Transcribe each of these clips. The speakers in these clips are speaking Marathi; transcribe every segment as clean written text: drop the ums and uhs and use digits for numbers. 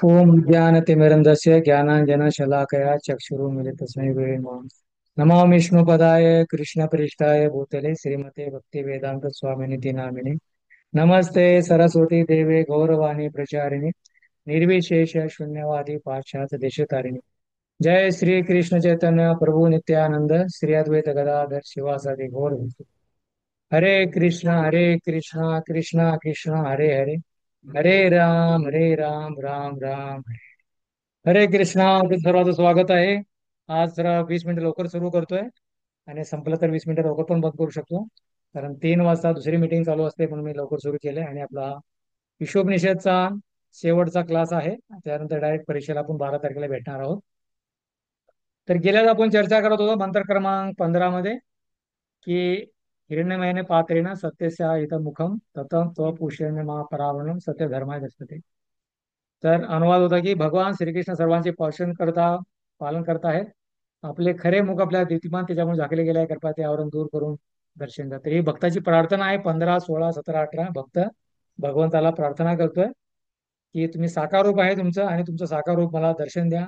ओम ज्ञानतिमिरन्दस्य ज्ञानाञ्जनशलाकया चक्षुरुन्मिलितस्मै वेळेमाम् नमो विष्णुपदाय कृष्णप्रेष्ठाय भूतले श्रीमते भक्तिवेदान्तस्वामिनिति नामिने नमस्ते सरस्वती देवे गौरवाणी प्रचारिणि निर्विशेष शून्यवादी पाश्चात्य देशतारिणि जय श्री कृष्ण चैतन्य प्रभु नित्यानंद श्री अद्वैत गदाधर शिवासादि गौर भक्त। हरे कृष्णा कृष्णा कृष्णा हरे हरे, हरे राम राम राम हरे कृष्णा। आपलं सर्वांचं स्वागत आहे। आज जरा 20 मिनिटं लवकर सुरू करतोय आणि संपलं तर 20 मिनिटं लवकर पण बंद करू शकतो, कारण 3 वाजता दुसरी मीटिंग चालू असते म्हणून मी लवकर सुरू केले आणि आपला हिशोबनिषेधचा शेवटचा क्लास आहे। त्यानंतर डायरेक्ट परीक्षेला आपण 12 तारखेला भेटणार आहोत। तर गेल्याच आपण चर्चा करत होतो मंत्र क्रमांक 15 मध्ये की हिरण्यमयने पात्रेण सत्यस्या इदं मुखम ततं त्वपुष्यन्य मा परावरणम सत्य धर्माय दसते। तर अनुवाद होता की भगवान श्रीकृष्ण सर्वांचे पोषण पालन करत आहेत। आपले खरे मुख आपल्या दीप्तिमान त्याच्यामुळे झाकले गेले आहे, कृपा ते आवरण दूर करून दर्शन द्या। तर ही भक्ताची प्रार्थना आहे। 15, 16, 17, 18 भक्त भगवंताला प्रार्थना करतोय की तुम्ही साकार रूप आहे तुमचं आणि तुमचं साकार रूप मला दर्शन द्या,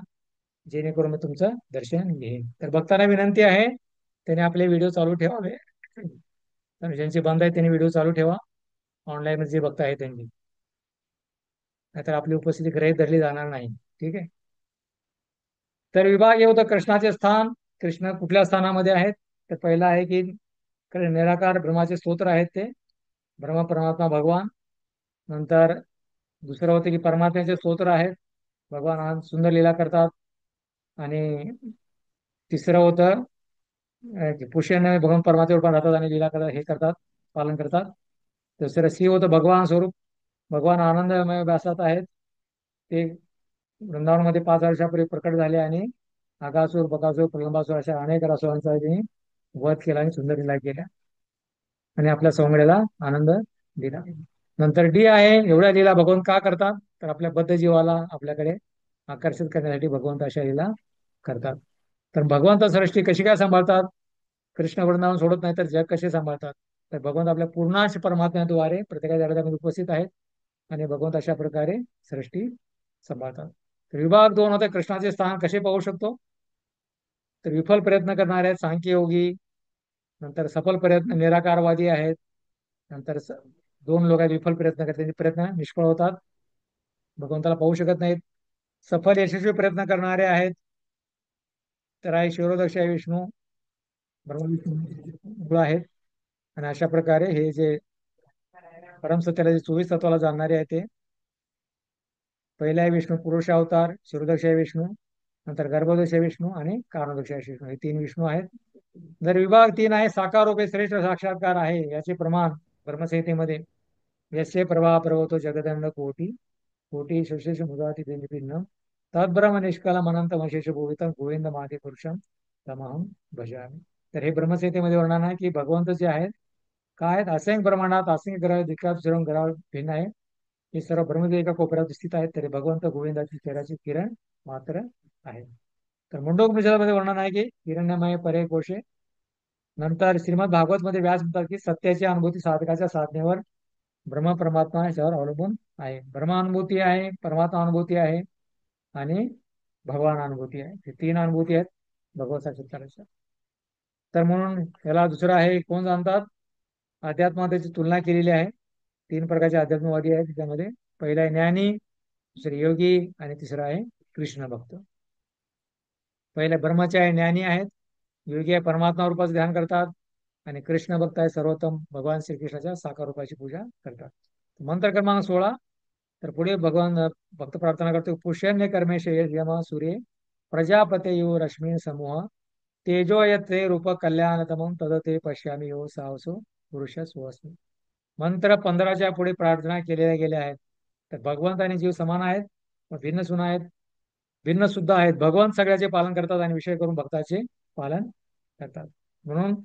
जेणेकरून मी तुमचं दर्शन घेईन। तर भक्तांना विनंती आहे त्याने आपले व्हिडिओ चालू ठेवावे आणि ज्यांचे बंद आहेत त्यांनी व्हिडिओ चालू ठेवा, ऑनलाईन जे भक्त आहेत त्यांनी, नाहीतर आपली उपस्थिती गृहीत धरली जाणार नाही। ठीक आहे। तर विभाग हे होतं कृष्णाचे स्थान। कृष्ण कुठल्या स्थानामध्ये आहेत? तर पहिला आहे की निराकार ब्रह्माचे स्तोत्र आहेत ते ब्रह्म परमात्मा भगवान। नंतर दुसरं होतं की परमात्म्याचे स्तोत्र आहेत, भगवान आज सुंदर लीला करतात। आणि तिसरं होतं पुष्याने भगवान परमात्मा रूपात राहतात आणि लीला करतात, हे करतात, पालन करतात। दुसरं सी होतं भगवान स्वरूप, भगवान आनंदमय व्यासात आहेत। ते वृंदावनमध्ये 5 वर्षापूर्वी प्रकट झाले आणि आगासूर, बकासूर, प्रलंबासूर अशा अनेक रसवांचा त्यांनी वध केला आणि सुंदर लीला केल्या आणि आपल्या सौम्यतेला आनंद दिला। नंतर डी आहे एवढ्या लीला भगवंत का करतात? तर आपल्या बद्ध जीवाला आपल्याकडे आकर्षित करण्यासाठी भगवंत अशा लीला करतात। तर भगवंत सृष्टी कशी काय सांभाळतात? कृष्ण वृंदावन सोडत नाही तर जग कसे सांभाळतात? तर भगवंत आपल्या पूर्णांश परमात्म्याद्वारे प्रत्येकाच्या जगतामध्ये उपस्थित आहेत आणि भगवंत अशा प्रकारे सृष्टी सांभाळतात। तर विभाग 2 होते कृष्णाचे स्थान कसे पाहू शकतो? तर विफल प्रयत्न करणारे आहेत सांख्ययोगी, नंतर सफल प्रयत्न निराकारवादी आहेत, नंतर 2 लोक आहेत विफल प्रयत्न करतात, त्यांचे प्रयत्न निष्फळ होतात, भगवंताला पाहू शकत नाहीत। सफल यशस्वी प्रयत्न करणारे आहेत तर आहे शिरोदक्ष आहे विष्णू, ब्रह्मविष्णू आहेत। आणि अशा प्रकारे हे जे परमसत्याला जे 24 तत्वाला जाणणारे आहे ते पहिले आहे विष्णू पुरुष अवतार, शिरोदक्ष आहे विष्णू, नंतर गर्भदक्ष आहे विष्णू आणि कारणदक्ष आहे विष्णू, हे 3 विष्णू आहेत। जर विभाग 3 आहे साकार रूपे श्रेष्ठ साक्षात्कार आहे, याचे प्रमाण ब्रह्मसंहितेमध्ये यस्य प्रभा प्रवतो जगदंड कोटी कोटी सुशेष मुदाती भिन्न तद्ब्रह्म निष्कलम अनंत मशेष भूवितम गोविंद माते पुरुषम तमहम भजामि। तर हे ब्रह्मसंहितेमध्ये वर्णन आहे की भगवंत जे आहेत काय आहेत, असंख्य प्रमाणात असंख्य ग्रह दिक्कात फिरून ग्रह भिन्न आहे, हे सर्व ब्रह्मदेव एका कोपऱ्यात स्थित आहेत, तरी भगवंत गोविंदाची चेहऱ्याची किरण मात्र आहे। तर मुंडकोपनिषदामध्ये वर्णन आहे की हिरण्यमय परे कोशे। नंतर श्रीमद भागवत मध्ये व्यास म्हणतात की सत्याची अनुभूती साधकाच्या साधनेवर ब्रह्म परमात्मा याच्यावर अवलंबून आहे। ब्रह्मानुभूती आहे, परमात्मा अनुभूती आहे आणि भगवान अनुभूती आहे, हे 3 अनुभूती आहेत भगवत साक्षात्काराच्या। तर म्हणून याला दुसरं आहे कोण जाणतात? अध्यात्माची तुलना केलेली आहे। 3 प्रकारचे अध्यात्मवादी आहेत त्याच्यामध्ये, पहिला आहे ज्ञानी, दुसरे योगी आणि तिसरा आहे कृष्ण भक्त। पहिले ब्रह्मचारी ज्ञानी आहेत, योगी आहे परमात्मा रूपाचं ध्यान करतात आणि कृष्ण भक्त आहे सर्वोत्तम भगवान श्रीकृष्णाच्या साकार रूपाची पूजा करतात। मंत्र क्रमांक 16। तर पुढे भगवान भक्त प्रार्थना करतो पुष्यन्य कर्मेश यमा सूर्य प्रजापते यो रश्मी समूह तेजो यत्ते रूप कल्याणतमं तदते पश्यामी यो सावसो पुरुष स्वस्मी। मंत्र 15च्या पुढे प्रार्थना केलेल्या गेल्या आहेत। तर भगवंत आणि जीव समान आहेत व भिन्न सुद्धा आहेत, भिन्न सुद्धा आहेत। भगवंत सगळ्याचे पालन करतात आणि विषय करून भक्ताचे पालन करतात। म्हणून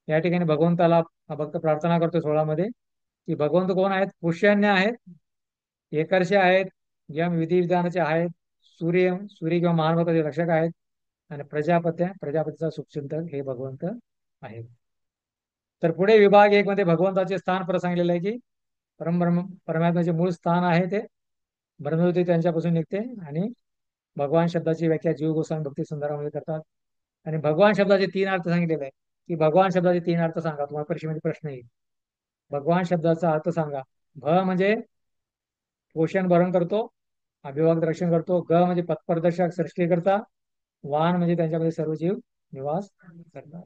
या ठिकाणी भगवंताला हा भक्त प्रार्थना करतो 16 मध्ये की भगवंत कोण आहेत? पुष्यान्य आहेत, एकर्षे आहेत, यम विधी विधानाचे आहेत, सूर्य किंवा महानुभक्ताचे रक्षक आहेत आणि प्रजापतीचा शुभचिंतक हे भगवंत आहेत। तर पुढे विभाग 1 मध्ये भगवंताचे स्थान सांगितलेलं आहे की परमात्म्याचे मूळ स्थान आहे ते ब्रह्मज्योती त्यांच्यापासून निघते. आणि भगवान शब्दाची व्याख्या जीव गोस्वामी भक्ती सुंदरामध्ये करतात. आणि भगवान शब्दाचे तीन अर्थ सांगितलेले आहे, की भगवान शब्दाचे तीन अर्थ सांगा, तुम्हाला परीक्षेमध्ये प्रश्न येईल. भगवान शब्दाचा अर्थ सांगा. भ म्हणजे पोषण भरण करतो, अभिवाद रक्षण करतो. ग म्हणजे पथप्रदर्शक सृष्टी करता. वान म्हणजे त्यांच्यामध्ये सर्व जीव निवास करतात.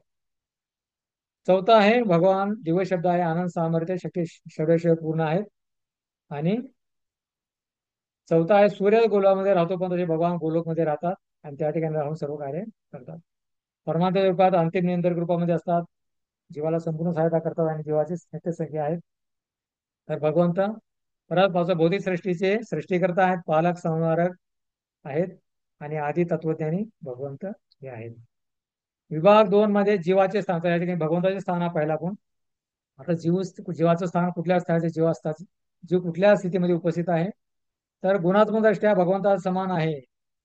चौथा आहे भगवान. दिव्य शब्द आहे, आनंद सामर्थ्य शक्ती षडेश्वर पूर्ण आहेत. आणि चौथा आहे सूर्य गोलामध्ये राहतो, पण तसे भगवान गोलोकमध्ये राहतात आणि त्या ठिकाणी राहून सर्व कार्य करतात. परमार्थ रूपात अंतिम नियंत्रण रूपामध्ये असतात, जीवाला संपूर्ण सहायता करतात आणि जीवाची नित्य संख्या आहेत. तर भगवंत परत पावसा भौतिक सृष्टीचे सृष्टीकर्ता आहेत, पालक संहारक आहेत आणि आदी तत्वज्ञानी भगवंत हे आहेत. विभाग दोन मध्ये जीवाचे स्थान, तर या ठिकाणी भगवंताचे स्थान हा पहिला गुण. आता जीवाचं स्थान कुठल्या स्थानाचे जीव असतात, जीव कुठल्या स्थितीमध्ये उपस्थित आहे, तर गुणात्मक दृष्ट्या भगवंता समान आहे.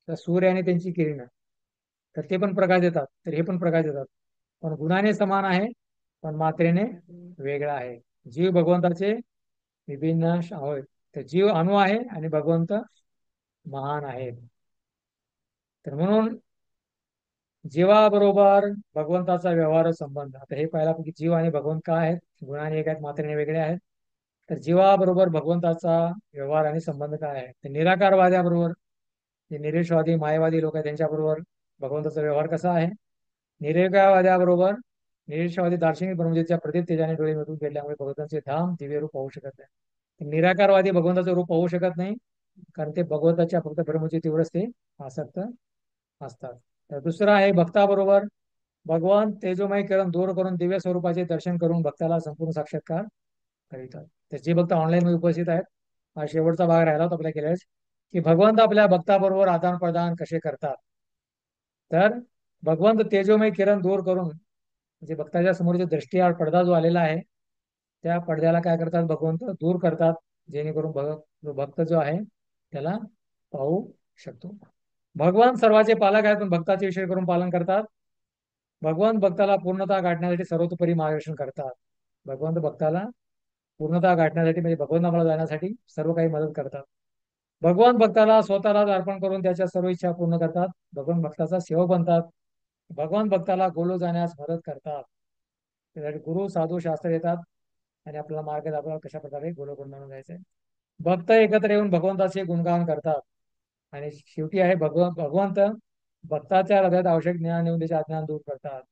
तर सूर्य आणि त्यांची किरण, तर ते पण प्रकाश देतात, तर हे पण प्रकाश देतात. पण गुणाने समान आहे, पण मात्रेने वेगळा आहे. जीव भगवंताचे विभिन्न होय. तर जीव अणु आहे आणि भगवंत महान आहेत. तर म्हणून जीवाबरोबर भगवंताचा व्यवहार संबंध. आता हे पाहिला की जीव आणि भगवंत काय आहेत, गुणाने एक आहेत, मात्रेने वेगळे आहेत. तर जीवाबरोबर भगवंताचा व्यवहार आणि संबंध काय आहे, तर निराकारवाद्याबरोबर, जे निरेशवादी मायावादी लोक आहेत त्यांच्याबरोबर भगवंताचा व्यवहार कसा आहे. निरेकावाद्याबरोबर, निरेशवादी दार्शनिक ब्रह्मदेवच्या प्रदीप तेजाने डोळे मिटून गेल्यामुळे भगवंताचे धाम दिव्य रूप पाहू शकत नाही. निराकारवादी भगवंताचं रूप पाहू शकत नाही, कारण ते भगवंताच्या फक्त ब्रह्मज्योतीवरच ते आसक्त असतात. तर दुसरं आहे भक्ताबरोबर. भगवान तेजोमय किरण दूर करून दिव्य स्वरूपाचे दर्शन करून भक्ताला संपूर्ण साक्षात्कार करीतात. तर जे भक्त ऑनलाईन मध्ये उपस्थित आहेत, हा शेवटचा भाग राहिला होता आपल्या केल्यास, की भगवंत आपल्या भक्ताबरोबर आदान प्रदान कसे करतात. तर भगवंत तेजोमय किरण दूर करून, म्हणजे भक्ताच्या समोरच्या दृष्टीआड पडदा जो आलेला आहे, त्या पडद्याला काय करतात, भगवंत दूर करतात, जेणेकरून जो भक्त जो आहे त्याला पाहू शकतो. भगवान सर्वाचे पालक आहेत, पण भक्ताचे विषय करून पालन करतात. भगवान भक्ताला पूर्णता गाठण्यासाठी सर्वतोपरी मार्गदर्शन करतात. भगवंत भक्ताला पूर्णता गाठण्यासाठी, म्हणजे भगवंताला जाण्यासाठी सर्व काही मदत करतात. भगवान भक्ताला स्वतःलाच अर्पण करून त्याच्या सर्व इच्छा पूर्ण करतात. भगवान भक्ताचा सेवक बनतात. भगवान भक्ताला गोलो जाण्यास मदत करतात. त्यासाठी गुरु साधू शास्त्र येतात आणि आपल्याला मार्ग दाखवतात कशा प्रकारे गोलोकुंडाला जायचंय. भक्त एकत्र येऊन भगवंताचे गुणगान करतात. आणि शेवटी आहे भगवंत भक्ताच्या हृदयात आवश्यक ज्ञान येऊन त्याचे अज्ञान दूर करतात.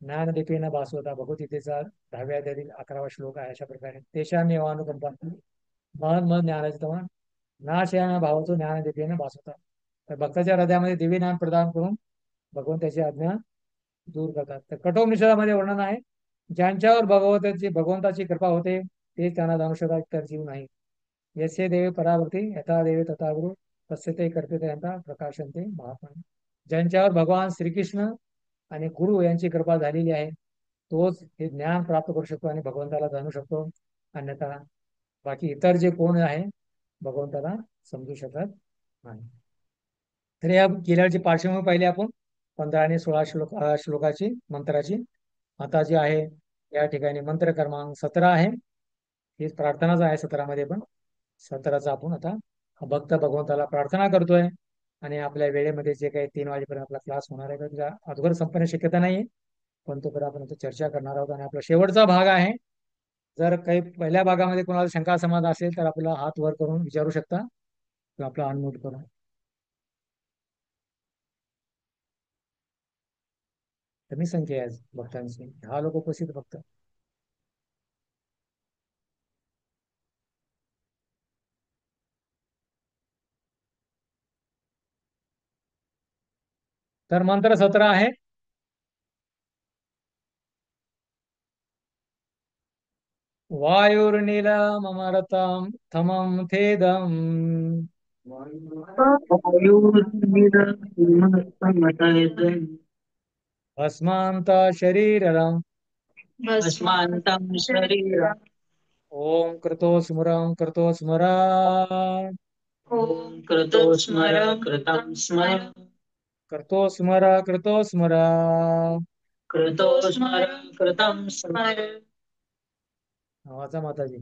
ज्ञान दीपेन भास्वता, भगवद्गीतेचा 10व्या अध्यायातील 11वा श्लोक आहे. अशा प्रकारे तेषां अनुकंपा महन मन ज्ञानाचे तमा नाश या भावाचं ज्ञान दीपेन भास्वता. तर भक्ताच्या हृदयामध्ये दिव्य ज्ञान प्रदान करून भगवंताची आज्ञा दूर करतात. तर कठोपनिषदामध्ये वर्णन आहे, ज्यांच्यावर भगवंताची कृपा होते ते त्यांना जाणू शकतात, इतर जीव नाही. यस्य देवे परावर्ती यथा देवे तथा गुरु तस्य ते करते त्यांचा प्रकाशनते महात्मा. ज्यांच्यावर भगवान श्रीकृष्ण आणि गुरु यांची कृपा झालेली आहे, तोच हे ज्ञान प्राप्त करू शकतो आणि भगवंताला जाणू शकतो. अन्यथा बाकी इतर जे कोण आहे भगवंताला समजू शकत नाही. तर या गेल्याची पार्श्वभूमी पाहिली आपण 15 आणि 16 श्लोकाची मंत्राची. आता जी आहे या ठिकाणी मंत्र क्रमांक 17 आहे. ही प्रार्थनाच आहे 17 मध्ये पण. 17चा आपण आता भक्त भगवंताला प्रार्थना करतोय. आणि आपल्या वेळेमध्ये जे काही 3 वाजेपर्यंत आपला क्लास होणार आहे, त्याच्या अगोदर संपण्याची शक्यता नाही, पण तोपर्यंत आपण आता चर्चा करणार आहोत. आणि आपला शेवटचा भाग आहे. जर काही पहिल्या भागामध्ये कोणाला शंका समाधान असेल तर आपला हात वर करून विचारू शकता किंवा आपला अनम्यूट करून. कमी संख्या आहे भक्तांची, 10 लोक उपस्थित फक्त. तर मंत्र 17 आहे. वायुर्नीलममरतां थमं थेदम् भस्मान्त शरीरम् अस्मान्तं शरीरम् ओम कृतो स्मरं कृतो स्मरा ॐ कृतो स्मर कृतं स्मर कृतो स्मरा कृतो स्मरा. कृतो स्मर कृतं स्मर. आवाजा माताजी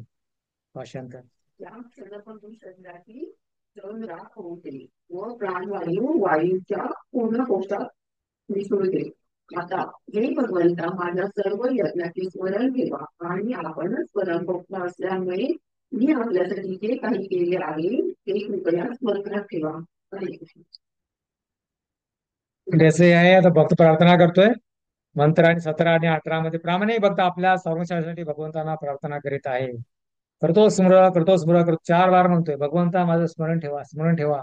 भाषांतर. जळून राख होते व प्राणवायू वायूच्या पूर्ण कोशात मिसळते. आता हे भगवंता माझ्या सर्व यत्नाचे स्मरण ठेवा आणि आपणच परमभक्त असल्यामुळे मी आपल्यासाठी जे काही केले आहे ते कृपया स्मरणात ठेवा. हरे कृष्ण. जसे आहे आता भक्त प्रार्थना करतोय मंत्र आणि 17 आणि 18 मध्ये प्रामाणिक भक्त आपल्या सर्वसाठी भगवंतांना प्रार्थना करीत आहे. करतो स्मर करतो 4 बार म्हणतोय भगवंता माझं स्मरण ठेवा स्मरण ठेवा.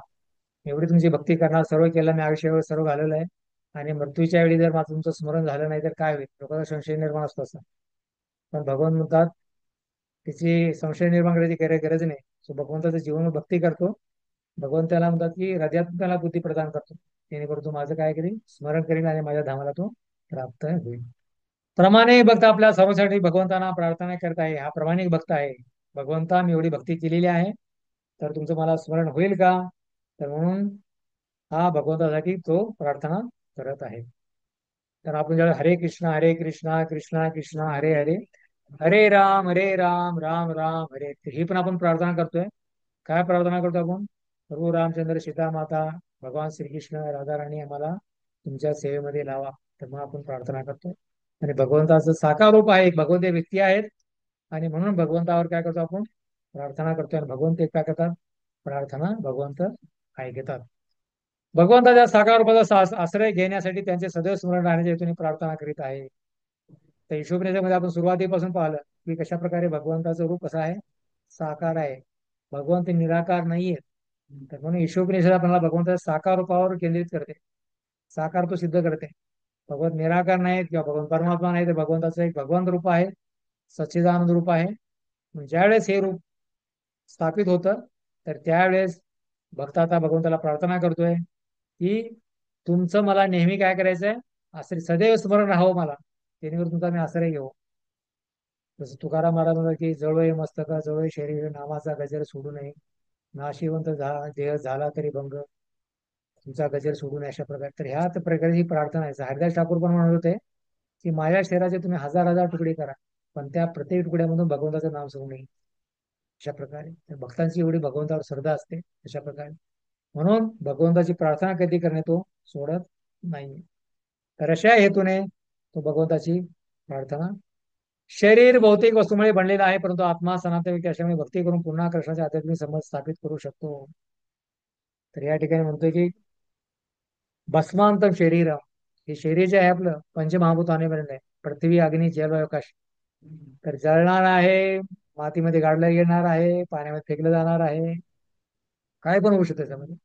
एवढी तुमची भक्ती करणार सर्व केलं मी आयुष्यावर सर्व घालवलं आहे आणि मृत्यूच्या वेळी जर माझं तुमचं स्मरण झालं नाही तर काय होईल लोकांचा संशय निर्माण असतो असं. पण भगवान म्हणतात तिची संशय निर्माण करायची गरज नाही. सो भगवंताचं जीवन भक्ती करतो. भगवंत त्याला म्हणतात की हृदयात त्याला बुद्धी प्रदान करतो जेणेकरून तो माझं काय करेल स्मरण करेल आणि माझ्या धामाला तो प्राप्त होईल. प्रामाणिक भक्त आपल्या सर्वांसाठी भगवंतांना प्रार्थना करत आहे. हा प्रामाणिक भक्त आहे. भगवंता मी एवढी भक्ती केलेली आहे तर तुमचं मला स्मरण होईल का. तर म्हणून हा भगवंतासाठी तो प्रार्थना करत आहे. तर आपण जेव्हा हरे कृष्णा कृष्णा कृष्णा हरे हरे हरे राम राम राम हरे ही पण आपण प्रार्थना करतोय. काय प्रार्थना करतो आपण प्रभू रामचंद्र सीता माता भगवान श्रीकृष्ण राधा राणी आम्हाला तुमच्या सेवेमध्ये लावा. तर मग आपण प्रार्थना करतो आणि भगवंताचं साकार रूप आहे भगवंत व्यक्ती आहेत आणि म्हणून भगवंतावर काय करतो आपण प्रार्थना करतो आणि भगवंत एक काय करतात प्रार्थना भगवंत ऐकतात. भगवंताच्या साकार रूपाचा आश्रय घेण्यासाठी त्यांचे सदैव स्मरण राहण्याच्या हेतूने प्रार्थना करीत आहे. तर हिशोबनेमध्ये आपण सुरुवातीपासून पाहिलं की कशा प्रकारे भगवंताचं रूप कसं आहे साकार आहे. भगवंत निराकार नाहीये. तर म्हणून हिशोबनिषद आपल्याला भगवंताच्या साकार रूपावर केंद्रित करते. साकार तो सिद्ध करते. भगवंत निराकार नाहीत किंवा भगवंत परमात्मा नाही तर भगवंताचं एक भगवंत रूप आहे सच्चिदानंद रूप आहे. ज्यावेळेस हे रूप स्थापित होतं तर त्यावेळेस भक्त आता भगवंताला प्रार्थना करतोय की तुमचं मला नेहमी काय करायचंय आश्रय सदैव स्मरण राहावं मला जेणेकरून तुमचा मी आश्रय घेऊ. जसं तुकाराम महाराज म्हणतात की जवळ मस्तका जवळ शरीर नामाचा गजर सोडू नये नाशिवंत देह झाला तरी भंग तुमचा गजर सोडू नये अशा प्रकारे. तर ह्या प्रकारे ही प्रार्थना आहे. हरिदास ठाकूर पण म्हणत होते की माझ्या शरीराचे तुम्ही हजार हजार तुकडे करा पण त्या प्रत्येक तुकड्यामधून भगवंताचं नाव सोडू नये. अशा प्रकारे तर भक्तांची एवढी भगवंतावर श्रद्धा असते अशा प्रकारे. म्हणून भगवंताची प्रार्थना कधी करणे तो सोडत नाही. तर अशा हेतूने तो भगवंताची प्रार्थना. शरीर भौतिक वस्तूमुळे बनलेलं आहे परंतु आत्मा सनातन व्यक्ती असल्यामुळे भक्ती करून पुन्हा कृष्णाचे आध्यात्मिक संबंध स्थापित करू शकतो. तर या ठिकाणी म्हणतोय की भस्मांतम शरीर हे शरीर जे आहे आपलं पंचमहाभूताने बनलेलं आहे पृथ्वी अग्नी जल वायू आकाश. तर जळणार आहे मातीमध्ये गाडलं येणार आहे पाण्यामध्ये फेकलं जाणार आहे काय पण होऊ शकतं त्याच्यामध्ये.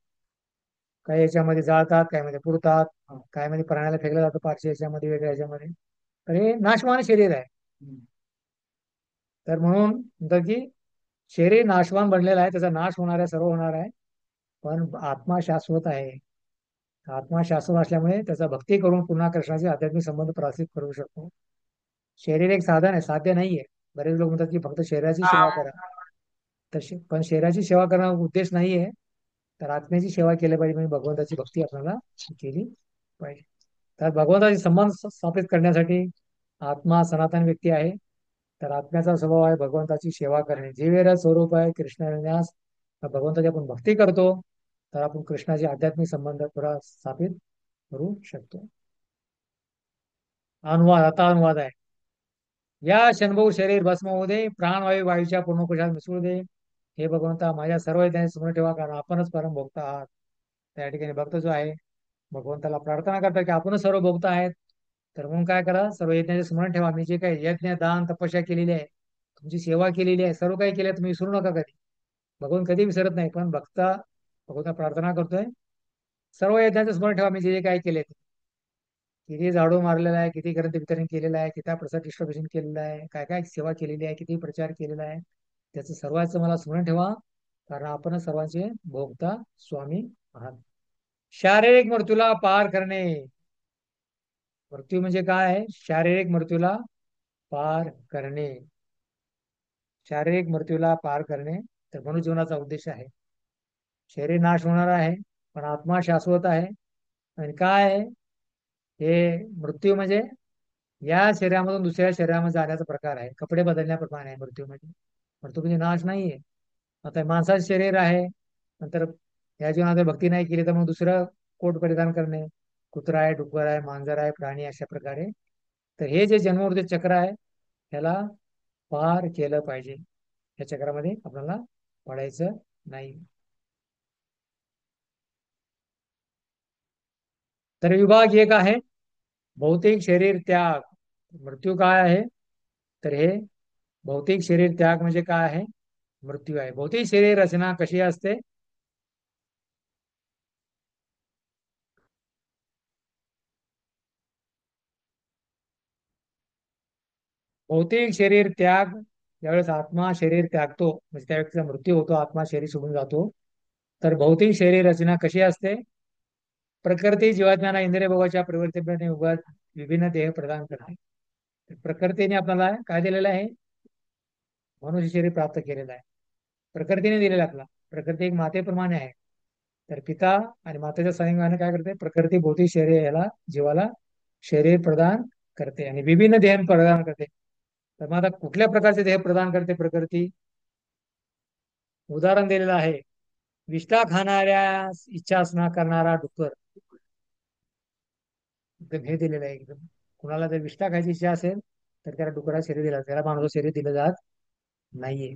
काही याच्यामध्ये जाळतात काही मध्ये पुरतात काही मध्ये प्राण्याला फेकलं जातं पाचशे याच्यामध्ये वेगळ्या याच्यामध्ये. तर हे नाशवान शरीर आहे. तर म्हणून म्हणतात की शरीर नाशवान बनलेलं आहे त्याचा नाश होणार आहे सर्व होणार आहे पण आत्मा शाश्वत आहे. आत्मा शाश्वत असल्यामुळे त्याचा भक्ती करून पुन्हा कृष्णाचे आध्यात्मिक संबंध प्रस्थापित करू शकतो. शरीर एक साधन आहे साध्य नाहीये. बरेच लोक म्हणतात की फक्त शरीराची सेवा करा. तर पण शरीराची सेवा करणं उद्देश नाहीये. तर आत्म्याची सेवा केली पाहिजे म्हणजे भगवंताची भक्ती आपल्याला केली पाहिजे. तर भगवंताचे संबंध स्थापित करण्यासाठी आत्मा सनातन व्यक्ती आहे. तर आत्म्याचा स्वभाव आहे भगवंताची सेवा करणे. जीवेर स्वरूप आहे कृष्ण विन्यास. भगवंताची आपण भक्ती करतो तर आपण कृष्णाचे आध्यात्मिक संबंध पुरा स्थापित करू शकतो. अनुवाद आता अनुवाद आहे. या क्षणभू शरीर भस्म होऊ दे प्राणवायू वायूच्या पूर्णकोशात मिसळू दे. हे भगवंता माझ्या सर्व यज्ञांचे स्मरण ठेवा कारण आपणच परम भोक्त आहात. त्या ठिकाणी भक्त जो आहे भगवंताला प्रार्थना करतात की आपणच सर्व भोक्त आहेत. तर म्हणून काय करा सर्व यज्ञाचे स्मरण ठेवा. मी जे काही यज्ञ दान तपस्या केलेली आहे तुमची सेवा केलेली आहे सर्व काही केलं तुम्ही विसरू नका कधी. भगवान कधी विसरत नाही पण भक्ता भगवंता प्रार्थना करतोय सर्व यज्ञाचं स्मरण ठेवा मी जे जे काही केले किती झाडू मारलेला आहे किती ग्रंथ वितरण केलेलं आहे किती प्रसाद डिस्ट्रीब्युशन केलेलं आहे काय काय सेवा केलेली आहे किती प्रचार केलेला आहे त्याचं सर्वांचं मला स्मरण ठेवा कारण आपण सर्वांचे भोगता स्वामी आहात. शारीरिक मृत्यूला पार करणे. मृत्यू म्हणजे काय आहे शारीरिक मृत्यूला पार करणे. शारीरिक मृत्यूला पार करणे तर मनुजीवनाचा उद्देश आहे. शरीर नाश होणार आहे पण आत्मा शाश्वत आहे. आणि काय आहे हे मृत्यू म्हणजे या शरीरामधून दुसऱ्या शरीरामध्ये जाण्याचा प्रकार आहे. कपडे बदलण्याप्रमाणे आहे मृत्यू म्हणजे. मृत्यू म्हणजे नाश नाहीये. आता माणसाचं शरीर आहे नंतर या जीवनात जर भक्ती नाही केली तर मग दुसरं कोट परिधान करणे, कुत्रा आहे, डुक्कर आहे, मांजर आहे, प्राणी अशा प्रकारे. तर हे जे जन्ममृत्यू चक्र आहे ह्याला पार केलं पाहिजे. या चक्रामध्ये आपल्याला पडायचं नाही. तर विभाग एक आहे भौतिक शरीर त्याग. मृत्यू काय आहे? तर हे भौतिक शरीर त्याग म्हणजे काय आहे? मृत्यू आहे. भौतिक शरीर रचना कशी असते? भौतिक शरीर त्याग, ज्यावेळेस आत्मा शरीर त्यागतो म्हणजे त्या व्यक्तीचा मृत्यू होतो, आत्मा शरीर सोडून जातो. तर भौतिक शरीर रचना कशी असते? प्रकृती जीवात्म्याला इंद्रिय भोगाच्या प्रवृत्तीप्रमाणे उगाच विभिन्न देह प्रदान करते. तर प्रकृतीने आपल्याला काय दिलेलं आहे? मनुष्य शरीर प्राप्त केलेलं आहे. प्रकृतीने दिलेलं आहे आपला. प्रकृती एक मातेप्रमाणे आहे. तर पिता आणि मातेच्या संयोगाने काय करते? प्रकृती भौतिक शरीर याला जीवाला शरीर प्रदान करते आणि विभिन्न देह प्रदान करते. तर मग आता कुठल्या प्रकारचे देह प्रदान करते प्रकृती? उदाहरण दिलेलं आहे. विष्ठा खाणाऱ्या इच्छा असणा करणारा डुक्कर, एकदम हे दिलेलं आहे एकदम. कुणाला जर विष्ठा खायची इच्छा असेल तर त्याला डुकराचं शरीर दिलं, त्याला माणसाचं शरीर दिलं जात नाहीये.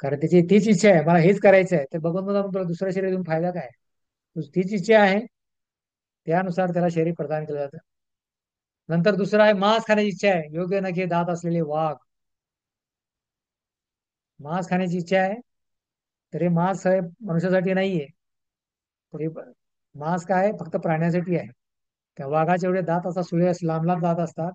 कारण त्याची तीच इच्छा आहे, मला हेच करायचं आहे. तर बघून बघून तुला दुसरं शरीर देऊन फायदा काय? तीच इच्छा आहे त्यानुसार त्याला शरीर प्रदान केलं जातं. नंतर दुसरा आहे मांस खाण्याची इच्छा आहे. योग्य नखे दात असलेले वाघ, मांस खाण्याची इच्छा आहे. तर हे मांस आहे मनुष्यासाठी नाहीये. तर हे मांस काय आहे? फक्त प्राण्यासाठी आहे. त्या वाघाचे एवढे दात असतात, सुळे लांब लांब दात असतात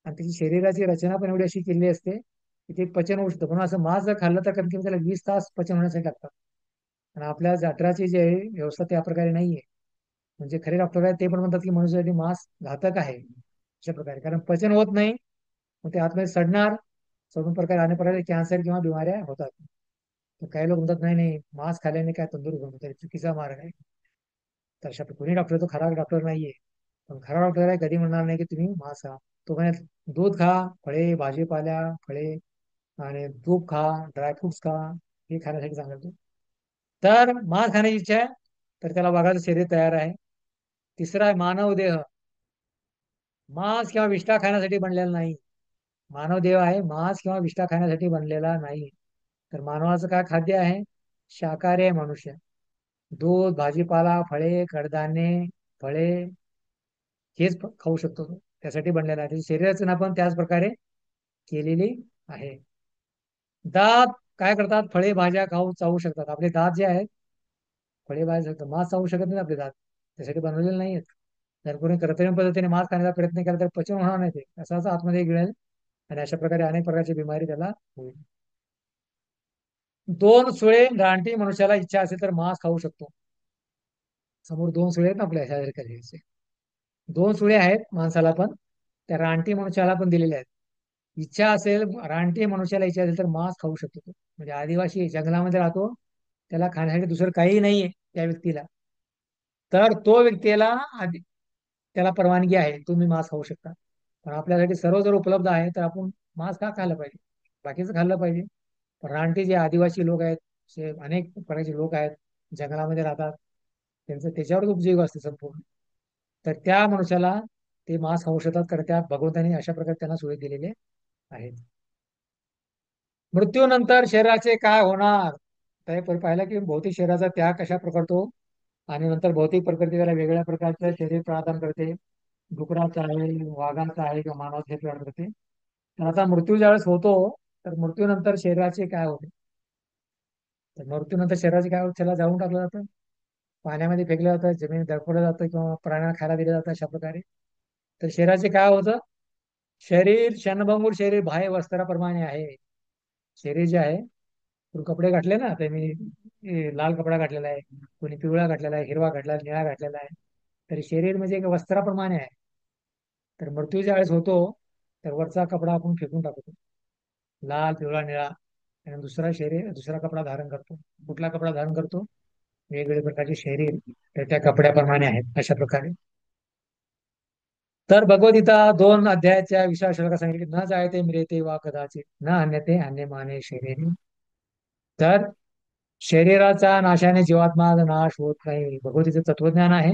आणि त्याची शरीराची रचना पण एवढी अशी केलेली असते की ते पचन होऊ शकतं. म्हणून असं मांस जर खाल्लं तर कमी कमी त्याला 20 तास पचन होण्यासाठी लागतात. आणि आपल्या जठराची जी आहे व्यवस्था त्या प्रकारे नाहीये. म्हणजे खरे डॉक्टर आहेत ते पण म्हणतात की मनुष्यासाठी मांस घातक आहे अशा प्रकारे, कारण पचन होत नाही. मग ते आतमध्ये सडणार, सडून प्रकारे अनेक प्रकारे कॅन्सर किंवा बिमाऱ्या होतात. तर काही लोक म्हणतात नाही नाही मांस खाल्ल्याने काय तंदुरुस्त होतो, तरी चुकीचा मार्ग आहे. तर अशा कोणी डॉक्टर तो खरा डॉक्टर नाहीये. पण खरा डॉक्टर आहे कधी म्हणणार नाही की तुम्ही मांस खा. तो म्हणेल दूध खा, फळे, भाजीपाल्या, फळे आणि तूप खा, ड्रायफ्रुट्स खा, हे खाण्यासाठी सांगतो. तर मांस खाण्याची इच्छा आहे तर त्याला वाघाचं शरीर तयार आहे. तिसरा आहे मानव देह. मांस किंवा विष्ठा खाण्यासाठी बनलेला नाही. मानव देह आहे, मांस किंवा विष्ठा खाण्यासाठी बनलेला नाही. तर मानवाचं काय खाद्य आहे? शाकाहारी आहे मनुष्य. दूध, भाजीपाला, फळे, कडधान्ये, फळे हेच खाऊ शकतो तो. त्यासाठी बनलेला आहे. त्याची शरीर रचना पण त्याच प्रकारे केलेली आहे. दात काय करतात? फळे भाज्या खाऊ चावू शकतात. आपले दात जे आहेत फळे भाज्या शकतात, मांस चावू शकत नाही आपले दात, त्यासाठी बनवलेले नाही आहेत. जर कोणी कृत्रिम पद्धतीने मांस खाण्याचा प्रयत्न केला तर पचन होणार नाही, ते असंच आतमध्ये गिळेल आणि अशा प्रकारे अनेक प्रकारची बिमारी त्याला होईल. दोन सुळे रानटी मनुष्याला इच्छा असेल तर मांस खाऊ शकतो. समोर दोन सुळे आहेत ना आपल्या शरीराचे, दोन सुळे आहेत माणसाला पण, त्या रानटी मनुष्याला पण दिलेल्या आहेत. इच्छा असेल, रानटी मनुष्याला इच्छा असेल तर मांस खाऊ शकतो तो. म्हणजे आदिवासी जंगलामध्ये राहतो, त्याला खाण्यासाठी दुसरं काही नाहीये त्या व्यक्तीला, तर तो व्यक्तीला त्याला परवानगी आहे, तुम्ही मांस खाऊ शकता. पण आपल्यासाठी सर्व जर उपलब्ध आहे तर आपण मांस का खाल्लं पाहिजे? बाकीचं खाल्लं पाहिजे. पण रानटी जे आदिवासी लोक आहेत, असे अनेक प्रकारचे लोक आहेत, जंगलामध्ये राहतात, त्यांचं त्याच्यावरच उपजीविका असते संपूर्ण. तर त्या मनुष्याला ते मांस खाऊ शकतात, कारण त्या भगवंताने अशा प्रकारे त्यांना सोयी दिलेले आहेत. मृत्यूनंतर शरीराचे काय होणार? तर हे पाहिलं की भौतिक शरीराचा त्याग कशा प्रकारतो आणि नंतर भौतिक प्रकृती त्याला वेगवेगळ्या प्रकारचं शरीर प्रदान करते. डुकराचं आहे, वाघांचं आहे किंवा मानवाचं हे प्रदान करते. तर आता मृत्यू ज्यावेळेस होतो तर मृत्यूनंतर शरीराचे काय होते? तर मृत्यूनंतर शरीराचे काय होते? त्याला जाळून टाकलं जातं, पाण्यामध्ये फेकलं जातं, जमिनीत दडपलं जातं किंवा प्राण्यांना खायला दिलं जातं अशा प्रकारे. तर शरीराचे काय होतं? शरीर क्षणभंगूर शरीर बाह्य वस्त्राप्रमाणे आहे. शरीर जे आहे, तू कपडे घातले ना, ते मी लाल कपडा घातलेला आहे, कोणी पिवळा घातलेला आहे, हिरवा घातला, निळा घातलेला आहे. तर शरीर म्हणजे एक वस्त्राप्रमाणे आहे. तर मृत्यू ज्या वेळेस होतो तर वरचा कपडा आपण फेकून टाकतो, लाल, पिवळा, निळा, आणि दुसरा शरीर दुसरा कपडा धारण करतो. कुठला कपडा धारण करतो? वेगवेगळ्या प्रकारचे शरीर तर त्या कपड्याप्रमाणे आहेत अशा प्रकारे. तर भगवद्गीता 2 अध्यायाच्या विषया श्लोकात सांगितले, न जायते म्रियते वा कदाचित न हन्यते हन्यमाने शरीरी. तर शरीराचा नाशाने जीवात्मा नाश होत नाही, भगवतीचं तत्वज्ञान आहे.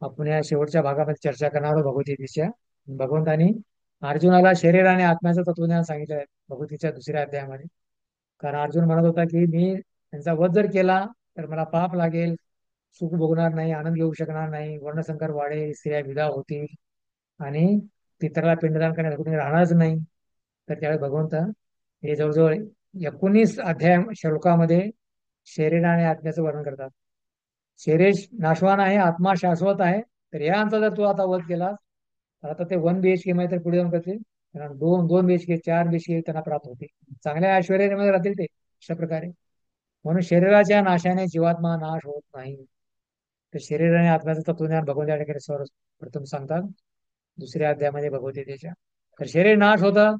आपण या शेवटच्या भागामध्ये चर्चा करणार आहोत भगवद्गीतेच्या. भगवंतानी अर्जुनाला शरीर आणि आत्म्याचं तत्वज्ञान सांगितलं आहे भगवतीच्या दुसऱ्या अध्यायामध्ये. कारण अर्जुन म्हणत होता की मी त्यांचा वध जर केला तर मला पाप लागेल, सुख भोगणार नाही, आनंद घेऊ शकणार नाही, वर्णसंकर वाढेल, स्त्रिया विधा होतील आणि पितराला पिंडदान करण्यास कोणी राहणारच नाही. तर त्यावेळी भगवंत हे जवळजवळ 19 अध्याय श्लोकामध्ये शरीर आणि आत्म्याचं वर्णन करतात. शरीर नाशवान आहे, आत्मा शाश्वत आहे. तर यांचा जर तू आता वध केला तर आता ते 1 BHK मध्ये तर पुढे जाऊन करतील, कारण 2 BHK 4 BHK त्यांना प्राप्त होते, चांगल्या ऐश्वर्यामध्ये राहतील ते अशा प्रकारे. म्हणून शरीराच्या नाशाने जीवात्मा नाश होत नाही. तर शरीर आणि आत्म्याचं तत्वज्ञान भगवंत या ठिकाणी सर्वप्रथम सांगतात दुसऱ्या अध्यायामध्ये भगवद्गीतेच्या. तर शरीर नाश होतं,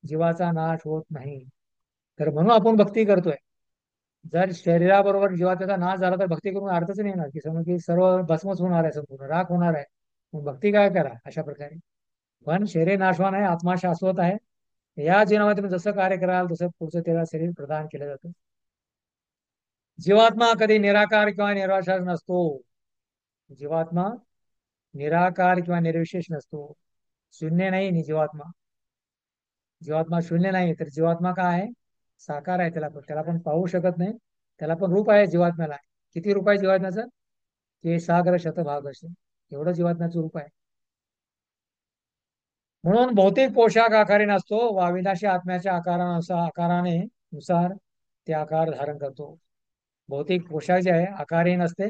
जीवाचा नाश होत नाही. तर म्हणून आपण भक्ती करतोय. जर शरीराबरोबर जीवाचा नाश झाला तर भक्ती करून अर्थच नाही येणार, की समज की सर्व भस्मच होणार आहे, संपूर्ण राख होणार आहे. मग भक्ती काय करा अशा प्रकारे. पण शरीर नाशवान आहे, आत्मा शाश्वत आहे. या जीवनामध्ये तुम्ही जसं कार्य कराल तसं पुढचं त्याला शरीर प्रदान केलं जातं. जीवात्मा कधी निराकार किंवा निर्विशेष नसतो. जीवात्मा निराकार किंवा निर्विशेष नसतो. शून्य नाही नि जीवात्मा. जीवात्मा शून्य नाही, तर जीवात्मा काय आहे? साकार आहे. त्याला पण पाहू शकत नाही. त्याला पण रूप आहे जीवात्म्याला. किती रूप आहे जीवात्म्याचं? ते सागर शतभाग असे एवढं जीवात्म्याचं रूप आहे. म्हणून भौतिक पोशाख आकारे नसतो, वा अविनाशी आत्म्याच्या आकाराने नुसार ते आकार धारण करतो. भौतिक पोशाख जे आहे आकारही नसते,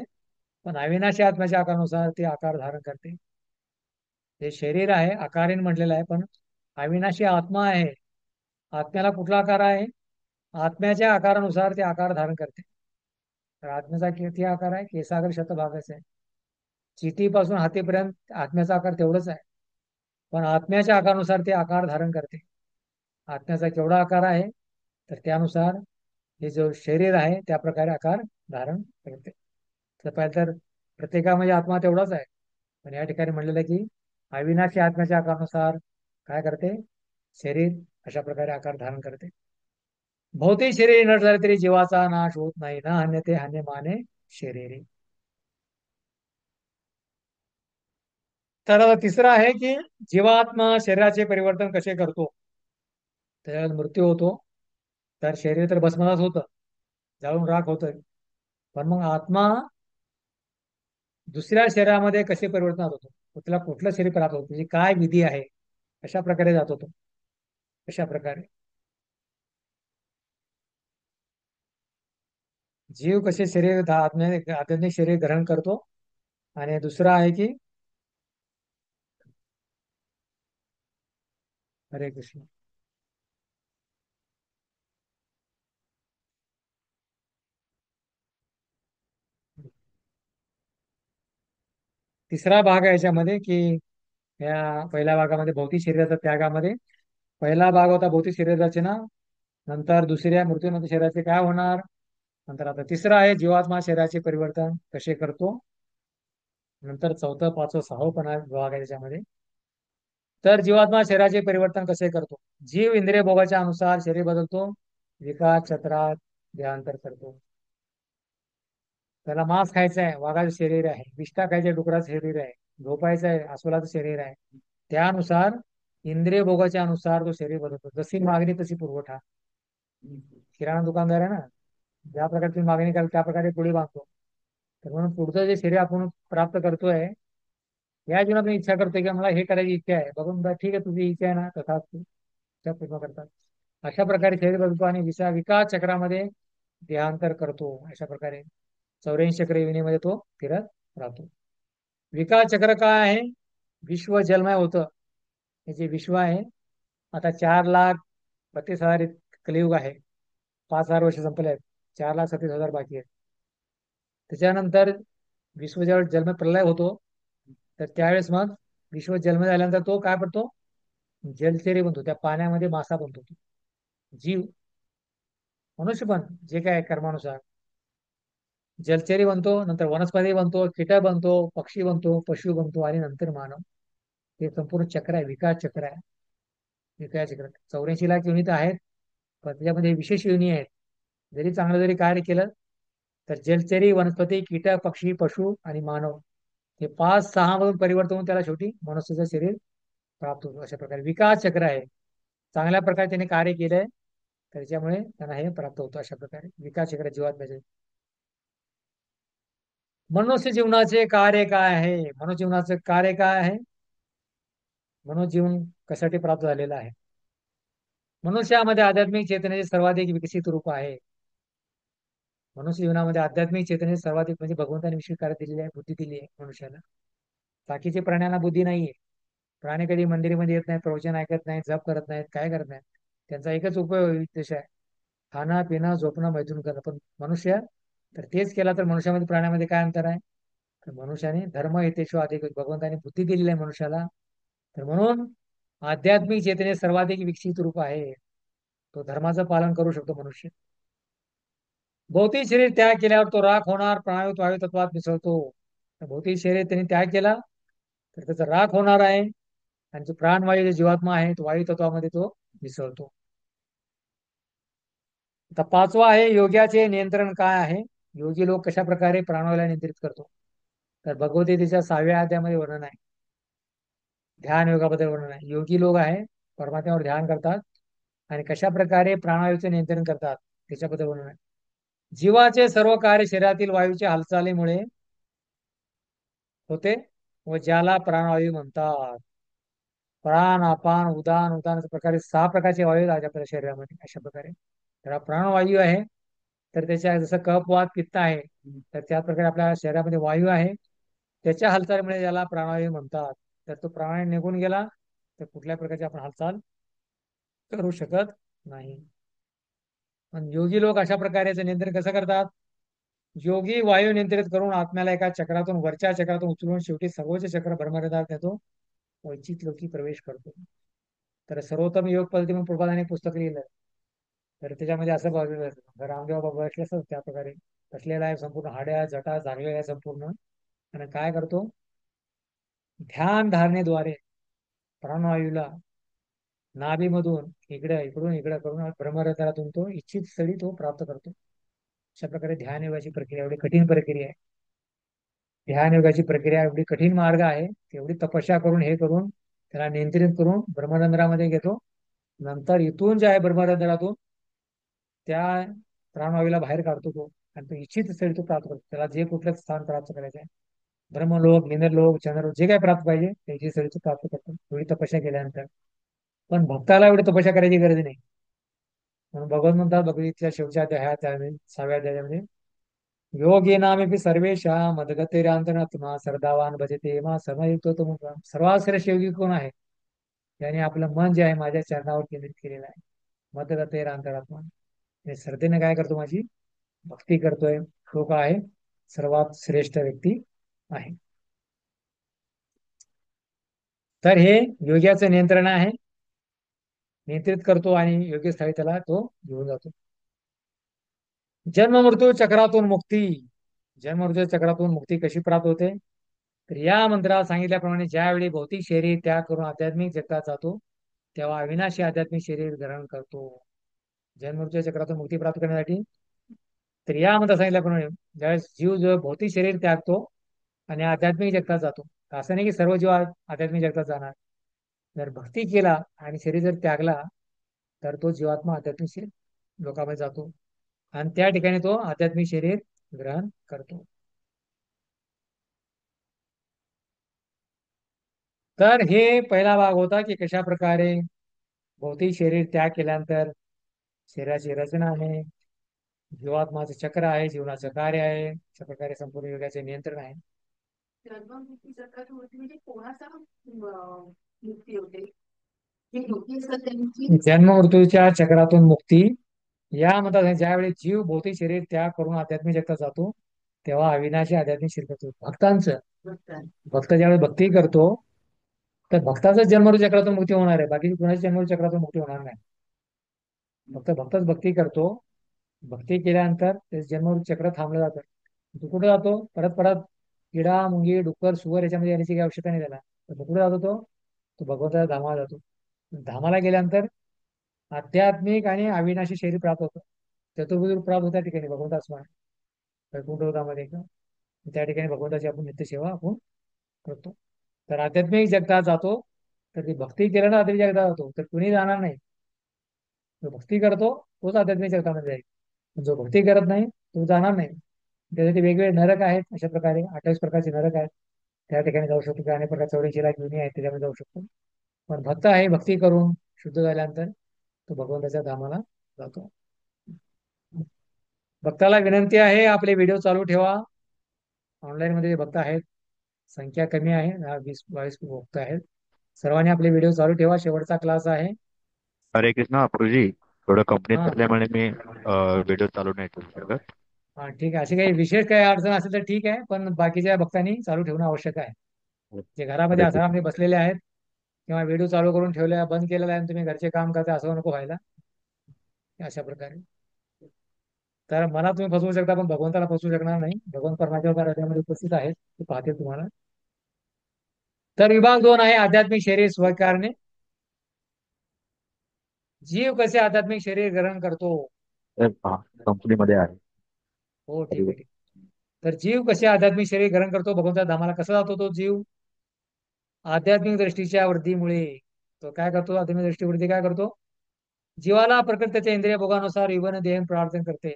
पण अविनाशी आत्म्याच्या आकारानुसार ते आकार धारण करते. हे शरीर आहे आकारीन म्हटलेलं आहे, पण अविनाशी आत्मा आहे. आत्म्याला कुठला आकार आहे? आत्म्याच्या आकारानुसार ते आकार धारण करते. तर आत्म्याचा किती आकार आहे? केसागर शतभागाचा आहे. चितीपासून हातीपर्यंत आत्म्याचा आकार तेवढंच आहे, पण आत्म्याच्या आकारानुसार ते आकार धारण करते. आत्म्याचा केवढा आकार आहे तर त्यानुसार हे जो शरीर आहे त्या प्रकारे आकार धारण करते. तर पाहिलं तर प्रत्येकामध्ये आत्मा तेवढाच आहे, पण या ठिकाणी म्हणलेलं आहे की अविनाशी आत्म्याच्या आकारानुसार काय करते? शरीर अशा प्रकारे आकार धारण करते. भौतिक शरीर नट झाले तरी जीवाचा नाश होत नाही ना, हन्यते हन्यमाने शरीरी. तर तिसरं आहे की जीवात्मा शरीराचे परिवर्तन कसे करतो. त्याच्यात मृत्यू होतो, तर शरीर तर भस्मसात होतं, जाळून राख होतं. पण मग आत्मा दुसऱ्या शरीरामध्ये कसे परिवर्तन होतो, त्याला कुठलं शरीर प्राप्त होतं, त्याची काय विधी आहे, अशा प्रकारे जात होतो. अशा प्रकारे जीव कसे शरीर आध्यात्मिक शरीर ग्रहण करतो. आणि दुसरा आहे की हरे कृष्ण. तिसरा भाग आहे याच्यामध्ये की या पहिल्या भागामध्ये भौतिक शरीराच्या त्यागामध्ये पहिला भाग होता भौतिक शरीर रचना, नंतर दुसऱ्या मृत्यूनंतर शरीराचे काय होणार, नंतर आता तिसरा आहे जीवात्मा शरीराचे परिवर्तन कसे करतो. नंतर चौथं पाचवं सहावं पण आहे भाग आहे त्याच्यामध्ये. तर जीवात्मा शरीराचे परिवर्तन कसे करतो. जीव इंद्रिय भोगाच्या अनुसार शरीर बदलतो, विकास चक्रात देहांतर करतो. त्याला मांस खायचं आहे, वाघाचं शरीर आहे, विष्ठा खायचे डुकराचं शरीर आहे, झोपायचं आहे, अस्वलाचं शरीर आहे. त्यानुसार इंद्रिय भोगाच्या अनुसार तो शरीर बदलतो. जशी मागणी तशी पुरवठा. किराणा दुकानदार आहे ना, ज्या प्रकारे तुम्ही मागणी कराल त्या प्रकारे पुढे बांधतो. तर म्हणून पुढचं जे शरीर आपण प्राप्त करतोय, या जीवनात मी इच्छा करतोय की मला हे करायची इच्छा आहे, बघून बा, ठीक आहे तुझी इच्छा आहे ना, तथा इच्छा पूर्ण करतात. अशा प्रकारे शरीर बदलतो आणि विकास चक्रामध्ये देहांतर करतो. अशा प्रकारे 84 चक्र योनीमध्ये तो फिरत राहतो. विकास चक्र काय आहे? विश्व जन्मय होतं. हे जे विश्व आहे आता 4,32,000 कलियुग आहे. 5,000 वर्ष संपले आहेत, 4,37,000 बाकी आहेत. त्याच्यानंतर विश्व ज्यावेळेस जन्म प्रलय होतो, तर त्यावेळेस मग विश्व जन्म झाल्यानंतर तो काय पडतो? जलचरी बनतो, त्या पाण्यामध्ये मासा बनतो तो जीव. मनुष्य पण जे काय कर्मानुसार जलचरी बनतो, नंतर वनस्पती बनतो, कीटक बनतो, पक्षी बनतो, पशु बनतो आणि नंतर मानव. हे संपूर्ण चक्र आहे, विकास चक्र आहे. विकास चक्र 84 लाख योनी तर आहेत, पण त्याच्यामध्ये विशेष योनी आहेत. जरी चांगलं जरी कार्य केलं तर जलचरी, वनस्पती, कीटक, पक्षी, पशु आणि मानव हे 5-6 मधून परिवर्तन होऊन त्याला शेवटी मनुष्याचं शरीर प्राप्त होतं. अशा प्रकारे विकास चक्र आहे. चांगल्या प्रकारे त्याने कार्य केलंय त्याच्यामुळे त्यांना हे प्राप्त होतं. अशा प्रकारे विकास चक्र जीवात्म्याचे. मनुष्य जीवनाचे कार्य काय आहे? मनुष्य जीवनाचे कार्य काय आहे? मनुष्य जीवन कशासाठी प्राप्त झालेलं आहे? मनुष्यामध्ये आध्यात्मिक चेतनेचे सर्वाधिक विकसित रूप आहे. मनुष्य जीवनामध्ये आध्यात्मिक चेतनेचे सर्वाधिक म्हणजे भगवंताने विशेष कार्य दिलेली आहे, बुद्धी दिली आहे मनुष्याला. बाकीचे प्राण्यांना बुद्धी नाहीये. प्राणी कधी मंदिरामध्ये येत नाहीत, प्रवचन ऐकत नाहीत, जप करत नाहीत, काय करत नाहीत. त्यांचा एकच उद्देश आहे, खाणं पिणं झोपणं मैथून करणं. पण मनुष्य तर तेच केला तर मनुष्यामध्ये प्राण्यामध्ये काय अंतर आहे? तर मनुष्याने धर्म हितेशु अधिक भगवंताने बुद्धी दिलेली आहे मनुष्याला. तर म्हणून आध्यात्मिक चेतने सर्वाधिक विकसित रूप आहे. तो धर्माचं पालन करू शकतो मनुष्य. भौतिक शरीर त्याग केल्यावर तो राख होणार, प्राणवायू वायू तत्वात मिसळतो. तर भौतिक शरीर त्यांनी त्याग केला तर त्याचा राख होणार आहे आणि जो प्राणवायू जो जीवात्मा आहे तो वायू तत्वामध्ये तो मिसळतो. आता 5वा आहे योग्याचे नियंत्रण काय आहे? योगी लोक कशा प्रकारे प्राणवायूला नियंत्रित करतो? तर भगवद्गीतेच्या 6व्या अध्यायामध्ये वर्णन आहे. ध्यान योगाबद्दल वर्णन आहे. योगी लोक आहे परमात्म्यावर ध्यान करतात आणि कशा प्रकारे प्राणवायूचे नियंत्रण करतात त्याच्याबद्दल वर्णन आहे. जीवाचे सर्व कार्य शरीरातील वायूच्या हालचालीमुळे होते व ज्याला प्राणवायू म्हणतात. प्राण, अपान, उदान, उदान अशा प्रकारे 6 प्रकारचे वायू आहेत आपल्या शरीरामध्ये. अशा प्रकारे तर हा प्राणवायू आहे. तर त्याच्या जसं कफ वात पित्त आहे तर त्या प्रकारे आपल्या शरीरामध्ये वायू आहे. त्याच्या हालचालीमुळे ज्याला प्राणवायू म्हणतात. तर तो प्राण निघून गेला तर कुठल्या प्रकारची आपण हालचाल करू शकत नाही. पण योगी लोक अशा प्रकारे याचं नियंत्रण कसं करतात? योगी वायू नियंत्रित करून आत्म्याला एका चक्रातून वरच्या चक्रातून उचलून शेवटी सर्वोच्च चक्र ब्रह्महृदयात नेतो व इच्छित लोकी प्रवेश करतो. तर सर्वोत्तम योग पद्धती म्हणून प्रभादाने पुस्तक लिहिलं. तर त्याच्यामध्ये असं रामदेव बाबा बसले असतात त्या प्रकारे बसलेला आहे, संपूर्ण हाड्या जटा झाकलेल्या आहे संपूर्ण. आणि काय करतो? ध्यान धारणेद्वारे प्राणवायूला नाभीमधून इकडून इकडे करून ब्रह्महृदयातून तो इच्छित स्थळी तो प्राप्त करतो. अशा प्रकारे ध्यान योगाची प्रक्रिया एवढी कठीण प्रक्रिया आहे. ध्यान योगाची प्रक्रिया एवढी कठीण मार्ग आहे. एवढी तपस्या करून हे करून त्याला नियंत्रित करून ब्रह्मरंध्रामध्ये घेतो. नंतर इथून जे आहे ब्रह्मरंध्रातून त्या प्राणवायूला बाहेर काढतो तो आणि तो इच्छित स्थळी तो प्राप्त करतो. त्याला जे कुठलं स्थान प्राप्त करायचं आहे, ब्रह्मलोक, इंद्रलोक, चंद्रलोक जे काय प्राप्त पाहिजे त्याची स्थळी तो प्राप्त करतो एवढी तपस्या केल्यानंतर. पण भक्ताला एवढी तपस्या करायची गरज नाही. म्हणून भगवत म्हणतात भगवतीच्या शेवटच्या अध्यायात 6व्या अध्यायामध्ये योगेनामेपि सर्वेषा मदगतिरांतरात्मा श्रद्धावान भजते मा समयुक्त तो सर्वात श्रेष्ठ योगी कोण आहे? त्याने आपलं मन जे आहे माझ्या चरणावर केंद्रित केलेलं आहे. मदगतिरांतरात्मा श्रद्धेने काय करतो? माझी भक्ती करतोय. तो काय आहे? सर्वात श्रेष्ठ व्यक्ती आहे. तर हे योग्याचं नियंत्रण आहे. नियंत्रित करतो आणि योग्य स्थळी त्याला तो घेऊन जातो. जन्म मृत्यू चक्रातून मुक्ती. जन्म मृत्यू चक्रातून मुक्ती कशी प्राप्त होते? तर या मंत्रात सांगितल्याप्रमाणे ज्यावेळी भौतिक शरीर त्याग करून आध्यात्मिक जगतात जातो तेव्हा अविनाशी आध्यात्मिक शरीर ग्रहण करतो. जन्ममृत्यू चक्रातून मुक्ती प्राप्त करण्यासाठी तर या मंत्रात सांगितल्याप्रमाणे ज्यावेळेस जीव जो भौतिक शरीर त्यागतो आणि आध्यात्मिक जगतात जातो. असं नाही की सर्व जीव आध्यात्मिक जगतात जाणार. जर भक्ती केला आणि शरीर जर त्यागला तर तो जीवात्मा आध्यात्मिक शरीर लोकांमध्ये जातो आणि त्या ठिकाणी तो आध्यात्मिक शरीर ग्रहण करतो. तर हे पहिला भाग होता की कशा प्रकारे भौतिक शरीर त्याग केल्यानंतर शरीराची रचना आहे, जीवात्माचं चक्र आहे, जीवनाचं कार्य आहे, अशा प्रकारे संपूर्ण योगाचे नियंत्रण आहे. जन्ममुक्ती चक्राची होती म्हणजे कोणाचा मुक्ती होते? जे योगी असतात त्यांची. जन्म मृत्यूच्या चक्रातून मुक्ती या म्हणतात ज्यावेळी जीव भौतिक शरीर त्याग करून आध्यात्मिक जगतात जातो तेव्हा अविनाशी आध्यात्मिक शरीर करतो. भक्त ज्यावेळी भक्ती करतो तर भक्ताचाच जन्ममृत्यू चक्रातून मुक्ती होणार आहे. बाकी कुणाच्या जन्ममृत्यू चक्रातून मुक्ती होणार नाही. भक्तच भक्ती करतो. भक्ती केल्यानंतर ते जन्ममृत्यू चक्र थांबलं जातं. तो कुठे जातो? परत परत किडा मुंगी डुक्कर सुवर याच्यामध्ये येण्याची काही आवश्यकता नाही त्याला. तर तो कुठे जातो? तो भगवंताच्या धामाला जातो. धामाला गेल्यानंतर आध्यात्मिक आणि अविनाशी शरीर प्राप्त होतं. चतुर्भुज रूप प्राप्त होत्या ठिकाणी भगवंता स्मरण. वैकुंठधामध्ये का त्या ठिकाणी भगवंताची आपण नित्यसेवा आपण करतो. तर आध्यात्मिक जगतात जातो, तर ती भक्ती केल्यानं आध्यात्मिक जगतात जातो, तर कुणी जाणार नाही. जो भक्ती करतो तोच आध्यात्मिक जगतामध्ये जाईल, जो भक्ती करत नाही तो जाणार नाही. त्यासाठी वेगवेगळे नरक आहेत, अशा प्रकारे 28 प्रकारचे नरक आहेत. त्या ठिकाणी जाऊ शकतो किंवा अनेक प्रकार 84 लाख योनी आहेत त्याच्यामध्ये जाऊ शकतो. पण भक्त आहे, भक्ती करून शुद्ध झाल्यानंतर तो भगवंताच्या धामाला जातो. भक्ताला विनंती आहे, आपले व्हिडिओ चालू ठेवा. ऑनलाईन मध्ये जे भक्त आहेत संख्या कमी आहे, 20-22 भक्त आहेत. सर्वांनी आपले व्हिडिओ चालू ठेवा, शेवटचा क्लास आहे. हरे कृष्णा अप्रूजी, थोडं कंपनीत हा असल्यामुळे मी व्हिडिओ चालू नाही ठेवू शकत. हा ठीक आहे. अशी काही विशेष काही अडचण असेल तर ठीक आहे, पण बाकीच्या भक्तांनी चालू ठेवणं आवश्यक आहे. जे घरामध्ये हरे कृष्ण. आसारामध्ये बसलेले आहेत किंवा व्हिडिओ चालू करून ठेवले बंद केलेला आहे आणि तुम्ही घरचे काम करता, असं नको व्हायला. अशा प्रकारे तर मला तुम्ही फसवू शकता, पण भगवंताला फसवू शकणार नाही. भगवंत परमात्मा हृदयामध्ये उपस्थित आहेत, ते पाहतील तुम्हाला. तर विभाग 2 आहे आध्यात्मिक शरीर स्वीकारणे. जीव कसे आध्यात्मिक शरीर ग्रहण करतो. हा, कंपनीमध्ये आहे. हो हरे ठीक आहे, कृष्ण. ठीक. तर जीव कसे आध्यात्मिक शरीर ग्रहण करतो, भगवंता धामाला कसा जातो तो जीव. आध्यात्मिक दृष्टीच्या वृद्धीमुळे तो काय करतो, आध्यात्मिक दृष्टीवृद्धी काय करतो. जीवाला प्रकृत त्याच्या इंद्रिय भोगानुसार विवन देह प्रार्थना करते.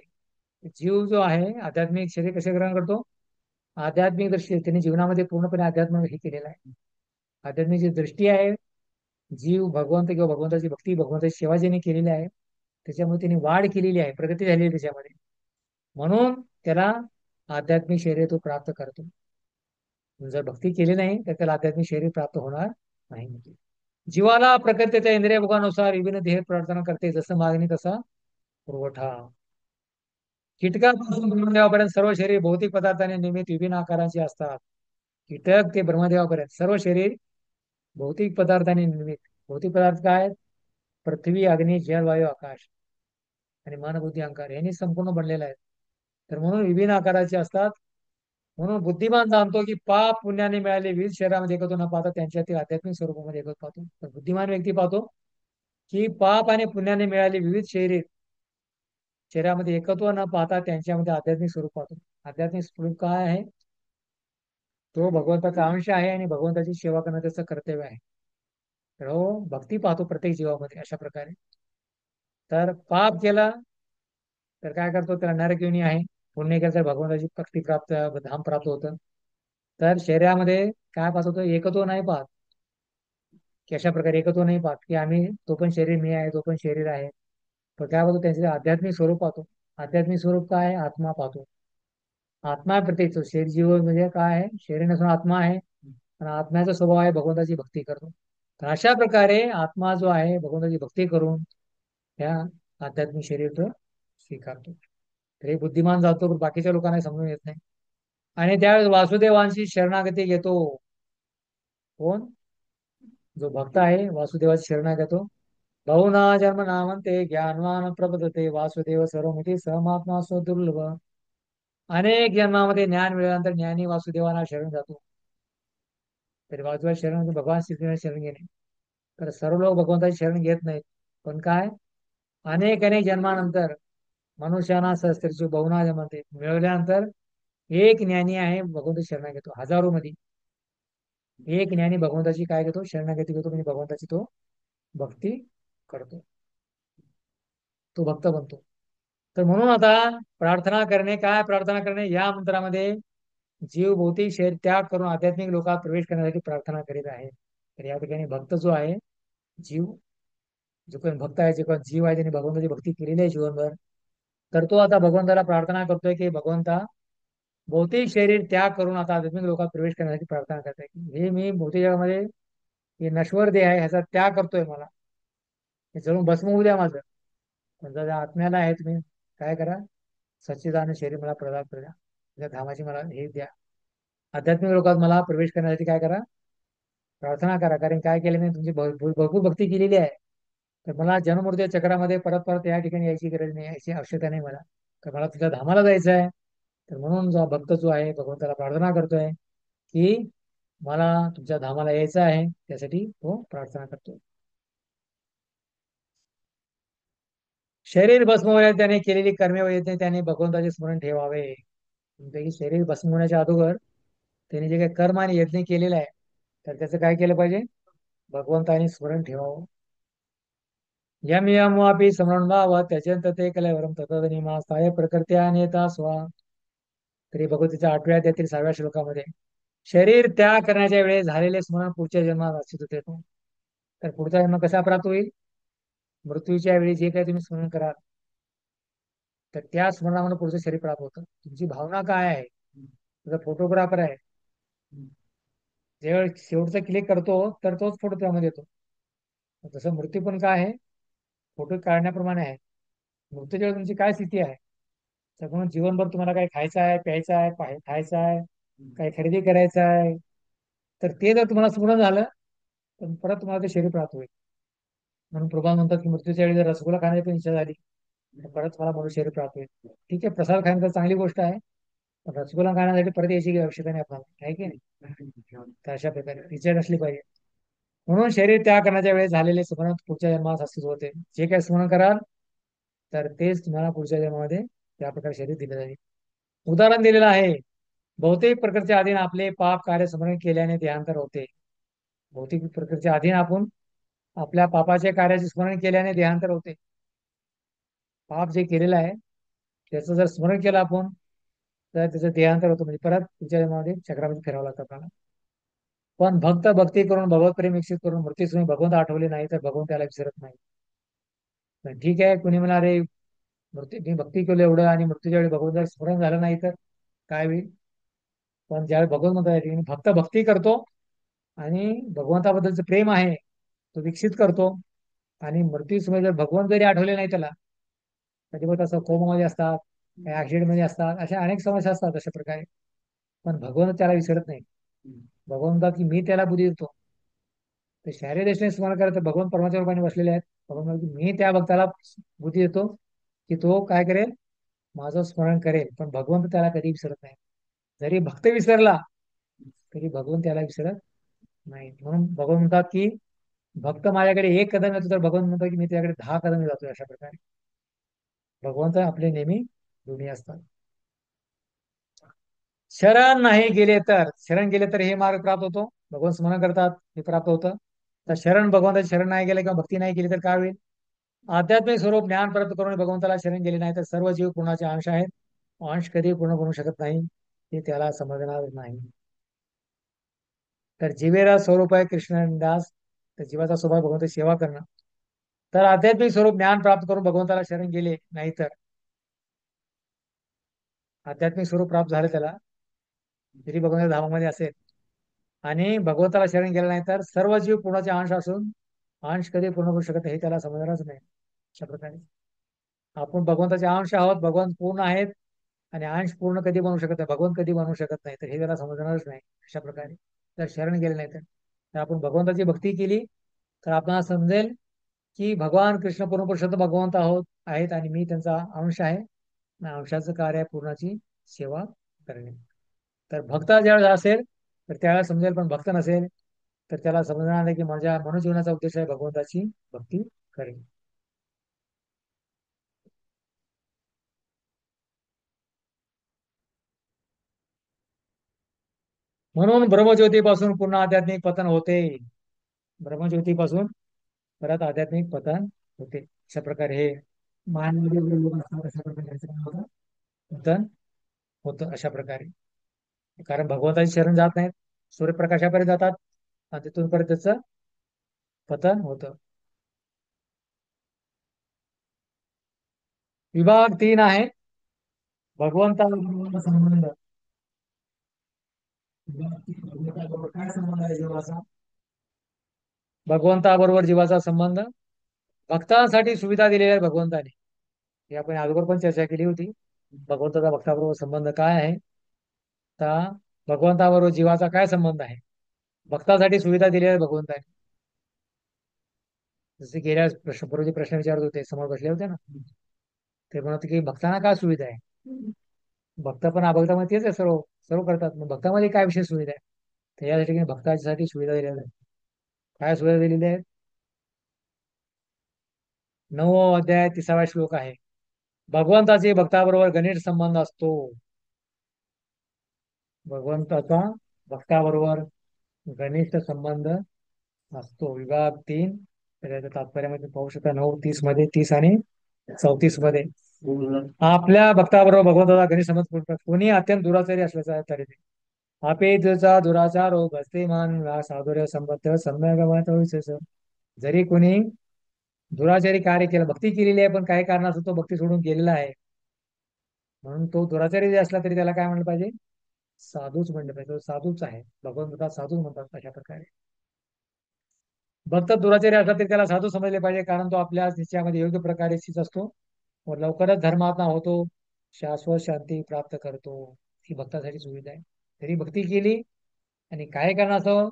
जीव जो आहे आध्यात्मिक शरीर कसे ग्रहण करतो, आध्यात्मिक दृष्टी त्यांनी जीवनामध्ये पूर्णपणे अध्यात्म हे केलेलं आहे. आध्यात्मिक जी दृष्टी आहे, जीव भगवंत किंवा भगवंताची भक्ती भगवंताची सेवा ज्यांनी केलेली आहे त्याच्यामुळे त्यांनी वाढ केलेली आहे, प्रगती झालेली आहे त्याच्यामध्ये. म्हणून त्याला आध्यात्मिक शरीर तो प्राप्त करतो. जर भक्ती केली नाही तर त्याला आध्यात्मिक शरीर प्राप्त होणार नाही. जीवाला प्रकृतीच्या इंद्रिय भोगानुसार विभिन्न ध्येय प्रार्थना करते, जसं मागणी तसा पुरवठा. कीटकापासून ब्रह्मदेवापर्यंत सर्व शरीर भौतिक पदार्थाने निर्मित विभिन्न आकारांची असतात. कीटक ते ब्रह्मदेवापर्यंत सर्व शरीर भौतिक पदार्थाने निर्मित. भौतिक पदार्थ काय आहेत? पृथ्वी, अग्नी, जल, वायू, आकाश आणि मन, बुद्धी, अहंकार यांनी संपूर्ण बनलेले आहेत. तर म्हणून विभिन्न आकाराचे असतात. म्हणून बुद्धिमान जाणतो की पाप पुण्याने मिळाले विविध शरीरामध्ये एकत्र न पाहता त्यांच्यातील आध्यात्मिक स्वरूपामध्ये एकत्र पाहतो. तर बुद्धिमान व्यक्ती पाहतो की पाप आणि पुण्याने मिळाले विविध शरीरामध्ये एकत्व न पाहता त्यांच्यामध्ये आध्यात्मिक स्वरूप पाहतो. आध्यात्मिक स्वरूप काय आहे, तो भगवंताचा अंश आहे आणि भगवंताची सेवा करणं त्याचं कर्तव्य आहे. तर हो भक्ती पाहतो प्रत्येक जीवामध्ये अशा प्रकारे. तर पाप केला तर काय करतो, त्याला नरक योनी आहे. पुण्य केलं तर भगवंताची भक्ती प्राप्त धाम प्राप्त होतं. तर शरीरामध्ये काय पाहत होतो, एकत्व नाही पाहत की अशा प्रकारे एकत्व नाही पाहत की आम्ही तो पण शरीर मी आहे, तो पण शरीर आहे. तर काय पाहतो, त्यांचे आध्यात्मिक स्वरूप पाहतो. आध्यात्मिक स्वरूप काय आहे, आत्मा पाहतो. आत्मा प्रत्येक शरीर जीव म्हणजे काय आहे, शरीर नसून आत्मा आहे. आणि आत्म्याचा स्वभाव आहे भगवंताची भक्ती करतो. तर अशा प्रकारे आत्मा जो आहे भगवंताची भक्ती करून त्या आध्यात्मिक शरीर तो स्वीकारतो. तर हे बुद्धिमान जातो, पण बाकीच्या लोकांना समजून येत नाही. आणि त्यावेळेस वासुदेवांची शरणागती घेतो. कोण? जो भक्त आहे वासुदेवाची शरणागती घेतो. बहुना जन्म नामंते ज्ञानवान प्रपदते वासुदेव सर्वमिती सहमात्मा दुर्लभ. अनेक जन्मामध्ये ज्ञान मिळाल्यानंतर ज्ञानी वासुदेवांना शरण जातो. तर वासुदेवा शरण म्हणजे भगवान श्रीकृष्ण शरण घेणे. तर सर्व लोक भगवंताची शरण घेत नाहीत. पण काय, अनेक अनेक जन्मानंतर मनुष्याना सहस्त्रची बहुना जन्मते मिळवल्यानंतर एक ज्ञानी आहे भगवंताची शरण घेतो. हजारो मध्ये एक ज्ञानी भगवंताची काय घेतो, शरणागती घेतो, म्हणजे भगवंताची तो भक्ती करतो, तो भक्त बनतो. तर म्हणून आता प्रार्थना करणे, काय प्रार्थना करणे, या मंत्रामध्ये जीव भौतिक शरीर त्याग करून आध्यात्मिक लोकात प्रवेश करण्यासाठी प्रार्थना करीत आहे. तर या ठिकाणी भक्त जो आहे, जीव जो कोणी भक्त आहे, जे कोण जीव आहे, त्यांनी भगवंताची भक्ती केलेली आहे जीवनभर, तर तो आता भगवंताला प्रार्थना करतोय की भगवंता भौतिक शरीर त्याग करून आता आध्यात्मिक लोकात प्रवेश करण्यासाठी प्रार्थना करताय. हे मी भौतिक जगामध्ये हे नश्वर देह आहे ह्याचा त्याग करतोय, मला हे जळून भस्म होऊ द्या माझं. पण जर आत्म्याला आहे तुम्ही काय करा, सच्चिदानंद शरीर मला प्रदान करा, त्या धामाची मला हे द्या. आध्यात्मिक लोकात मला प्रवेश करण्यासाठी काय करा, प्रार्थना करा. कारण काय केलं मी तुमची भरपूर भक्ती केलेली आहे. तर मला जन्ममृत्यू चक्रामध्ये परत परत या ठिकाणी यायची गरज नाही, यायची आवश्यकता नाही मला. तर मला तुझ्या धामाला जायचं आहे. तर म्हणून जो भक्त जो आहे भगवंताला प्रार्थना करतोय की मला तुमच्या धामाला यायचं आहे, त्यासाठी तो प्रार्थना करतो. शरीर भस्म होईल त्याने केलेली कर्मे व यत्ने त्याने भगवंताचे स्मरण ठेवावे. म्हणजे शरीर भस्म होण्याच्या अगोदर त्याने जे काही कर्म आणि यज्ञ केलेला आहे, तर त्याचं काय केलं पाहिजे? भगवंताने स्मरण ठेवावं. यम यम वापी स्मरण भाव त्याच्यानंतर ते कलवरम तत्व निमास्ताय प्रकृत्या नेता स्वा. तरी भगवतीच्या 8व्या अध्यायातील 6व्या श्लोकामध्ये शरीर त्याग करण्याच्या वेळेस झालेले स्मरण पुढच्या जन्मात अस्तित्व येतो. तर पुढचा जन्म कसा प्राप्त होईल? मृत्यूच्या वेळी जे काही तुम्ही स्मरण कराल, तर त्या स्मरणामध्ये पुढचं शरीर प्राप्त होतं. तुमची भावना काय आहे? तुझा फोटोग्राफर आहे, जेव्हा शेवटचा क्लिक करतो तर तोच फोटो त्यामध्ये येतो. तसं मृत्यू पण काय आहे? फोटो काढण्याप्रमाणे आहे. मृत्यूच्या वेळी तुमची काय स्थिती आहे? सगळं जीवनभर तुम्हाला काय खायचं आहे, प्यायचं आहे, खायचं आहे, काही खरेदी करायचं आहे, तर ते जर तुम्हाला स्मरण झालं तर परत तुम्हाला ते शरीर प्राप्त होईल. म्हणून प्रभा म्हणतात की मृत्यूच्या वेळी जर रसगुल्ला खाण्याची पण इच्छा झाली तर परत मला म्हणून शरीर प्राप्त होईल. ठीक आहे, प्रसाद खाणं तर चांगली गोष्ट आहे, पण रसगुल्ला खाण्यासाठी परत यायची काही आवश्यकता नाही आपल्याला, आहे की नाही? तर अशा प्रकारे इच्छा नसली पाहिजे. म्हणून शरीर त्याग करण्याच्या वेळेस झालेले स्मरण पुढच्या जन्मात अस्तित्व होते. जे काही स्मरण कराल तर तेच तुम्हाला पुढच्या जन्मामध्ये त्या प्रकारे शरीर दिले जाईल. उदाहरण दिलेलं आहे. बहुतेक प्रकारच्या अधीन आपले पाप कार्य स्मरण केल्याने देहांतर होते. भौतिक प्रकारच्या अधीन आपण आपल्या पापाच्या कार्याचे स्मरण केल्याने देहांतर होते. पाप जे केलेलं आहे त्याचं जर स्मरण केलं आपण तर त्याचं देहांतर होतं, म्हणजे परत पुढच्या जन्मामध्ये चक्रामध्ये फिरावं लागतं आपल्याला. पण भक्त भक्ती करून भगवत प्रेम विकसित करून मृत्यूस भगवंत आठवले नाही तर भगवंत त्याला विसरत नाही. पण ठीक आहे, कुणी म्हणा अरे मृत्यू मी भक्ती केलं एवढं आणि मृत्यूच्या वेळी भगवंताचं स्मरण झालं नाही तर काय होईल? पण ज्यावेळी भगवंत म्हणतात भक्त भक्ती करतो आणि भगवंताबद्दलचं प्रेम आहे तो विकसित करतो, आणि मृत्यू समय जर भगवंत जरी आठवले नाही त्याला, कधी बघत असं कोमामध्ये असतात, काही ऍक्सिडेंट मध्ये असतात, अशा अनेक समस्या असतात अशा प्रकारे, पण भगवंत त्याला विसरत नाही. भगवंता की मी त्याला बुद्धी देतो. तर शारीरिक दृष्टीने स्मरण करायचं, भगवान परमाच्या रूपाने बसलेले आहेत. भगवान म्हणतात की मी त्या भक्ताला बुद्धी देतो की तो काय करेल? माझं स्मरण करेल. पण भगवंत त्याला कधी विसरत नाही. जरी भक्त विसरला तरी भगवंत त्याला विसरत नाही. म्हणून भगवान म्हणतात की भक्त माझ्याकडे एक कदम येतो तर भगवान म्हणतात की मी त्याकडे 10 कदम जातो. अशा प्रकारे भगवंत आपले नेहमी ऋणी असतात. शरण नाही गेले तर, शरण गेले तर हे मार्ग प्राप्त होतो. भगवान स्मरण करतात हे प्राप्त होतं. तर शरण भगवंताची शरण नाही गेले किंवा भक्ती नाही केली तर काय होईल? आध्यात्मिक स्वरूप ज्ञान प्राप्त करून भगवंताला शरण गेले नाही तर सर्व जीव पूर्णाचे अंश आहेत. अंश कधी पूर्ण बनू शकत नाही, ते त्याला समजणार नाही. तर जीवेरा स्वरूप आहे कृष्णदास, तर जीवाचा स्वभाव भगवंताची सेवा करणं. तर आध्यात्मिक स्वरूप ज्ञान प्राप्त करून भगवंताला शरण गेले नाही तर, आध्यात्मिक स्वरूप प्राप्त झालं त्याला, जरी भगवंताच्या धामामध्ये असेल आणि भगवंताला शरण गेलं नाही तर सर्व जीव पूर्णाचे अंश असून अंश कधी पूर्ण करू शकत हे त्याला समजणारच नाही. अशा प्रकारे आपण भगवंताचे अंश आहोत, भगवंत पूर्ण आहेत, आणि अंश पूर्ण कधी बनवू शकत नाही, भगवंत कधी बनवू शकत नाही, तर हे त्याला समजणारच नाही. अशा प्रकारे जर शरण गेले नाही तर आपण भगवंताची भक्ती केली तर आपल्याला समजेल की भगवान कृष्ण पूर्ण पुरुषोत्तम भगवंत आहेत आणि मी त्यांचा अंश आहे. आणि अंशाचं कार्य आहे पूर्णाची सेवा करणे. तर भक्त ज्यावेळेस असेल तर त्यावेळेला समजेल, पण भक्त नसेल तर त्याला समजणार नाही की माझ्या मनुजीवनाचा उद्देश आहे भगवंताची भक्ती करणे. म्हणून ब्रह्मज्योतीपासून पुन्हा आध्यात्मिक पतन होते. ब्रह्मज्योतीपासून परत आध्यात्मिक पतन होते. अशा प्रकारे हे मानवी लोक असतात, अशा प्रकारे याचं काय होतं? पतन होतं अशा प्रकारे. कारण भगवंताची शरण जात नाहीत, सूर्यप्रकाशापर्यंत जातात आणि तिथून परत त्याचं पतन होतं. विभाग 3 आहे भगवंता संबंध. भगवंताबरोबर काय संबंध आहे जीवाचा? भगवंताबरोबर जीवाचा संबंध भक्तांसाठी सुविधा दिलेल्या आहे भगवंताने. हे आपण अगोदर पण चर्चा केली होती. भगवंताचा भक्ताबरोबर संबंध काय आहे? तर भगवंताबरोबर जीवाचा काय संबंध आहे? भक्तासाठी सुविधा दिलेल्या आहे भगवंताने. जसे गेल्या पूर्वी प्रश्न विचारत होते, समोर बसले होते ना, ते म्हणत की भक्तांना काय सुविधा आहे? भक्त पण अभक्तामध्ये तेच आहे, सर्व सर्व करतात. मग भक्तामध्ये काय विशेष सुविधा आहे? तर यासाठी भक्तासाठी सुविधा दिलेल्या आहेत. काय सुविधा दिलेल्या आहेत? 9वा अध्याय 30वा श्लोक आहे. भगवंताचे भक्ताबरोबर घनिष्ठ संबंध असतो. भगवंताचा भक्ताबरोबर घनिष्ठ संबंध असतो. विभाग 3 त्याच्या तात्पर्यामध्ये पाहू शकता 9:30 मध्ये, 30 आणि 34 मध्ये. आपल्या भक्ताबरोबर भगवंताचा घनिष्ठ संबंध कोणी अत्यंत दुराचारी असल्याचा तरी ते अपेतचा दुराचार हो भस्ते मान साधुर्य संबद्ध सम्यक. जरी कोणी दुराचारी कार्य केलं, भक्ती केलेली आहे पण काही कारणास्तव तो भक्ती सोडून गेलेला आहे, म्हणून तो दुराचारी जरी असला तरी त्याला काय म्हणलं पाहिजे? साधूच म्हणलं पाहिजे. तो साधूच आहे, भगवंताचा साधू म्हणतात अशा प्रकारे. भक्त दुराचारी असला तरी त्याला साधू समजले पाहिजे, कारण तो आपल्या निश्चयामध्ये योग्य प्रकारे स्थित असतो व लवकरच धर्मात्मा होतो, शाश्वत शांती प्राप्त करतो. ही भक्तासाठी सुविधा आहे. तरी भक्ती केली आणि काय कारणास्तव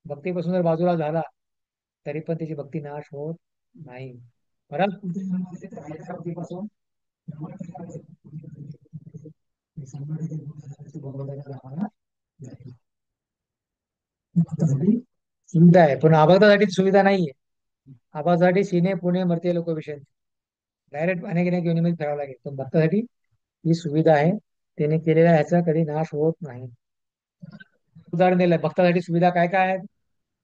भक्तीपासून जर बाजूला झाला तरी पण त्याची भक्ती नाश होत नाही. परत भक्तीपासून सुविधा आहे, पण अभक्तासाठी सुविधा नाहीये. अभक्तासाठी सिने पुणे मरते लोक विषय डायरेक्ट अनेक अनेक योनीमध्ये फिरावं लागेल, पण भक्तासाठी ही सुविधा आहे. त्याने केलेल्या ह्याचा कधी नाश होत नाही. उदाहरण दिलंय भक्तासाठी सुविधा काय काय आहेत.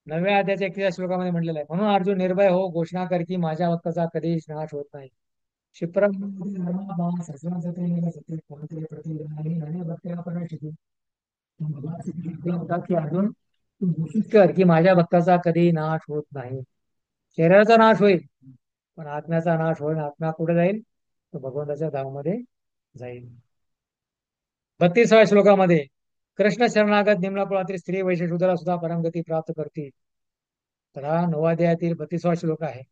9व्या अध्यायाच्या 31 श्लोकामध्ये म्हटलेलं आहे, म्हणून अर्जुन निर्भय हो, घोषणा कर की माझ्या भक्ताचा कधीच नाश होत नाही. क्षिप्रम की अर्जुन तू घोषित कर की माझ्या भक्ताचा कधी नाश होत नाही. शरीराचा नाश होईल पण आत्म्याचा नाश होईल. आत्मा कुठे जाईल? तो भगवंताच्या धामामध्ये जाईल. 32व्या श्लोकामध्ये कृष्ण शरणागत निम्न कुळातील स्त्री वैश्य शूद्रा सुद्धा परमगती प्राप्त करतील. तर हा 9व्या अध्यायातील 32वा श्लोक आहे.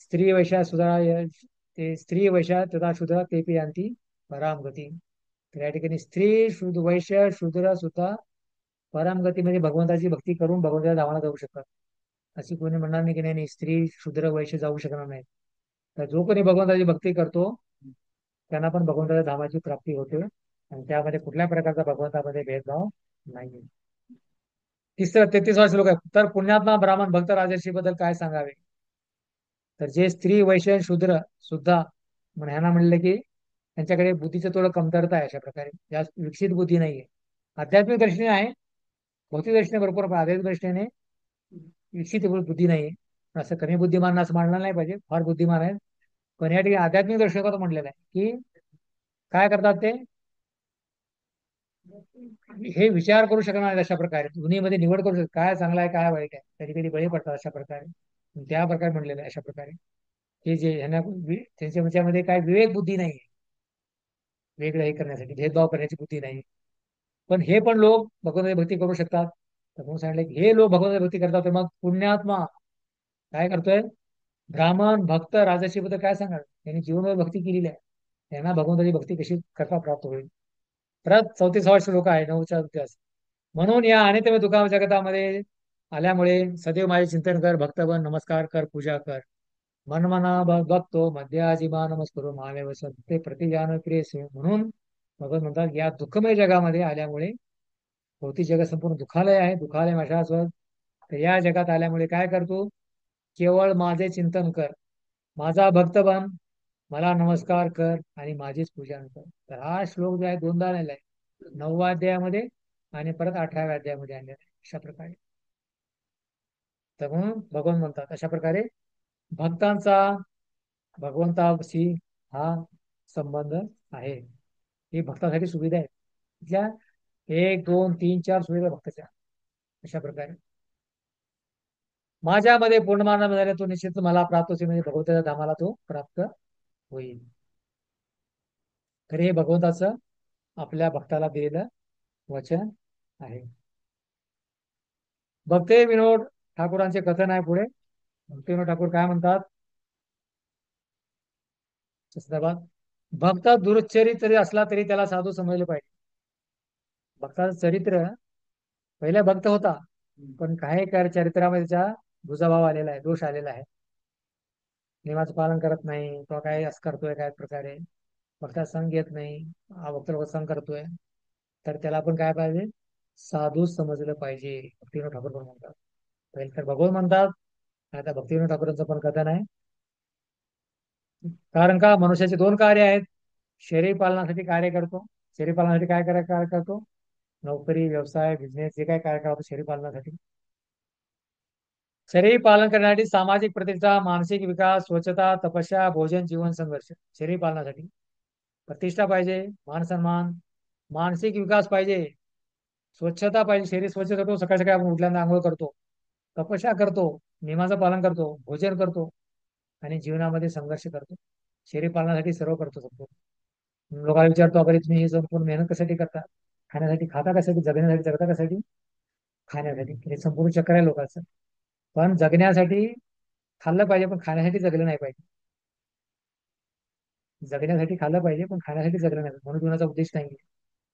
स्त्री वैश्या सुद्धा ते स्त्री वैश्या तथा शूद्र ते पी यांती परामगती. तर या ठिकाणी स्त्री वैश्य शूद्र सुद्धा परमगती म्हणजे भगवंताची भक्ती करून भगवंताच्या धामाला जाऊ शकतात. अशी कोणी म्हणणार नाही की नाही स्त्री शूद्र वैश्य जाऊ शकणार नाही. तर जो कोणी भगवंताची भक्ती करतो त्यांना पण भगवंताच्या धामाची प्राप्ती होते आणि त्यामध्ये कुठल्या प्रकारचा भगवंतामध्ये भेदभाव नाही. 33वा श्लोक आहे. तर पुण्यात्मा ब्राह्मण भक्त राजर्षी बद्दल काय सांगावे. तर जे स्त्री वैश्य शूद्र सुद्धा ह्यांना म्हणले की त्यांच्याकडे बुद्धीचं थोडं कमतरता आहे. अशा प्रकारे जास्त विकसित बुद्धी नाहीये. आध्यात्मिक दृष्टीने आहे, भौतिक दृष्टीने भरपूर, पण आध्यात्मिक दृष्टीने विकसित बुद्धी नाहीये. असं कमी बुद्धिमान असं मानलं नाही पाहिजे, फार बुद्धिमान आहेत. पण या ठिकाणी आध्यात्मिक दृष्टिकोनात म्हटलेलं आहे की काय करतात ते हे विचार करू शकणार नाही. अशा प्रकारे दोन्हीमध्ये निवड करू शकतात, काय चांगलं आहे काय वाईट आहे. कधी कधी बळी पडतात अशा प्रकारे. त्या प्रकारे म्हणलेलं आहे अशा प्रकारे हे जे ह्यांना त्यांच्या विचारामध्ये काय विवेक बुद्धी नाही, वेगळं हे करण्यासाठी भेदभाव करण्याची बुद्धी नाही. पण हे पण लोक भगवंताची भक्ती करू शकतात. तर म्हणून सांगितलं की हे लोक भगवंताची भक्ती करतात तर मग पुण्यात्मा काय करतोय, ब्राह्मण भक्त राजर्षी बद्दल काय सांगाल. त्यांनी जीवनभर भक्ती केलेली आहे, त्यांना भगवंताची भक्ती कशी करता प्राप्त होईल. परत 34वा श्लोक आहे 9चा इतिहास. म्हणून या अनित्यमय दुःखा जगतामध्ये आल्यामुळे सदैव माझे चिंतन कर, भक्त बन, नमस्कार कर, पूजा कर. मनमना बघतो मध्याजिमा नमस्करो महामेव ते प्रतिजान प्रियसे. म्हणून भगवत म्हणतात या दुःखमय जगामध्ये आल्यामुळे, भौतिक जग संपूर्ण दुःखालय आहे, दुःखालय माझ्या. तर या जगात आल्यामुळे काय करतो, केवळ माझे चिंतन कर, माझा भक्त बन, मला नमस्कार कर आणि माझीच पूजा कर. तर हा श्लोक जो आहे दोनदा आलेला आहे, 9व्या अध्यायामध्ये आणि परत 18व्या अध्यायामध्ये आणलेला आहे अशा प्रकारे. तर म्हणून भगवान म्हणतात अशा प्रकारे भक्तांचा भगवंताशी हा संबंध आहे. ही भक्तासाठी सुविधा आहे. तिथल्या 1 2 3 4 सुविधा भक्ताच्या अशा प्रकारे. माझ्यामध्ये पूर्ण मानव झाले तो निश्चित मला प्राप्त होईल, म्हणजे भगवंताच्या धामाला तो प्राप्त होईल. तर हे भगवंताचं आपल्या भक्ताला दिलेलं वचन आहे. भक्ते विनोद ठाकूरांचे कथन आहे पुढे. भक्ती विनोद ठाकूर काय म्हणतात संदर्भात, भक्त दुरुच्चरित्र असला तरी त्याला साधू समजले पाहिजे. भक्ताचं चरित्र पहिला भक्त होता पण काही चरित्रामध्ये त्याचा दुजाभाव आलेला आहे, दोष आलेला आहे. नियमाचं पालन करत नाही किंवा काय असं करतोय काय प्रकारे, भक्ता संग घेत नाही, हा भक्त लोक संग करतोय, तर त्याला पण काय पाहिजे, साधू समजलं पाहिजे. भक्तीविनोद ठाकूर पण म्हणतात. पहिले तर भगवत म्हणतात, आता भक्तीविनोद ठाकूरांचं पण कथन आहे. कारण का मनुष्याचे 2 कार्य आहेत. शरीर पालनासाठी कार्य करतो, शरीर पालनासाठी काय कार्य करतो, नोकरी, व्यवसाय, बिझनेस जे काय काय करावं शरीर पालनासाठी. शरीर पालन करण्यासाठी सामाजिक प्रतिष्ठा, मानसिक विकास, स्वच्छता, तपस्या, भोजन, जीवन, संघर्ष. शरीर पालनासाठी प्रतिष्ठा पाहिजे, मान सन्मान, मानसिक विकास पाहिजे, स्वच्छता पाहिजे, शरीर स्वच्छ करतो, सकाळी सकाळी आपण उठल्यानंतर आंघोळ करतो, तपस्या करतो, नियमाचं पालन करतो, भोजन करतो आणि जीवनामध्ये संघर्ष करतो. शरीर पालनासाठी सर्व करतो संपूर्ण. लोकांना विचारतो आपण तुम्ही हे संपूर्ण मेहनत कशासाठी करता? खाण्यासाठी. खाता कशासाठी? जगण्यासाठी. जगता कशासाठी? खाण्यासाठी. हे संपूर्ण चक्र आहे लोकांचं. पण जगण्यासाठी खाल्लं पाहिजे, पण खाण्यासाठी जगलं नाही पाहिजे. जगण्यासाठी खाल्लं पाहिजे, पण खाण्यासाठी जगलं नाही पाहिजे. म्हणून जीवनाचा उद्देश नाही.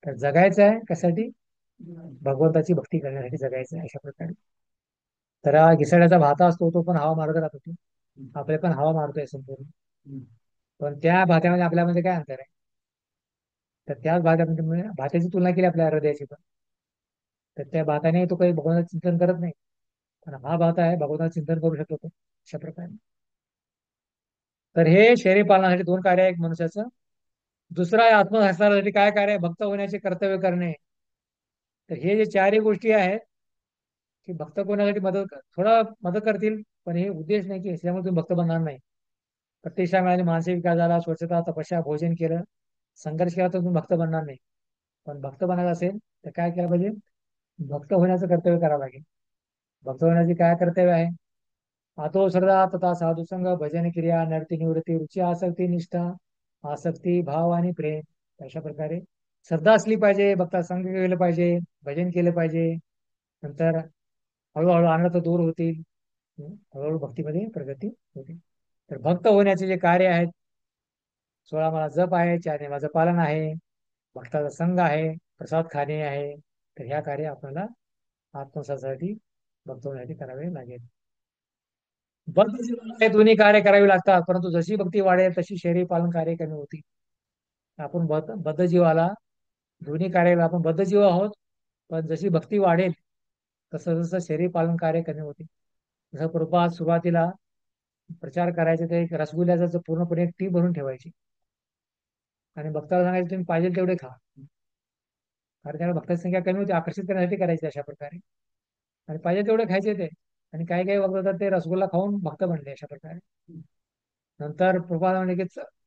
तर जगायचं आहे कशासाठी? भगवंताची भक्ती करण्यासाठी जगायचं आहे, अशा प्रकारे. तर हा घिसाड्याचा भाता असतो, तो पण हवा मारत राहतो. तो आपले पण हवा मारतोय संपूर्ण. पण त्या भात्यामध्ये आपल्यामध्ये काय अंतर आहे? तर त्याच भात्यामध्ये भात्याची तुलना केली आपल्या हृदयाची पण. तर त्या भाताने तो काही भगवंताचं चिंतन करत नाही, पण हा भात आहे भगवंताचं चिंतन करू शकतो तो, अशा प्रकारे. तर हे शरीर पालनासाठी दोन कार्य आहे एक मनुष्याचं. दुसरा आहे आत्महस्तासाठी. काय कार्य आहे? भक्त होण्याचे कर्तव्य करणे. तर हे जे चारही गोष्टी आहेत की भक्त होण्यासाठी थोडा मदत करतील, पण हे उद्देश नाही की ह्याच्यामुळे तुम्ही भक्त बनणार नाही. प्रतिष्ठा मिळाली, मानसिक विकास झाला, स्वच्छता, तपस्या, भोजन केलं, संघर्ष केला तर तुम्ही भक्त बनणार नाही. पण भक्त बनायचं असेल तर काय केलं पाहिजे? भक्त होण्याचं कर्तव्य करावं लागेल. भक्त होण्याचे काय कर्तव्य आहे? आतो श्रद्धा तथा साधुसंग, भजन क्रिया, नरती निवृत्ती, रुची, आसक्ती, निष्ठा, आसक्ती, भाव आणि प्रेम. अशा प्रकारे श्रद्धा असली पाहिजे, भक्ता संग केलं पाहिजे, भजन केलं पाहिजे. नंतर हळूहळू अनर्थ दूर होतील. हळूहळू भक्तीमध्ये प्रगती होते. तर भक्त होण्याचे जे कार्य आहेत, 16 मला जप आहे, 4 नियमाचं पालन आहे, भक्ताचा संघ आहे, प्रसाद खाणे आहे. तर ह्या कार्य आपल्याला आत्मसासाठी भक्त होण्यासाठी करावे लागेल. भक्त जीवनाला हे दोन्ही कार्य करावी लागतात, परंतु जशी भक्ती वाढेल तशी शरीर पालन कार्य कमी होती. आपण बद्ध जीवाला दोन्ही कार्याला आपण बद्ध जीव आहोत, पण जशी भक्ती वाढेल तसं जसं शरीर पालन कार्य कमी होते. जसं प्रभुपाद सुरुवातीला प्रचार करायचे ते एक रसगुल्ल्याचं पूर्णपणे एक टी भरून ठेवायची आणि भक्ताला सांगायचं तुम्ही पाहिजे तेवढे खा. कारण त्याला भक्ताची संख्या कमी होती, आकर्षित करण्यासाठी करायचे अशा प्रकारे. आणि पाहिजे तेवढे खायचे ते. आणि काही काही भक्त होतात ते रसगुल्ला खाऊन भक्त बनले अशा प्रकारे. नंतर प्रभुपाद म्हणले की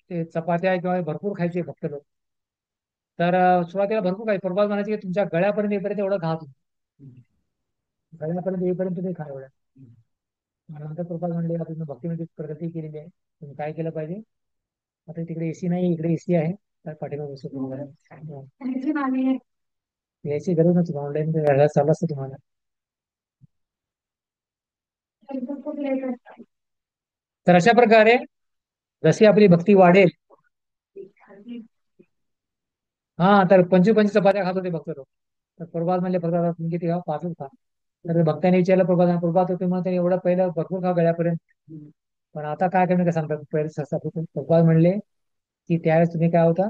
ते चपात्या किंवा भरपूर खायचे भक्त लोक. तर सुरुवातीला भरपूर खायचे. प्रभुपाद म्हणायचे की तुमच्या गळ्यापर्यंत येईपर्यंत एवढं खा तुम्ही. गळ्यापर्यंत येईपर्यंत तुम्ही खा एवढं. नंतर प्रभुपाद म्हणले आता तुम्ही भक्तीमध्ये प्रगती केलेली आहे, तुम्ही काय केलं पाहिजे? आता तिकडे एसी नाही, इकडे एसी आहे, तर पाठीमागे बसू तुम्हाला. याची गरज नव्हती, ऑनलाईन चालू असतं तुम्हाला. तर अशा प्रकारे जशी आपली भक्ती वाढेल. हा, तर 25 चपात्या खात होते भक्त लोक. तर प्रभात म्हणले फक्त आता तुम्ही किती खा? 5च खा. तर भक्तांनी विचारलं प्रभात, प्रभात तुम्ही म्हणता एवढं पहिलं भरपूर खा गळ्यापर्यंत, पण आता काय कमी का सांगतात? पहिले सस्ता प्रभात म्हणले की त्यावेळेस तुम्ही काय होता?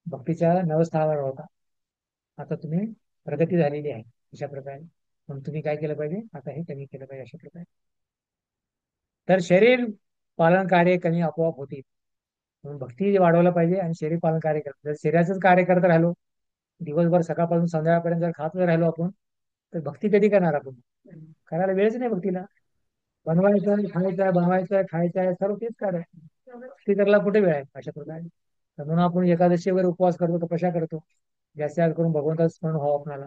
भक्तीच्या नवस्थावर होता. आता तुम्ही प्रगती झालेली आहे अशा प्रकारे. म्हणून तुम्ही काय केलं पाहिजे? आता हे कमी केलं पाहिजे अशा प्रकारे. तर शरीर पालन कार्य कमी आपोआप होतील. म्हणून भक्ती वाढवलं पाहिजे आणि शरीर पालन कार्य करत जर शरीराचंच कार्य करत राहिलो, दिवसभर सकाळपासून संध्याकाळपर्यंत जर खात राहिलो आपण, तर भक्ती कधी करणार आपण? करायला वेळच नाही भक्तीला. बनवायचं आहे, खायचं आहे, बनवायचं आहे, खायचं आहे, सर्व तेच कार्य आहे. भक्ती करायला कुठे वेळ आहे अशा प्रकारे. म्हणून आपण एकादशी वगैरे उपवास करतो, तपस्या करतो, जास्त करून भगवंताचं स्मरण व्हावं आपल्याला.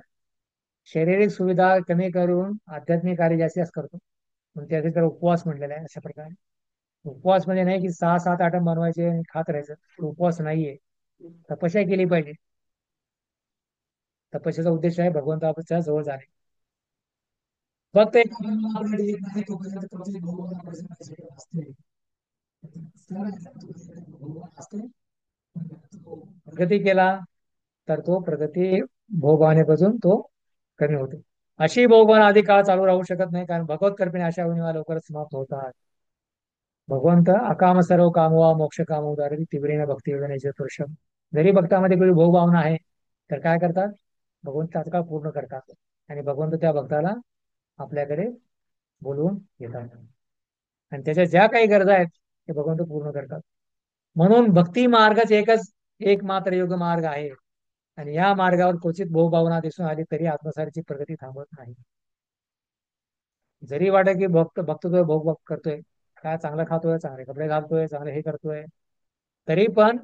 शारीरिक सुविधा कमी करून आध्यात्मिक कार्य जास्तीत करतो, म्हणून त्याचे तर उपवास म्हटलेला आहे अशा प्रकारे. उपवास म्हणजे नाही की 6-7 आयटम बनवायचे आणि खात राहायचं, तो उपवास नाहीये. तपस्या केली पाहिजे. तपस्याचा उद्देश आहे भगवंताच्या जवळ जाणे. फक्त एक प्रगती केला तर तो प्रगती भोगवण्यापासून तो कमी होतो. अशी भोगवण अधिक काळ चालू राहू शकत नाही, कारण भगवत कृपेने अशा उणिवा लवकरच समाप्त होतात. भगवंत अकाम सर्व कामवा मोक्ष काम उदाहरण तीव्रेन भक्ती योजनेचे पुरुषम. जरी भक्तामध्ये कोणी भोगभावना आहे तर काय करतात? भगवंत तात्काळ पूर्ण करतात आणि भगवंत त्या भक्ताला आपल्याकडे बोलवून घेतात आणि त्याच्या ज्या काही गरजा आहेत ते भगवंत पूर्ण करतात. म्हणून भक्ती मार्गच एकच एक मात्र योग मार्ग आहे. आणि या मार्गावर क्वचित भावभावना दिसून आली तरी आत्मसाराची प्रगती थांबत नाही. जरी वाटत की भक्तोय भोग करतोय, काय चांगलं खातोय, चांगले कपडे घालतोय, चांगले हे करतोय, तरी पण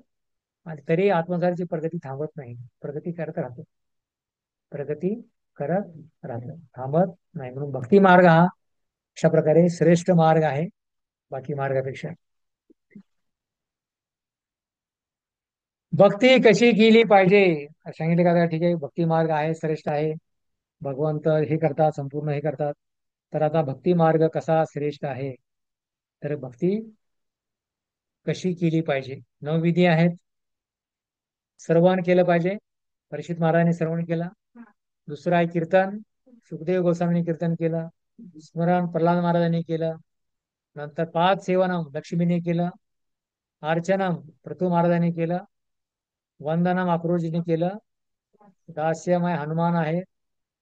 आणि तरी आत्मसाराची प्रगती थांबत नाही. प्रगती करत राहतो, प्रगती करत राहतो, थांबत नाही. म्हणून भक्ती मार्ग हा अशा प्रकारे श्रेष्ठ मार्ग आहे बाकी मार्गापेक्षा. भक्ती कशी केली पाहिजे सांगितले का? ठीक आहे, भक्ती मार्ग आहे, श्रेष्ठ आहे, भगवंत हे करतात, संपूर्ण हे करतात. तर आता भक्ती मार्ग कसा श्रेष्ठ आहे, तर भक्ती कशी केली पाहिजे? 9 विधी आहेत. श्रवण केलं पाहिजे, परीक्षित महाराजांनी श्रवण केलं. दुसरं आहे कीर्तन, सुखदेव गोस्वामींनी कीर्तन केलं. स्मरण प्रल्हाद महाराजांनी केलं. नंतर 5 सेवनम लक्ष्मीने केलं. अर्चनम प्रतू महाराजांनी केलं. वंदनम अक्रोजीने केलं. दास्यमय हनुमान आहे.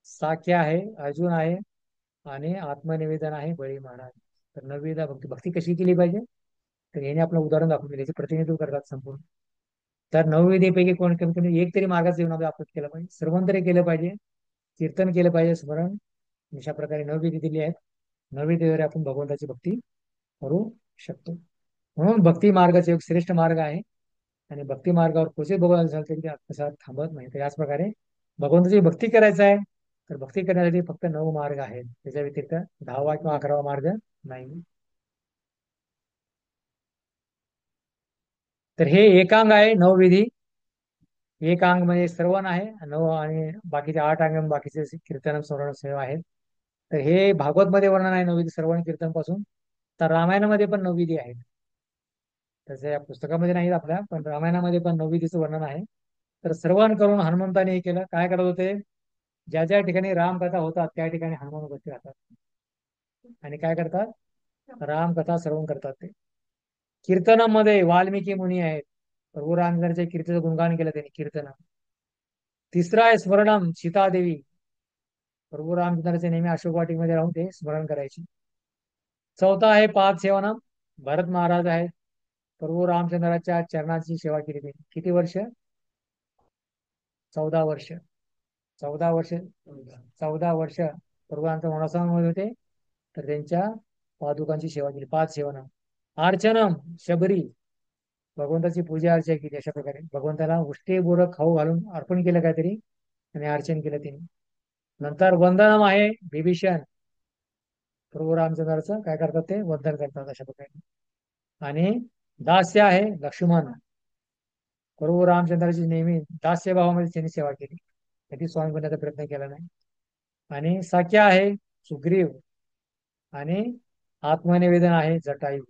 साख्या आहे, अर्जुन आहे, आणि आत्मनिवेदन आहे बळी महाराज. तर 9 विधा भक्ती. भक्ती कशी केली पाहिजे, तर याने आपलं उदाहरण दाखवून दिले, प्रतिनिधित्व करतात संपूर्ण. तर 9 विधीपैकी कोण कमी कमी एक तरी मार्गाचं जीवनामध्ये आपण केलं पाहिजे. श्रवण तरी केलं पाहिजे, कीर्तन केलं पाहिजे, स्मरण. अशा प्रकारे 9 विधी दिली आहेत. 9 विधीद्वारे आपण भगवंताची भक्ती करू शकतो. म्हणून भक्ती मार्गाचा एक श्रेष्ठ मार्ग आहे. आणि भक्ती मार्गावर क्वचित भगवान झालं तरी ते आत्मसात थांबत नाही. तर याच प्रकारे भगवंताची भक्ती करायचं आहे, तर भक्ती करण्यासाठी फक्त 9 मार्ग आहेत. त्याच्या व्यतिरिक्त 10वा किंवा 11वा मार्ग नाही. तर हे एकांग आहे 9 विधी. एक अंग म्हणजे श्रवण आहे, 9 आणि बाकीचे 8 अंग बाकीचे कीर्तन, स्मरण, सेवा आहेत. तर हे भागवत मध्ये वर्णन आहे 9 विधी श्रवण कीर्तन पासून. तर रामायणामध्ये पण 9 विधी आहेत. तसं या पुस्तकामध्ये नाहीत आपल्या, पण रामायणामध्ये पण 9 विधीचं वर्णन आहे. तर श्रवण करून हनुमंताने हे केलं. काय करत होते? ज्या ज्या ठिकाणी रामकथा होतात त्या ठिकाणी हनुमान उपस्थित राहतात आणि काय करतात? रामकथा श्रवण करतात. ते कीर्तनामध्ये वाल्मिकी मुनी आहेत. प्रभू रामचंद्राच्या कीर्तीचं गुणगान केलं त्यांनी कीर्तन. तिसरा आहे स्मरणम, सीतादेवी. प्रभू रामचंद्राचे नेहमी अशोक वाटिकेमध्ये राहून ते स्मरण करायचे. चौथा आहे 5 सेवनम. भरत महाराज आहेत. प्रभू रामचंद्राच्या चरणाची सेवा केली त्यांनी. किती वर्ष? 14 वर्ष. 14 वर्ष. 14 वर्ष प्रभूंच्या वनवासामध्ये होते, तर त्यांच्या पादुकांची सेवा केली. 5 सेवनम. अर्चनम, शबरी. भगवंताची पूजा अर्चा केली. अशा प्रकारे भगवंताला उष्टे बोरं खाऊ घालून अर्पण केलं काहीतरी आणि अर्चन केलं त्यांनी. नंतर वंदनम आहे विभीषण. प्रभू रामचंद्राचं काय करतात? ते वंदन करतात अशा प्रकारे. आणि दास्य आहे लक्ष्मण. प्रभू रामचंद्राची नेहमी दास्य भावामध्ये त्यांनी सेवा केली, कधी स्वामी बनण्याचा प्रयत्न केला नाही. आणि साख्या आहे सुग्रीव. आणि आत्मनिवेदन आहे जटायू.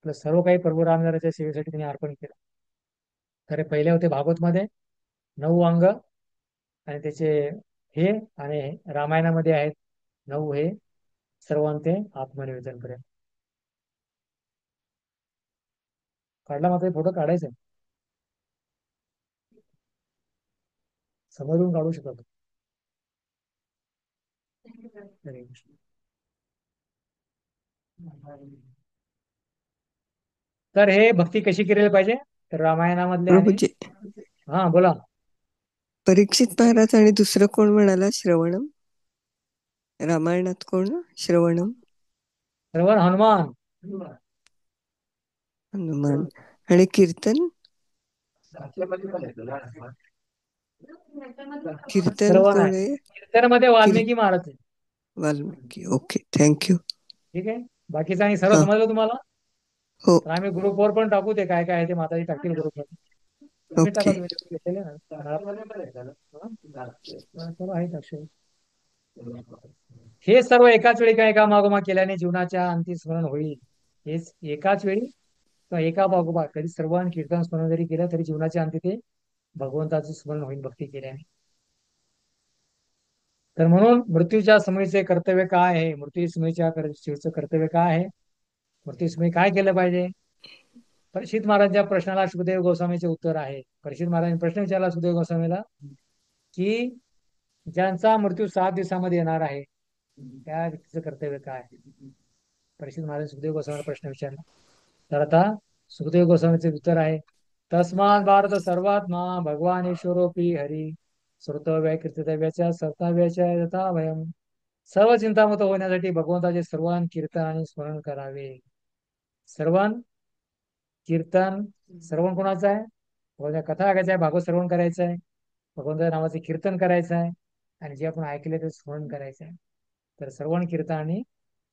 प्लस सर्व काही प्रभू रामचंद्राच्या सेवेसाठी त्यांनी अर्पण केलं. तर हे पहिले होते भागवतमध्ये 9 अंग, आणि त्याचे हे, आणि रामायणामध्ये आहेत 9 हे सर्वांचे आत्मनिवेदन पर्यंत. काढला मात्र फोटो काढायचा आहे. समोरून काढू शकतो. हरे कृष्ण. तर हे भक्ती कशी केली पाहिजे? तर रामायणामधले आणि प्रभूजी, हा बोला. परीक्षित महाराज आणि दुसरं कोण म्हणाला? श्रवणम. रामायणात कोण? श्रवणम श्रवण हनुमान. हनुमान. आणि कीर्तन? कीर्तन श्रवण कोण आहे. आहे? कीर्तनामध्ये वाल्मिकी महाराज आहे. वाल्मिकी. Okay, thank you. ठीक आहे. बाकीचं आणि सर्व हा, समजलं तुम्हाला? हो, तर आम्ही ग्रुपवर पण टाकू, ते काय काय आहे ते माताजी टाकतील ग्रुपवर. तुम्ही टाका, ओके. तुम्ही घेतलेले ना. सर्व आहेत अक्षर. हे सर्व एकाच वेळी काय एका मागोमाग केल्याने जीवनाच्या अंती स्मरण होईल. हेच एकाच वेळी किंवा एका मागोमाग कधी सर्व कीर्तन स्मरण जरी केलं तरी जीवनाच्या अंती ते भगवंताचं स्मरण होईल भक्ती केल्याने. तर म्हणून मृत्यूच्या समयीचे कर्तव्य काय आहे? मृत्यू समयीच्या शिवचं कर्तव्य काय आहे? मृत्यू समयी काय केलं पाहिजे? परीक्षित महाराजांच्या प्रश्नाला सुखदेव गोस्वामीचे उत्तर आहे. परीक्षित महाराजांनी प्रश्न विचारला सुखदेव गोस्वामीला की ज्यांचा मृत्यू 7 दिवसामध्ये येणार आहे त्या व्यक्तीचं कर्तव्य काय आहे? परीक्षित महाराज सुखदेव गोस्वामीला प्रश्न विचारला. तर आता सुखदेव गोस्वामीचे उत्तर आहे तस्मात् भारत सर्वात्मा भगवान ईश्वरोपी हरी श्रोतव्य कीर्तितव्याच्या सर्तव्याच्या यथा भयम. सर्व चिंतामुक्त होण्यासाठी भगवंताचे सर्वान कीर्तन आणि स्मरण करावे. सर्वान कीर्तन, श्रवण कोणाचं आहे? भगवंताच्या कथा ऐकायचं आहे, भागवत श्रवण करायचं आहे, भगवंताच्या नावाचे कीर्तन करायचं आहे, आणि जे आपण ऐकले ते स्मरण करायचं आहे. तर श्रवण कीर्तन आणि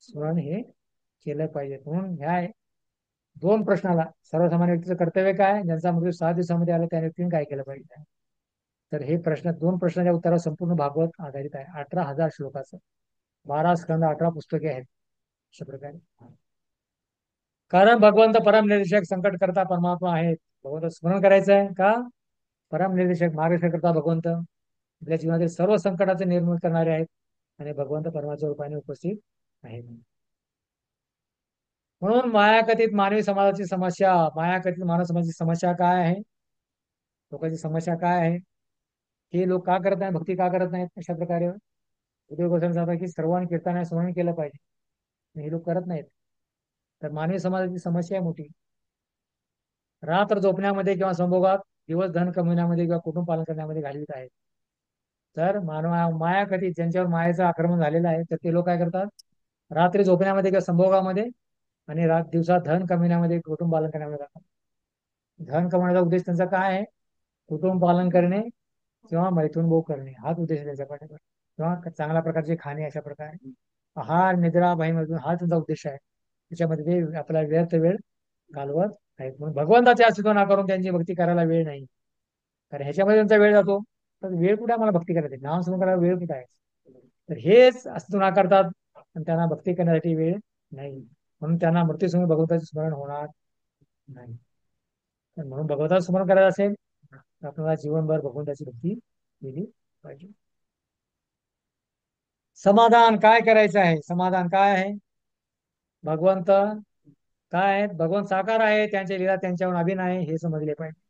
स्मरण हे केलं पाहिजे. म्हणून ह्या दोन प्रश्नाला सर्वसामान्य व्यक्तीचं कर्तव्य काय, ज्यांचा मृत्यू 6 दिवसामध्ये आला त्या व्यक्तीने काय केलं पाहिजे. तर हे दोन प्रश्नाच्या उत्तरावर संपूर्ण भागवत आधारित आहे. 18,000 श्लोकाचं, 12 स्कंद, 18 पुस्तके आहेत अशा प्रकारे. कारण भगवंत परमनिर्देशक, संकटकर्ता परमात्मा आहेत. भगवंत स्मरण करायचं आहे का? परमनिर्देशक, मार्गदर्शकर्ता भगवंत आपल्या जीवनातील सर्व संकटाचे निर्मूलन करणारे आहेत आणि भगवंत परमाच्या रूपाने उपस्थित आहेत. म्हणून मायाकथित मानवी समाजाची समस्या, मायाकथित मानव समाजाची समस्या काय आहे, लोकांची समस्या काय आहे, हे लोक का करत नाही, भक्ती का करत नाहीत, अशा प्रकारे उदय गोस्वामी सांगतात की सर्वांनी कीर्तनाने स्मरण केलं पाहिजे, हे लोक करत नाहीत. तर मानवी समाजाची समस्या आहे मोठी. रात्र झोपण्यामध्ये किंवा संभोगात, दिवस धन कमविण्यामध्ये किंवा कुटुंब पालन करण्यामध्ये घालवित आहेत. तर माया कधी ज्यांच्यावर मायाचं आक्रमण झालेलं आहे, तर ते लोक काय करतात, रात्री झोपण्यामध्ये किंवा संभोगामध्ये आणि दिवसात धन कमविण्यामध्ये, कुटुंब पालन करण्यामध्ये जातात. धन कमवण्याचा उद्देश त्यांचा काय आहे? कुटुंब पालन करणे किंवा मैथुनभोग करणे, हाच उद्देश आहे त्यांच्या पाठीवर, किंवा चांगल्या प्रकारचे खाणे, अशा प्रकारे आहार, निद्रा, मैथुन हा त्यांचा उद्देश आहे. त्याच्यामध्ये ते आपला व्यर्थ वेळ घालवत आहेत. म्हणून भगवंताचे अस्तित्व नाकारून त्यांची भक्ती करायला वेळ नाही. कारण ह्याच्यामध्ये त्यांचा वेळ जातो. तर वेळ कुठे आम्हाला भक्ती करायची, नाम स्मरण करायला वेळ कुठे आहे? तर हेच अस्तित्व नाकारतात आणि त्यांना भक्ती करण्यासाठी वेळ नाही. म्हणून त्यांना मृत्यूसमोर भगवंताचे स्मरण होणार नाही. तर म्हणून भगवंताचं स्मरण करायचं असेल तर आपल्याला जीवनभर भगवंताची भक्ती केली पाहिजे. समाधान काय करायचं आहे? समाधान काय आहे? भगवंत काय आहेत? भगवंत साकार आहे, त्यांचे लीला त्यांच्यावर अभिनय आहे, हे समजले पाहिजे.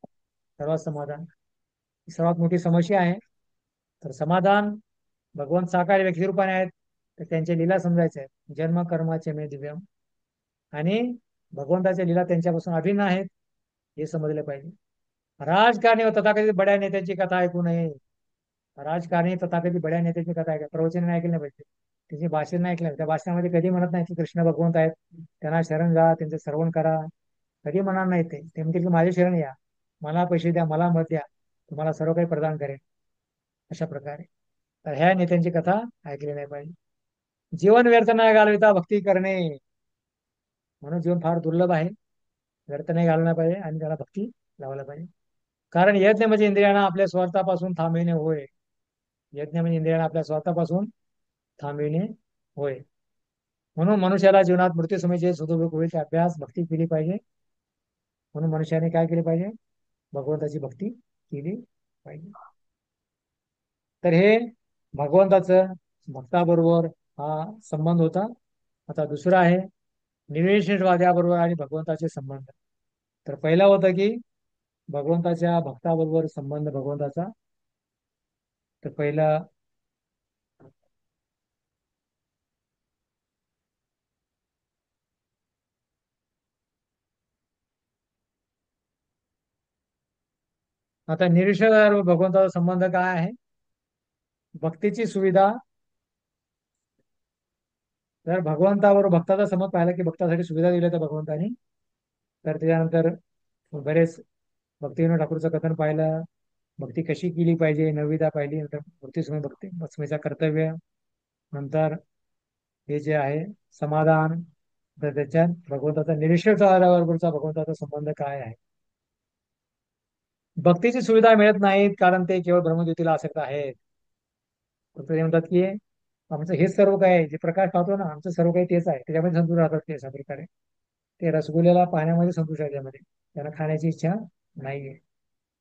सर्वात समाधान ही सर्वात मोठी समस्या आहे. तर समाधान, भगवंत साकार व्यक्ती रूपाने आहेत, तर त्यांच्या लीला समजायच्या आहेत. जन्म कर्माचे मे दिव्यम, आणि भगवंताच्या लीला त्यांच्यापासून अभिन्न आहेत, हे समजले पाहिजे. राजकारणी व तथाकथित बड्या नेत्यांची कथा ऐकू नये. राजकारणी तथाकथित बड्या नेत्यांची कथा ऐका, प्रवचन नाही ऐकले पाहिजे, त्यांची भाषण नाही ऐकलं. त्या भाषणामध्ये कधी म्हणत नाही की कृष्ण भगवंत आहेत, त्यांना शरण जा, त्यांचे श्रवण करा, कधी म्हणणार नाही. ते म्हणतील की माझे शरण या, मला पैसे द्या, मला मत द्या, तुम्हाला सर्व काही प्रदान करेल, अशा प्रकारे. तर ह्या नेत्यांची कथा ऐकली नाही पाहिजे. जीवन व्यर्थ न घालविता भक्ती करणे, म्हणून जीवन फार दुर्लभ आहे. व्यर्थ नाही घालवला पाहिजे आणि त्याला भक्ती लावायला पाहिजे. कारण यज्ञ म्हणजे इंद्रियांना आपल्या स्वार्थापासून थांबविणे होय. यज्ञ म्हणजे इंद्रियांना आपल्या स्वार्थापासून थांबविणे होय. म्हणून मनुष्याला जीवनात मृत्यूसमयी जे सदुपयोग होईल ते अभ्यास, भक्ती केली पाहिजे. म्हणून मनुष्याने काय केले पाहिजे? भगवंताची भक्ती केली पाहिजे. तर हे भगवंताचं भक्ताबरोबर हा संबंध होता. आता दुसरा आहे निवेशवाद्याबरोबर आणि भगवंताचे संबंध. तर पहिला होता की भगवंताच्या भक्ताबरोबर संबंध भगवंताचा. तर पहिला आता निरीक्षणाबरोबर भगवंताचा संबंध काय आहे? भक्तीची सुविधा. तर भगवंताबरोबर भक्ताचा संबंध पाहिला की भक्तासाठी सुविधा दिल्या त्या भगवंतानी. तर त्याच्यानंतर बरेच भक्तिविनोद ठाकूरचं कथन पाहिलं, भक्ती कशी केली पाहिजे, नविदा पाहिली, नंतर भक्ती भक्तीचं कर्तव्य, नंतर हे जे आहे समाधान. तर त्याच्यात भगवंताचा निरीक्षणाबरोबरचा भगवंताचा संबंध काय आहे? भक्तीची सुविधा मिळत नाहीत कारण ते केवळ ब्रह्मज्योतीला आसक्त आहेत. फक्त ते म्हणतात की आमचं हेच सर्व काय आहे, जे प्रकाश पाहतो ना, आमचं सर्व काही तेच आहे, त्याच्यामध्ये संतुष्ट राहतात ते. अशा प्रकारे ते रसगुल्ल्याला पाहण्यामध्ये संतुष्ट आहे, त्यामध्ये त्यांना खाण्याची इच्छा नाहीये,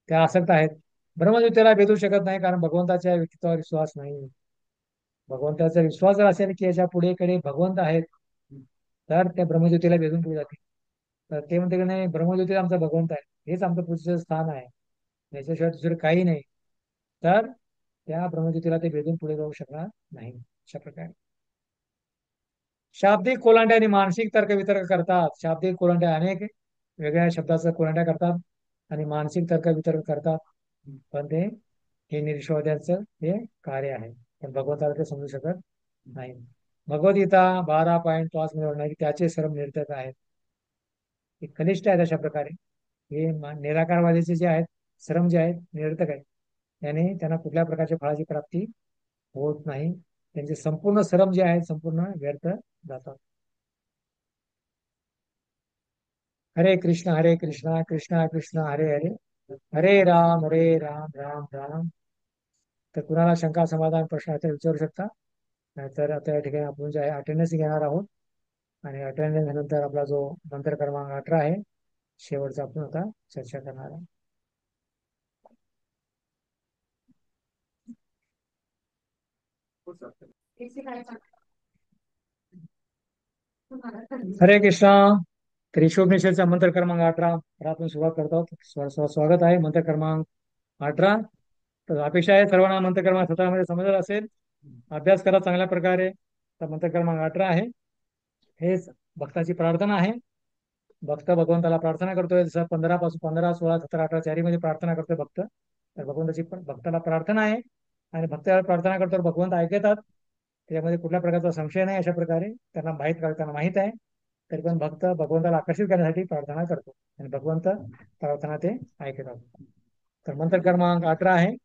ते आसक्त आहेत. ब्रह्मज्योतीला भेटू शकत नाही कारण भगवंताच्या व्यक्तित्वावर विश्वास नाही. भगवंताचा विश्वास जर असेल की याच्या पुढेकडे भगवंत आहेत, तर त्या ब्रह्मज्योतीला भेदून पुढे जातील. तर ते म्हणते की नाही, ब्रह्मज्योती आमचा भगवंत आहे, हेच आमचं पुढचं स्थान आहे, याच्याशिवाय दुसरं काही नाही. तर त्या ब्रह्मज्योतीला ते भेदून पुढे जाऊ शकणार नाही. अशा प्रकारे शाब्दिक कोलांट्या आणि मानसिक तर्क वितर्क करतात. शाब्दिक कोलांट्या, अनेक वेगळ्या शब्दाचं कोलांट्या करतात आणि मानसिक तर्क वितर्क करतात, पण ते हे निरीश्वरवाद्यांचं हे कार्य आहे. पण भगवंताला ते समजू शकत नाही. भगवद्गीता 12.5 मध्ये म्हणणार की त्याचे सर्व निरर्थक आहेत. हे कनिष्ठ आहेत अशा प्रकारे. हे निराकारवादीचे जे आहेत श्रम जे आहेत निरर्थक आहेत. याने त्यांना कुठल्या प्रकारच्या फळाची प्राप्ती होत नाही. त्यांचे संपूर्ण श्रम जे आहेत संपूर्ण व्यर्थ जातात. हरे कृष्ण कृष्ण कृष्ण हरे हरे, हरे राम राम राम. तर कुणाला शंका समाधान प्रश्न आहे तर विचारू शकता. नाहीतर आता या ठिकाणी आपण जे आहे अटेंडन्स घेणार आहोत. आणि अटेंडन्स नंतर आपला जो मंत्र क्रमांक 18 आहे शेवटचा आपण आता चर्चा करणार आहे. हरे कृष्णा. त्रिशोपनिषदचा मंत्र क्रमांक 18 तर आपण सुरुवात करत आहोत. स्वागत आहे मंत्र क्रमांक 18. तर अपेक्षा आहे सर्वांना मंत्र क्रमांक 17 मध्ये समजत असेल. अभ्यास करा चांगल्या प्रकारे. तर मंत्र क्रमांक 18 आहे. हेच भक्ताची प्रार्थना आहे. भक्त भगवंताला प्रार्थना करतोय. जसं 15 पासून 15, 16, 17, 18 चारी मध्ये प्रार्थना करतोय भक्त. तर भगवंताची भक्ताला प्रार्थना आहे. आणि भक्ताला प्रार्थना करतो भगवंत ऐकतात. त्याच्यामध्ये कुठल्या प्रकारचा संशय नाही. अशा प्रकारे त्यांना माहीत आहे. तरी पण भक्त भगवंताला आकर्षित करण्यासाठी प्रार्थना करतो आणि भगवंत प्रार्थना ते ऐकतात. तर मंत्र क्रमांक 18 आहे.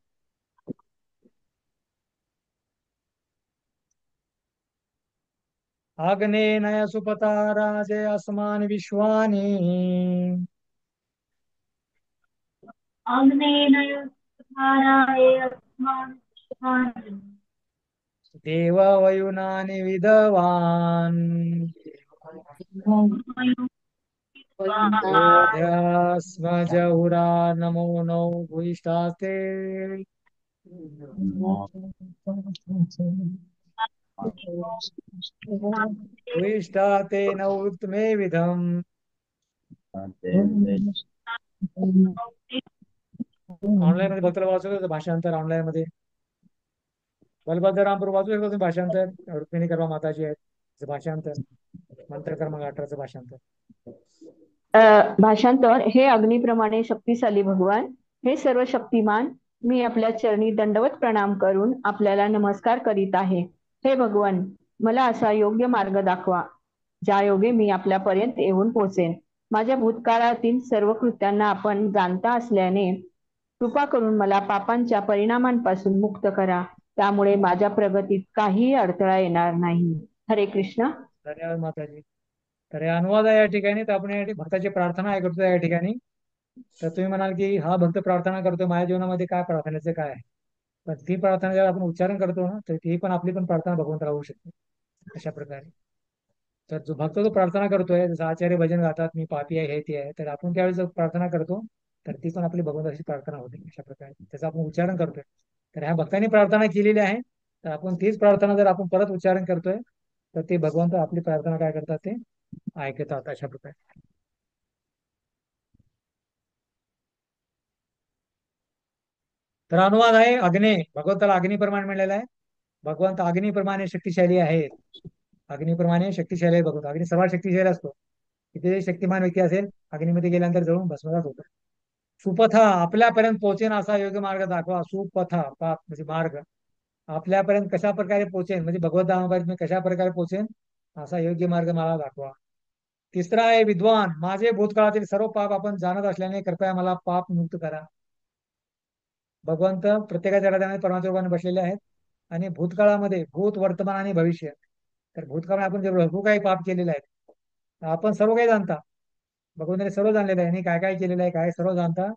आग्नेय सुपता राजे अस्मान विश्वानि, देव वयुनानि विदवान्, बोध्यस्म जहुरा नमो नौ भूयिष्ठास्ते, भूयिष्ठाते नौत्मे विधम्. ऑनलाईन मध्ये भक्ताला वाचू शकतो भाषांतर ऑनलाईन मध्ये. बलभद्र रामपूर वाचू शकतो तुम्ही भाषांतर. रुक्मिणी कर्मा माताजी आहेत भाषांतर. मंत्र क्रमांक 18चं भाषांतर. भाषांतर. हे अग्निप्रमाणे शक्तिशाली भगवान, हे सर्व शक्तिमान, मी आपल्या चरणी दंडवत प्रणाम करून आपल्याला नमस्कार करीत आहे. हे भगवान, मला असा योग्य मार्ग दाखवा ज्या योगे मी आपल्यापर्यंत येऊन पोहोचेन. माझ्या भूतकाळातील सर्व कृत्यांना आपण जाणता असल्याने कृपा करून मला पापांच्या परिणामांपासून मुक्त करा. त्यामुळे माझ्या प्रगतीत काहीही अडथळा येणार नाही. हरे कृष्ण. धन्यवाद माताजी. तर हे अनुवाद आहे या ठिकाणी. तर आपण या भक्ताची प्रार्थना ऐकतो या ठिकाणी. तर तुम्ही म्हणाल की हा भक्त प्रार्थना करतो, माझ्या जीवनामध्ये काय प्रार्थनेचं काय आहे. पण ती प्रार्थना जेव्हा आपण उच्चारण करतो ना तर ती पण आपली पण प्रार्थना भगवंताला होऊ शकते अशा प्रकारे. तर जो भक्त जो प्रार्थना करतोय, जसं आचार्य भजन गातात मी पापी आहे हे ते आहे, तर आपण त्यावेळेस जर प्रार्थना करतो तर ती पण आपली भगवंताची प्रार्थना होते अशा प्रकारे. त्याचं आपण उच्चारण करतोय. तर ह्या भक्तांनी प्रार्थना केलेली आहे. तर आपण तीच प्रार्थना जर आपण परत उच्चारण करतोय तर ते भगवंत आपली प्रार्थना काय करतात ते ऐकतात अशा प्रकारे. तर अनुवाद आहे. भगवंताला अग्निप्रमाणे म्हणलेला आहे. भगवंत अग्निप्रमाणे शक्तिशाली आहेत. अग्निप्रमाणे शक्तिशाली आहे भगवंत. अग्नी सर्वात शक्तिशाली असतो. किती शक्तिमान व्यक्ती असेल अग्नीमध्ये गेल्यानंतर जळून भस्मसात होतो. सुपथा आपल्यापर्यंत पोहोचेन असा योग्य मार्ग दाखवा. सुपथा पाप म्हणजे मार्ग. आपल्यापर्यंत कशा प्रकारे पोहोचेन म्हणजे भगवंतापर्यंत मी कशा प्रकारे पोहोचेन असा योग्य मार्ग मला दाखवा. तिसरा आहे विद्वान, माझे भूतकाळातील सर्व पाप आपण जाणत असल्याने कृपया मला पाप मुक्त करा. भगवंत प्रत्येकाच्या हृदयामध्ये परमात्मा रूपाने बसलेले आहेत. आणि भूतकाळामध्ये भूत वर्तमान आणि भविष्य. तर भूतकाळात आपण जे भरपूर काही पाप केलेले आहेत आपण सर्व काही जाणता. भगवंताने सर्व जाणलेलं आहे आणि काय काय केलेलं आहे काय सर्व जाणता.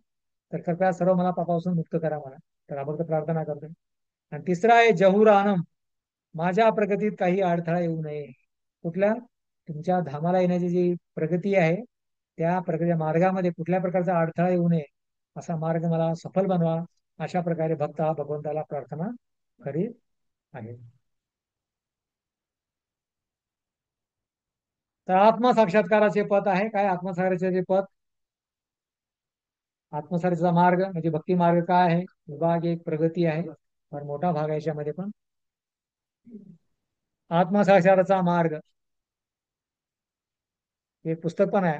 तर कृपया सर्व मला पापापासून मुक्त करा मला. तर आपण प्रार्थना करतोय. आणि तिसरा आहे जहुरानम, माझ्या प्रगतीत काही अडथळा येऊ नये. कुठल्या तुमच्या धामाला येण्याची जी प्रगती आहे त्या प्रगती मार्गामध्ये कुठल्या प्रकारचा अडथळा येऊ नये असा मार्ग मला सफल बनवा. अशा प्रकारे भक्त हा भगवंताला प्रार्थना करीत आहे. तर आत्मसाक्षात्काराचे पद आहे. काय आत्मसाक्षात्काराचे पद? आत्मसाक्षात्काराचा मार्ग म्हणजे भक्ती मार्ग काय आहे. विभाग एक प्रगती आहे. फार मोठा भाग आहे याच्यामध्ये पण. आत्मसाक्षात्काराचा मार्ग हे पुस्तक पण आहे.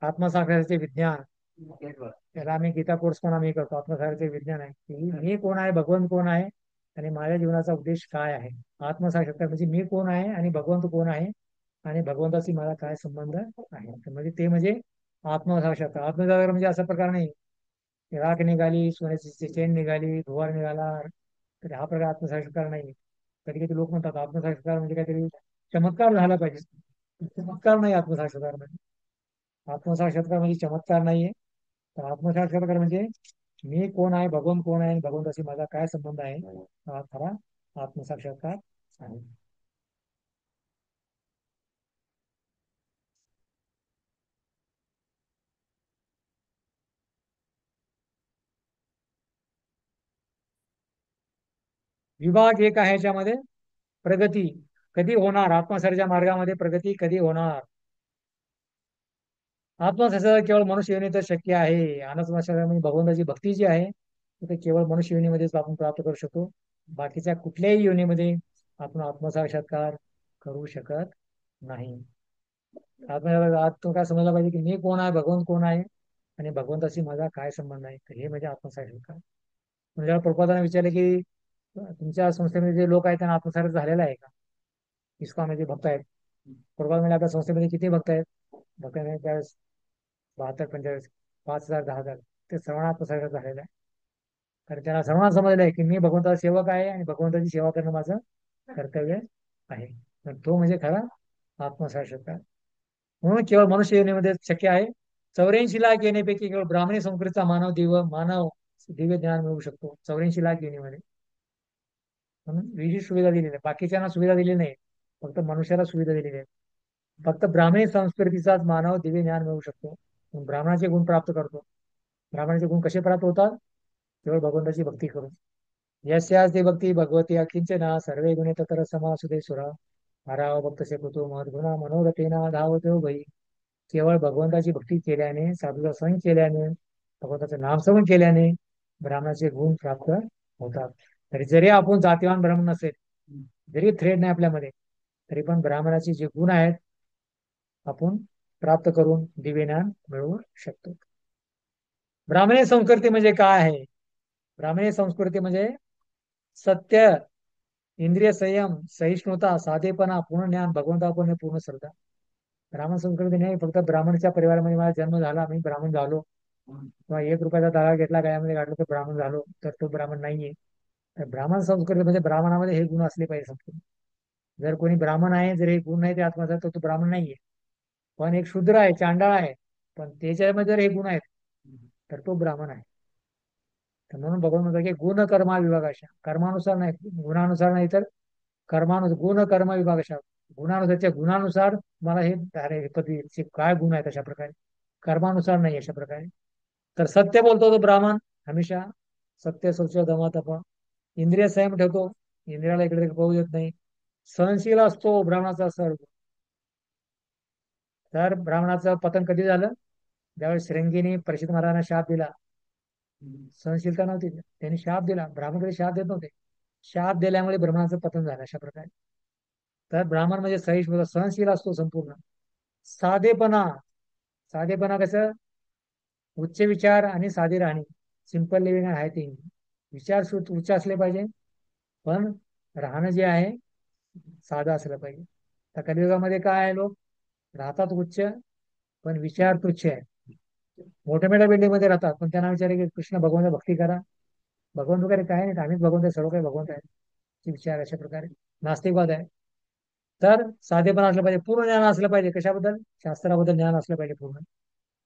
आत्मसाक्षात्काराचे विज्ञान त्याला आम्ही गीता कोर्स पण आम्ही करतो. आत्मसाक्षात्कार विज्ञान आहे की मी कोण आहे, भगवंत कोण आहे आणि माझ्या जीवनाचा उद्देश काय आहे. आत्मसाक्षात्कार म्हणजे मी कोण आहे आणि भगवंत कोण आहे आणि भगवंताशी मला काय संबंध आहे. तर म्हणजे ते म्हणजे आत्मसाक्षात्कार. आत्मसाक्षात्कार म्हणजे असा प्रकार नाही की राख निघाली, सोन्याची चेन निघाली, धुवार निघाला, तर हा प्रकार आत्मसाक्षात्कार नाही. कधी कधी लोक म्हणतात आत्मसाक्षात्कार म्हणजे काहीतरी चमत्कार झाला पाहिजे. चमत्कार नाही आत्मसाक्षात्कार म्हणजे. आत्मसाक्षात्कार म्हणजे चमत्कार नाहीये. तर आत्मसाक्षात्कार म्हणजे मी कोण आहे, भगवंत कोण आहे आणि भगवंताशी माझा काय संबंध आहे, हा खरा आत्मसाक्षात्कार आहे. विभाग एक आहे याच्यामध्ये प्रगती कधी होणार, आत्मसाच्या मार्गामध्ये प्रगती कधी होणार. आत्मसाक्षात्कार केवळ मनुष्य योनीतच शक्य आहे. आत्मसाक्षात्कार म्हणजे भगवंताची भक्ती जी आहे ते केवळ मनुष्य योनीमध्येच आपण प्राप्त करू शकतो. बाकीच्या कुठल्याही योनीमध्ये आपण आत्मसाक्षात्कार करू शकत नाही. आज तो काय समजला पाहिजे की मी कोण आहे, भगवंत कोण आहे आणि भगवंताशी माझा काय संबंध आहे. तर हे म्हणजे आत्मसाक्षात्कार. म्हणजे जेव्हा प्रभुपादांना विचारले की तुमच्या संस्थेमध्ये जे लोक आहेत त्यांना आत्मसाक्षात्कार झालेला आहे का, इस्कॉनमध्ये भक्त आहेत. प्रभुपाद म्हणजे आपल्या संस्थेमध्ये किती भक्त आहेत, भक्त आहेत त्यावेळेस 72 45 5000 10,000 ते सर्वांना आत्मसाक्षात्कार झालेला आहे. तर त्यांना सर्वांना समजलं आहे की मी भगवंताचा सेवक आहे आणि भगवंताची सेवा करणं माझं कर्तव्य आहे. तर तो म्हणजे खरा आत्मसाक्षात्कार. म्हणून केवळ मनुष्य योनीमध्ये शक्य आहे. 84 लाख येण्यापैकी केवळ ब्राह्मणी संस्कृतीचा मानव दिव्य ज्ञान मिळवू शकतो. 84 लाख योनीमध्ये म्हणून विशेष सुविधा दिलेली आहे. बाकीच्यांना सुविधा दिली नाही, फक्त मनुष्याला सुविधा दिलेली आहे. फक्त ब्राह्मणी संस्कृतीचाच मानव दिव्य ज्ञान मिळवू शकतो, ब्राह्मणाचे गुण प्राप्त करतो. ब्राह्मणाचे गुण कसे प्राप्त होतात, केवळ भगवंताची भक्ती करून. यस्यास्ते भक्ती भगवती अकिंचना सर्वे गुणे ततर समासुदे सुरा हराव भक्तसे कुतो महद्गुणा मनोरथेना धावतो भई. केवळ भगवंताची भक्ती केल्याने, साधूचा संग केल्याने, भगवंताचं नामस्मरण केल्याने ब्राह्मणाचे गुण प्राप्त होतात. तरी जरी आपण जातीवान ब्राह्मण नसेल, जरी थ्रेड नाही आपल्यामध्ये, तरी पण ब्राह्मणाचे जे गुण आहेत आपण प्राप्त करून दिव्य ज्ञान मिळवू शकतो. ब्राह्मणी संस्कृती म्हणजे काय आहे. ब्राह्मणी संस्कृती म्हणजे सत्य, इंद्रिय संयम, सहिष्णुता, साधेपणा, पूर्ण ज्ञान, भगवंतापणे पूर्ण श्रद्धा. ब्राह्मण संस्कृती नाही फक्त ब्राह्मणच्या परिवारामध्ये माझा जन्म झाला, मी ब्राह्मण झालो, किंवा 1 रुपयाचा दागा घेतला गायामध्ये काढलो तर ब्राह्मण झालो, तर तो ब्राह्मण नाहीये. तर ब्राह्मण संस्कृती म्हणजे ब्राह्मणामध्ये हे गुण असले पाहिजे संपूर्ण. जर कोणी ब्राह्मण आहे, जर हे गुण नाही ते आत्मसात, तर तो ब्राह्मण नाहीये. पण एक शूद्र आहे, चांडाळ आहे, पण त्याच्यामध्ये जर हे गुण आहेत तर तो ब्राह्मण आहे. तर म्हणून भगवान म्हणतात की गुण कर्मा विभागाशा, कर्मानुसार नाही, गुणानुसार नाही, तर कर्मानुसार, गुण कर्म विभागाशा, गुणानुसारच्या गुणानुसार मला हे पद्धती काय गुण आहेत अशा प्रकारे, कर्मानुसार नाही अशा प्रकारे. तर सत्य बोलतो तो ब्राह्मण हमेशा, सत्य शौच दमा तप, इंद्रिय संयम ठेवतो, इंद्रियाला इकडे पाहू देत नाही, सहनशील असतो ब्राह्मणाचा सर्व. तर ब्राह्मणाचं पतन कधी झालं, ज्यावेळेस श्रृंगीने परीक्षित महाराजांना शाप दिला. सहनशीलता नव्हती, त्यांनी शाप दिला, ब्राह्मण कधी शाप देत नव्हते. शाप दिल्यामुळे ब्राह्मणाचं पतन झालं अशा प्रकारे. तर ब्राह्मण म्हणजे सहिष्णुता, सहनशील असतो संपूर्ण. साधेपणा, साधेपणा कसं, उच्च विचार आणि साधे राहणे, सिंपल लिव्हिंग आहे ते. विचार उच्च असले पाहिजे, पण राहणं जे आहे साधं असलं पाहिजे. तर कलियुगामध्ये काय आहे, लोक राहतात उच्च पण विचार तुच्छ आहे. मोठ्या मोठ्या बिल्डिंग मध्ये राहतात, पण त्यांना विचार की कृष्ण भगवंत भक्ती करा, भगवंत वगैरे काय नाही, आम्हीच भगवंत आहे, सर्व काही भगवंत आहे, ते विचार अशा प्रकारे नास्तिकवाद आहे. तर साधेपणा असलं पाहिजे, पूर्ण ज्ञान असलं पाहिजे. कशाबद्दल, शास्त्राबद्दल ज्ञान असलं पाहिजे पूर्ण.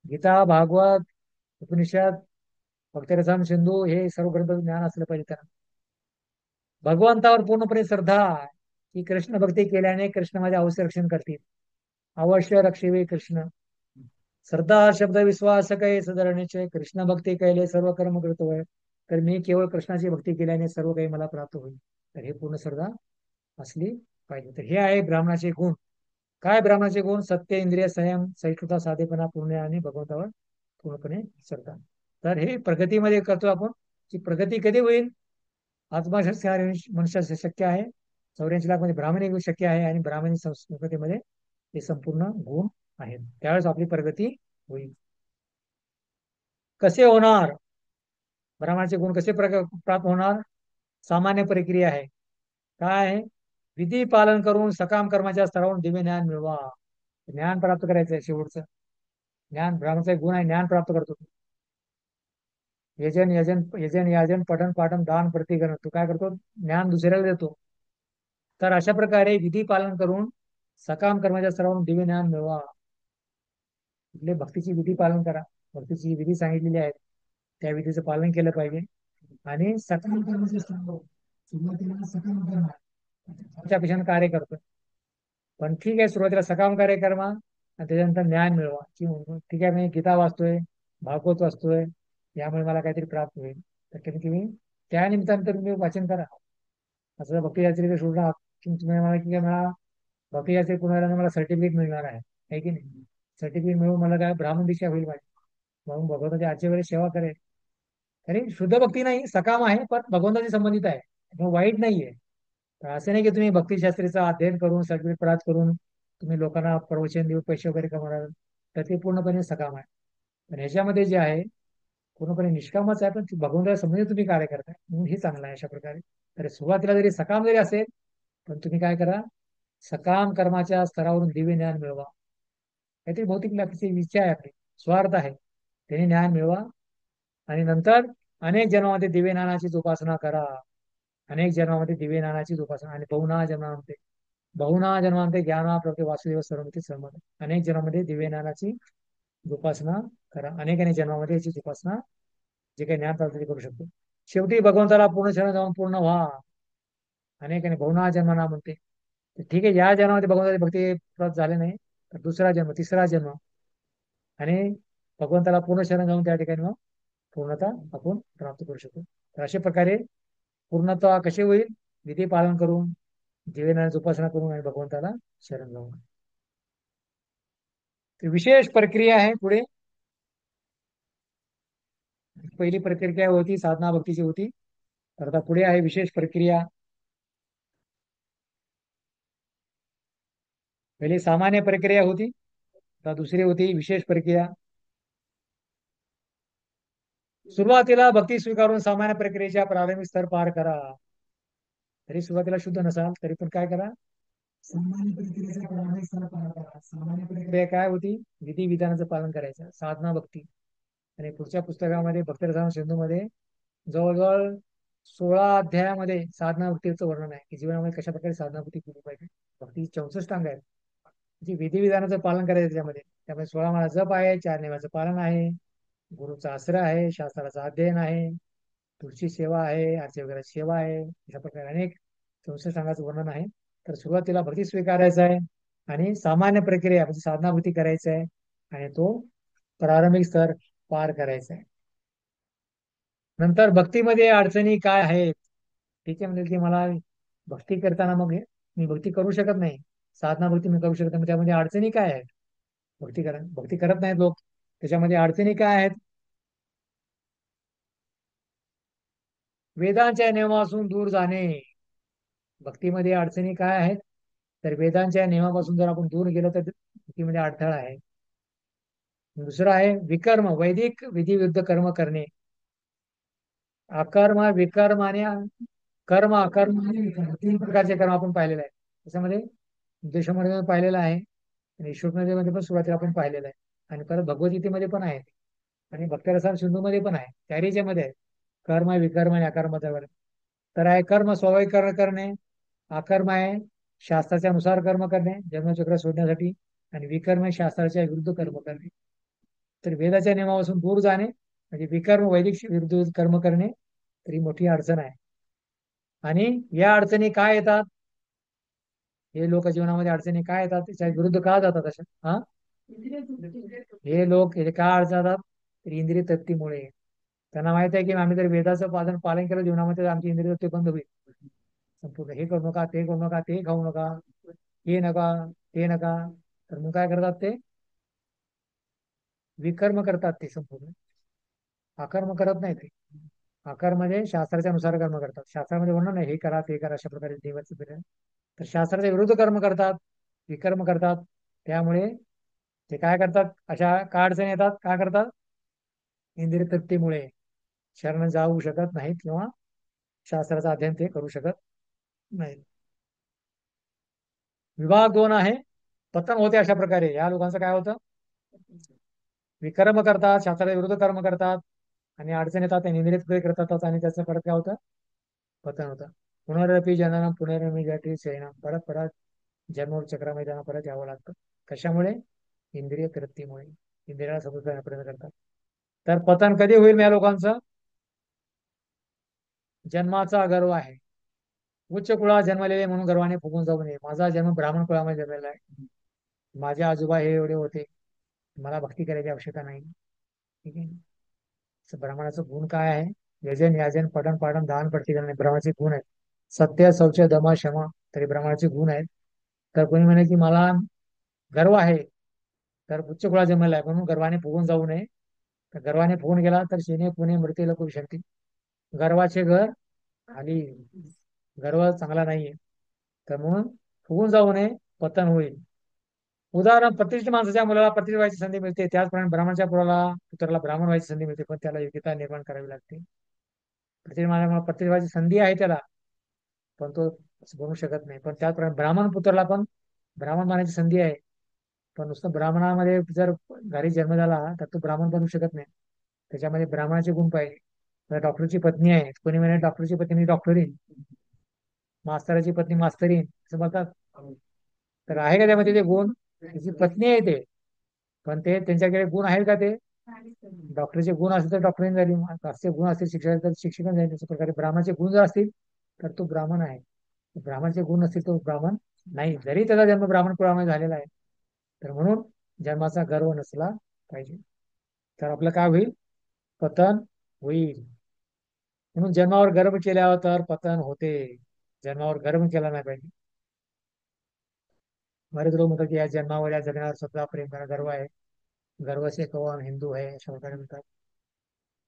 गीता, भागवत, उपनिषद, भक्तरसाम सिंधू हे सर्व ग्रंथ ज्ञान असलं पाहिजे त्यांना. भगवंतावर पूर्णपणे श्रद्धा की कृष्ण भक्ती केल्याने कृष्ण माझे अवश्य रक्षण करतील, अवश्य रक्षेवे कृष्ण. श्रद्धा शब्द विश्वास काही सदरणेचे, कृष्ण भक्ती कैले सर्व कर्म करतोय, तर मी केवळ कृष्णाची भक्ती केल्याने सर्व काही मला प्राप्त होईल. तर हे पूर्ण श्रद्धा असली पाहिजे. तर हे आहे ब्राह्मणाचे गुण. काय ब्राह्मणाचे गुण, सत्य, इंद्रिय संयम, सहिष्णुता, साधेपणा, पूर्ण आणि भगवंतावर पूर्णपणे श्रद्धा. तर हे प्रगतीमध्ये करतो आपण. की प्रगती कधी होईल, आत्मसाक्षात्कार मनुष्याचे शक्य आहे. 84 लाख मध्ये ब्राह्मणी गुण शक्य आहे आणि ब्राह्मणी संस्कृतीमध्ये हे संपूर्ण गुण आहेत, त्यावेळेस आपली प्रगती होईल. कसे होणार? ब्राह्मणाचे गुण कसे प्राप्त होणार? सामान्य प्रक्रिया आहे. काय आहे? विधी पालन करून सकाम कर्माच्या स्तरावरून दिव्य ज्ञान मिळवा. ज्ञान प्राप्त करायचं आहे शेवटचं. ज्ञान ब्राह्मणाचा एक गुण आहे, ज्ञान प्राप्त करतो. यजन यजन यजन याजन पठन पाठन दान प्रतिकरण, तू काय करतो? ज्ञान दुसऱ्याला देतो. तर अशा प्रकारे विधी पालन करून सकाम कर्माच्या स्तरावरून दिव्य ज्ञान मिळवा. कुठले भक्तीची विधी पालन करा. भक्तीची विधी सांगितलेली आहेत, त्या विधीचं पालन केलं पाहिजे. आणि सकाम कर्माच्या स्तरावर सुरुवातीला सकाम कर्म तुमच्या पेशाने कार्य करतो. पण ठीक आहे, सुरुवातीला सकाम कार्य कर्मा आणि त्याच्यानंतर ज्ञान मिळवा. ठीक आहे, मी गीता वाचतोय, भागवत वाचतोय, यामुळे मला काहीतरी प्राप्त होईल. तर कधी तुम्ही त्या निमित्तानं तुम्ही वाचन करा. असं भक्ती यात्रेचं सोडणार तुम्ही मला की मला भक्ती यात्रे पूर्ण झाल्यानं मला सर्टिफिकेट मिळणार आहे की नाही? सर्टिफिकेट मिळून मला काय ब्राह्मण दीक्षा होईल माझी, म्हणून भगवंताच्या आजच्या वेळेस सेवा करेल. तरी शुद्ध भक्ती नाही, सकाम आहे, पण भगवंताशी संबंधित आहे, मग वाईट नाहीये. तर असं नाही की तुम्ही भक्तिशास्त्रीचं अध्ययन करून सर्टिफिकेट प्राप्त करून तुम्ही लोकांना प्रवचन देऊन पैसे वगैरे कमवणार, तर ते पूर्णपणे सकाम आहे. पण ह्याच्यामध्ये जे आहे पूर्णपणे निष्कामच आहे, पण भगवंताला संबंधित तुम्ही कार्य करताय म्हणून हे चांगलं आहे. अशा प्रकारे तर सुरुवातीला जरी सकाम जरी असेल, पण तुम्ही काय करा? सकाम कर्माच्या स्तरावरून दिव्य ज्ञान मिळवा. काहीतरी भौतिक लाभीची इच्छा आहे, आपली स्वार्थ आहे, त्याने ज्ञान मिळवा. आणि नंतर अनेक जन्मामध्ये दिव्य ज्ञानाचीच उपासना करा. अनेक जन्मामध्ये दिव्य ज्ञानाचीच उपासना. आणि बहुना जन्मांते ज्ञाना प्रति वासुदेव सर्वमिती सर्वमत. अनेक जन्मामध्ये दिव्य ज्ञानाची उपासना करा. अनेक अनेक जन्मामध्ये याची उपासना जे काही ज्ञान प्राप्त करू शकतो. शेवटी भगवंताला पूर्ण शरण जाऊन पूर्ण व्हा. अनेक अनेक बहुना जन्माना म्हणते. तर ठीक आहे, या जन्मामध्ये भगवंताची भक्ती प्राप्त झाले नाही, तर दुसरा जन्म, तिसरा जन्म, आणि भगवंताला पूर्ण शरण जाऊन त्या ठिकाणी मग पूर्णता आपण प्राप्त करू शकतो. तर अशा प्रकारे पूर्णता कशी होईल? विधी पालन करून, दिव्यज्ञानाची उपासना करून आणि भगवंताला शरण जाऊन. विशेष प्रक्रिया आहे पुढे. पहिली प्रक्रिया होती साधना भक्तीची होती, तर आता पुढे आहे विशेष प्रक्रिया. पहिली सामान्य प्रक्रिया होती, आता दुसरी होती विशेष प्रक्रिया. सुरुवातीला भक्ती स्वीकारून सामान्य प्रक्रियेच्या प्रारंभिक स्तर पार करा. तरी सुरुवातीला शुद्ध नसाल तरी पण काय करा? सामान्य प्रक्रियेचा प्रारंभिक स्तर पार करा. सामान्य प्रक्रिया काय होती? विधी विधानाचं पालन करायचं, साधना भक्ती. आणि पुढच्या पुस्तकामध्ये भक्तरसायन सिंधूमध्ये जवळजवळ 16 अध्यायामध्ये साधना भक्तीचं वर्णन आहे, की जीवनामध्ये कशा प्रकारे साधना भक्ती केली पाहिजे. भक्ती 64 अंग आहेत, जी विधी विधानाचं पालन करायचं त्यामध्ये 16 माळा जप आहे, 4 नियमाचं पालन आहे, गुरुचा आश्रय आहे, शास्त्राचं अध्ययन आहे, तुळशी सेवा आहे, आरती वगैरे सेवा आहे, अशा प्रकारे अनेक 64 अंगाचं वर्णन आहे. तर सुरुवातीला भक्ती स्वीकारायचा आहे आणि सामान्य प्रक्रिया म्हणजे साधना भक्ती करायचं आहे, आणि तो प्रारंभिक स्तर पार करायचा आहे. नंतर भक्तीमध्ये अडचणी काय आहेत? ठीक आहे, म्हणजे की मला भक्ती करताना मग मी भक्ती करू शकत नाही, साधना भक्ती मी करू शकत नाही, त्यामध्ये अडचणी काय आहेत? भक्ती करत नाहीत लोक, त्याच्यामध्ये अडचणी काय आहेत? वेदांच्या नियमापासून दूर जाणे. भक्तीमध्ये अडचणी काय आहेत? तर वेदांच्या नियमापासून जर आपण दूर गेलो तर भक्तीमध्ये अडथळा आहे. दुसरं आहे विकर्म, वैदिक विधी विरुद्ध कर्म करणे. अकर्म, विकर्म आणि कर्म. अकर्म आणि विकर्म 3 प्रकारचे कर्म आपण पाहिलेले आहे. त्याच्यामध्ये देशामध्ये पाहिलेलं आहे, आणि ईश्वरमध्ये पण सुरुवातीला आपण पाहिलेलं आहे, आणि परत भगवद्गीतेमध्ये पण आहे, आणि भक्तरसायन सिंधूमध्ये पण आहे. चारीच्या मध्ये आहे कर्म, विकर्म आणि अकर्माचा वर्ग. तर आहे कर्म स्वाभाविक कर्म करणे, अकर्म आहे शास्त्राच्या नुसार कर्म करणे जन्मचक्र सोडण्यासाठी, आणि विकर्म आहे शास्त्राच्या विरुद्ध कर्म करणे. तर वेदाच्या नियमापासून दूर जाणे म्हणजे विकर्म, वैदिक विरुद्ध कर्म करणे, तरी मोठी अडचण आहे. आणि या अडचणी काय येतात? हे लोक जीवनामध्ये अडचणी काय येतात? त्याच्या विरुद्ध का जातात अशा? हे लोक हे का अडचणतात? तर इंद्रिय तृप्तीमुळे. त्यांना माहित आहे की आम्ही जर वेदाचं पालन केलं जीवनामध्ये तर आमची इंद्रिय तृप्ती बंद होईल. संपूर्ण हे करू नका, ते करू नका, ते खाऊ नका, हे नका, ते नका. तर मग काय करतात? ते विकर्म करतात, ते संपूर्ण अकर्म करत नाही. ते अकर्म म्हणजे शास्त्राच्या नुसार कर्म करतात. शास्त्रामध्ये वर्णन नाही हे करा ते करा अशा प्रकारे देवाचं फिरण. तर शास्त्राच्या विरुद्ध कर्म करतात, विकर्म करतात. त्यामुळे ते काय करतात? अशा काय अडचणी येतात? काय करतात? इंद्रिय तृप्तीमुळे शरण जाऊ शकत नाहीत किंवा शास्त्राचा अध्ययन ते करू शकत नाही. विभाग 2 आहे, पतन होते अशा प्रकारे. या लोकांचं काय होतं? विकर्म करतात, शास्त्राच्या विरुद्ध कर्म करतात आणि अडचण येतात, ते इंद्रिय तृप्ती करतात आणि त्याचं परत काय होतं? पतन होतं. पुनरपी जननम पुनरपी जठी शयनम, परत परत जन्म चक्रामध्ये त्यांना परत यावं लागतं. कशामुळे? इंद्रिय तृप्तीमुळे. इंद्रियाला सतत प्रयत्न करतात. तर पतन कधी होईल या लोकांचं? जन्माचा गर्व आहे. उच्च कुळात जन्मलेले म्हणून गर्वाने फुगून जाऊ नये. माझा जन्म ब्राह्मण कुळामध्ये जन्मलेला आहे. माझे आजोबा हे एवढे होते, मला भक्ती करायची आवश्यकता नाही. ठीक आहे. ब्राह्मणाचं गुण काय आहे? यजन याजन पठण पाठन दान प्रतिकरण ब्राह्मणाचे गुण आहेत. सत्य शौच दमा क्षमा तरी ब्राह्मणाचे गुण आहेत. तर कोणी म्हणे की मला गर्व आहे, तर उच्च कुळात जन्मला आहे म्हणून गर्वाने फुगून जाऊ नये. तर गर्वाने फुगून गेला तर शेने पुणे मृत्यूला खूप शक्ती. गर्वाचे घर खाली, गर्व चांगला नाहीये. तर म्हणून फुगून जाऊ नये, पतन होईल. उदाहरण, प्रतिष्ठित माणसाच्या मुलाला प्रतिष्ठित व्हायची संधी मिळते, त्याचप्रमाणे ब्राह्मणाच्या पुत्राला ब्राह्मण व्हायची संधी मिळते, पण त्याला योग्यता निर्माण करावी लागते. प्रतिष्ठित माणसाला प्रतिष्ठित व्हायची संधी आहे त्याला, पण तो बनू शकत नाही. पण त्याचप्रमाणे ब्राह्मण पुत्राला पण ब्राह्मण बनायची संधी आहे, पण नुसतं ब्राह्मणामध्ये जर घरी जन्म झाला तर तो ब्राह्मण बनू शकत नाही. त्याच्यामध्ये ब्राह्मणाचे गुण पाहिजे. तर डॉक्टरची पत्नी आहे, कोणी म्हणे डॉक्टरची पत्नी डॉक्टरीन, मास्तराची पत्नी मास्तरीन असं बोलतात. तर आहे का त्यामध्ये ते गुण? त्याची पत्नी आहे ते, पण ते त्यांच्याकडे गुण आहेत का? ते डॉक्टरचे गुण असतील तर डॉक्टरीन झाली, मास्तरचे गुण असतील शिक्षक तर शिक्षकन झाली. तशा प्रकारे ब्राह्मणाचे गुण जर असतील तर तो ब्राह्मण आहे. ब्राह्मणाचे गुण नसतील तो ब्राह्मण नाही, जरी त्याचा जन्म ब्राह्मण कुळामध्ये झालेला आहे. तर म्हणून जन्माचा गर्व नसला पाहिजे. तर आपलं काय होईल? पतन होईल. म्हणून जन्मावर गर्व केल्यावर तर पतन होते. जन्मावर गर्व केला नाही पाहिजे. बरेच लोक म्हणतात की या जन्मावर या जगण्यावर स्वतः प्रेम करा, गर्व आहे. गर्व से कौन हिंदू आहे अशा प्रकारे म्हणतात.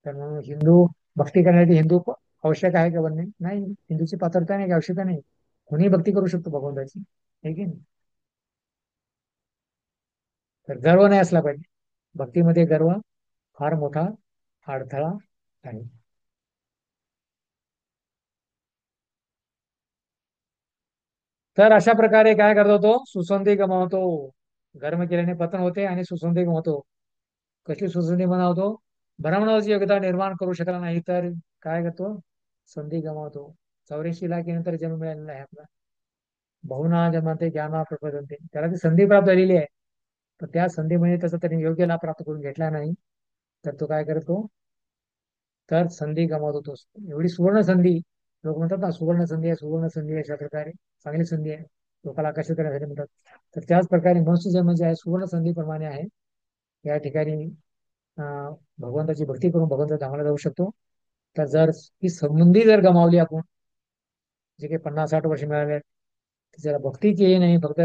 तर म्हणून हिंदू भक्ती करण्यासाठी हिंदू आवश्यक आहे का बनणे? नाही, हिंदूची पात्रता नाही, आवश्यकता नाही. कोणी भक्ती करू शकतो भगवंताची, आहे की नाही? तर गर्व नाही असला पाहिजे. भक्तीमध्ये गर्व फार मोठा अडथळा आहे. तर अशा प्रकारे काय करतो तो? सुसंधी गमावतो. कर्म केल्याने पतन होते आणि सुसंधी गमावतो. कसली सुसंधी गमावतो? ब्राह्मणाची योग्यता निर्माण करू शकला नाही तर काय करतो? संधी गमावतो. 84 लाखानंतर जन्म मिळालेला आहे आपला. बहुना जन्मते ज्ञाना प्रपदंते, त्याला ती संधी प्राप्त झालेली आहे, पण त्या संधीमध्ये त्याचा त्यांनी योग्य लाभ प्राप्त करून घेतला नाही, तर तो काय करतो? तर संधी गमावतो तो. एवढी सुवर्ण संधी, लोक म्हणतात ना सुवर्ण संधी आहे, सुवर्ण संधी आहे, अशा प्रकारे चांगली संधी आहे, लोकांला आकर्षित करण्यासाठी म्हणतात. तर त्याच प्रकारे मनुष्य जन्म जे आहे सुवर्ण संधीप्रमाणे आहे. या ठिकाणी भगवंताची भक्ती करून भगवंताच्या धामाला जाऊ शकतो. तर जर ही संबंधी जर गमावली आपण, जे काही 50-60 वर्ष मिळाले, त्याला भक्ती केली नाही, फक्त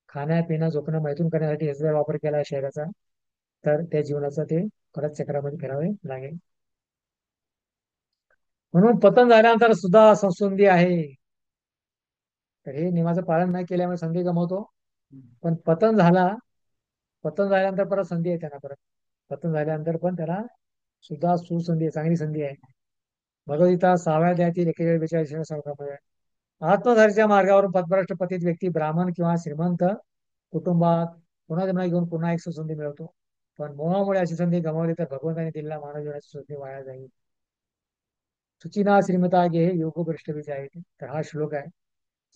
खाण्या पिणं झोपणं मैथून करण्यासाठी याचा जर वापर केला शरीराचा, तर त्या जीवनाचा ते परत चक्रामध्ये फिरावे लागेल. म्हणून पतन झाल्यानंतर सुद्धा संसंधी आहे. तर हे नियमाचं पालन नाही केल्यामुळे संधी गमावतो. पण पतन झाल्यानंतर परत संधी आहे त्यांना. परत पतन झाल्यानंतर पण त्याला सुद्धा सुसंधी आहे, चांगली संधी आहे. भगवद्गीता 6व्या अध्यायातील 41-42 श्लोकामध्ये, आत्मधर्च्या मार्गावरून पथभ्रष्ट पतित व्यक्ती ब्राह्मण किंवा श्रीमंत कुटुंबात पुन्हा जन्म घेऊन पुन्हा एक सुसंधी मिळवतो. पण मोहामुळे अशी संधी गमावली तर भगवंताने दिलेला मानव जीवनाची संधी वाया जाईल. सुचिना श्रीमता गे योग भ्रष्ट आहे. तर हा श्लोक आहे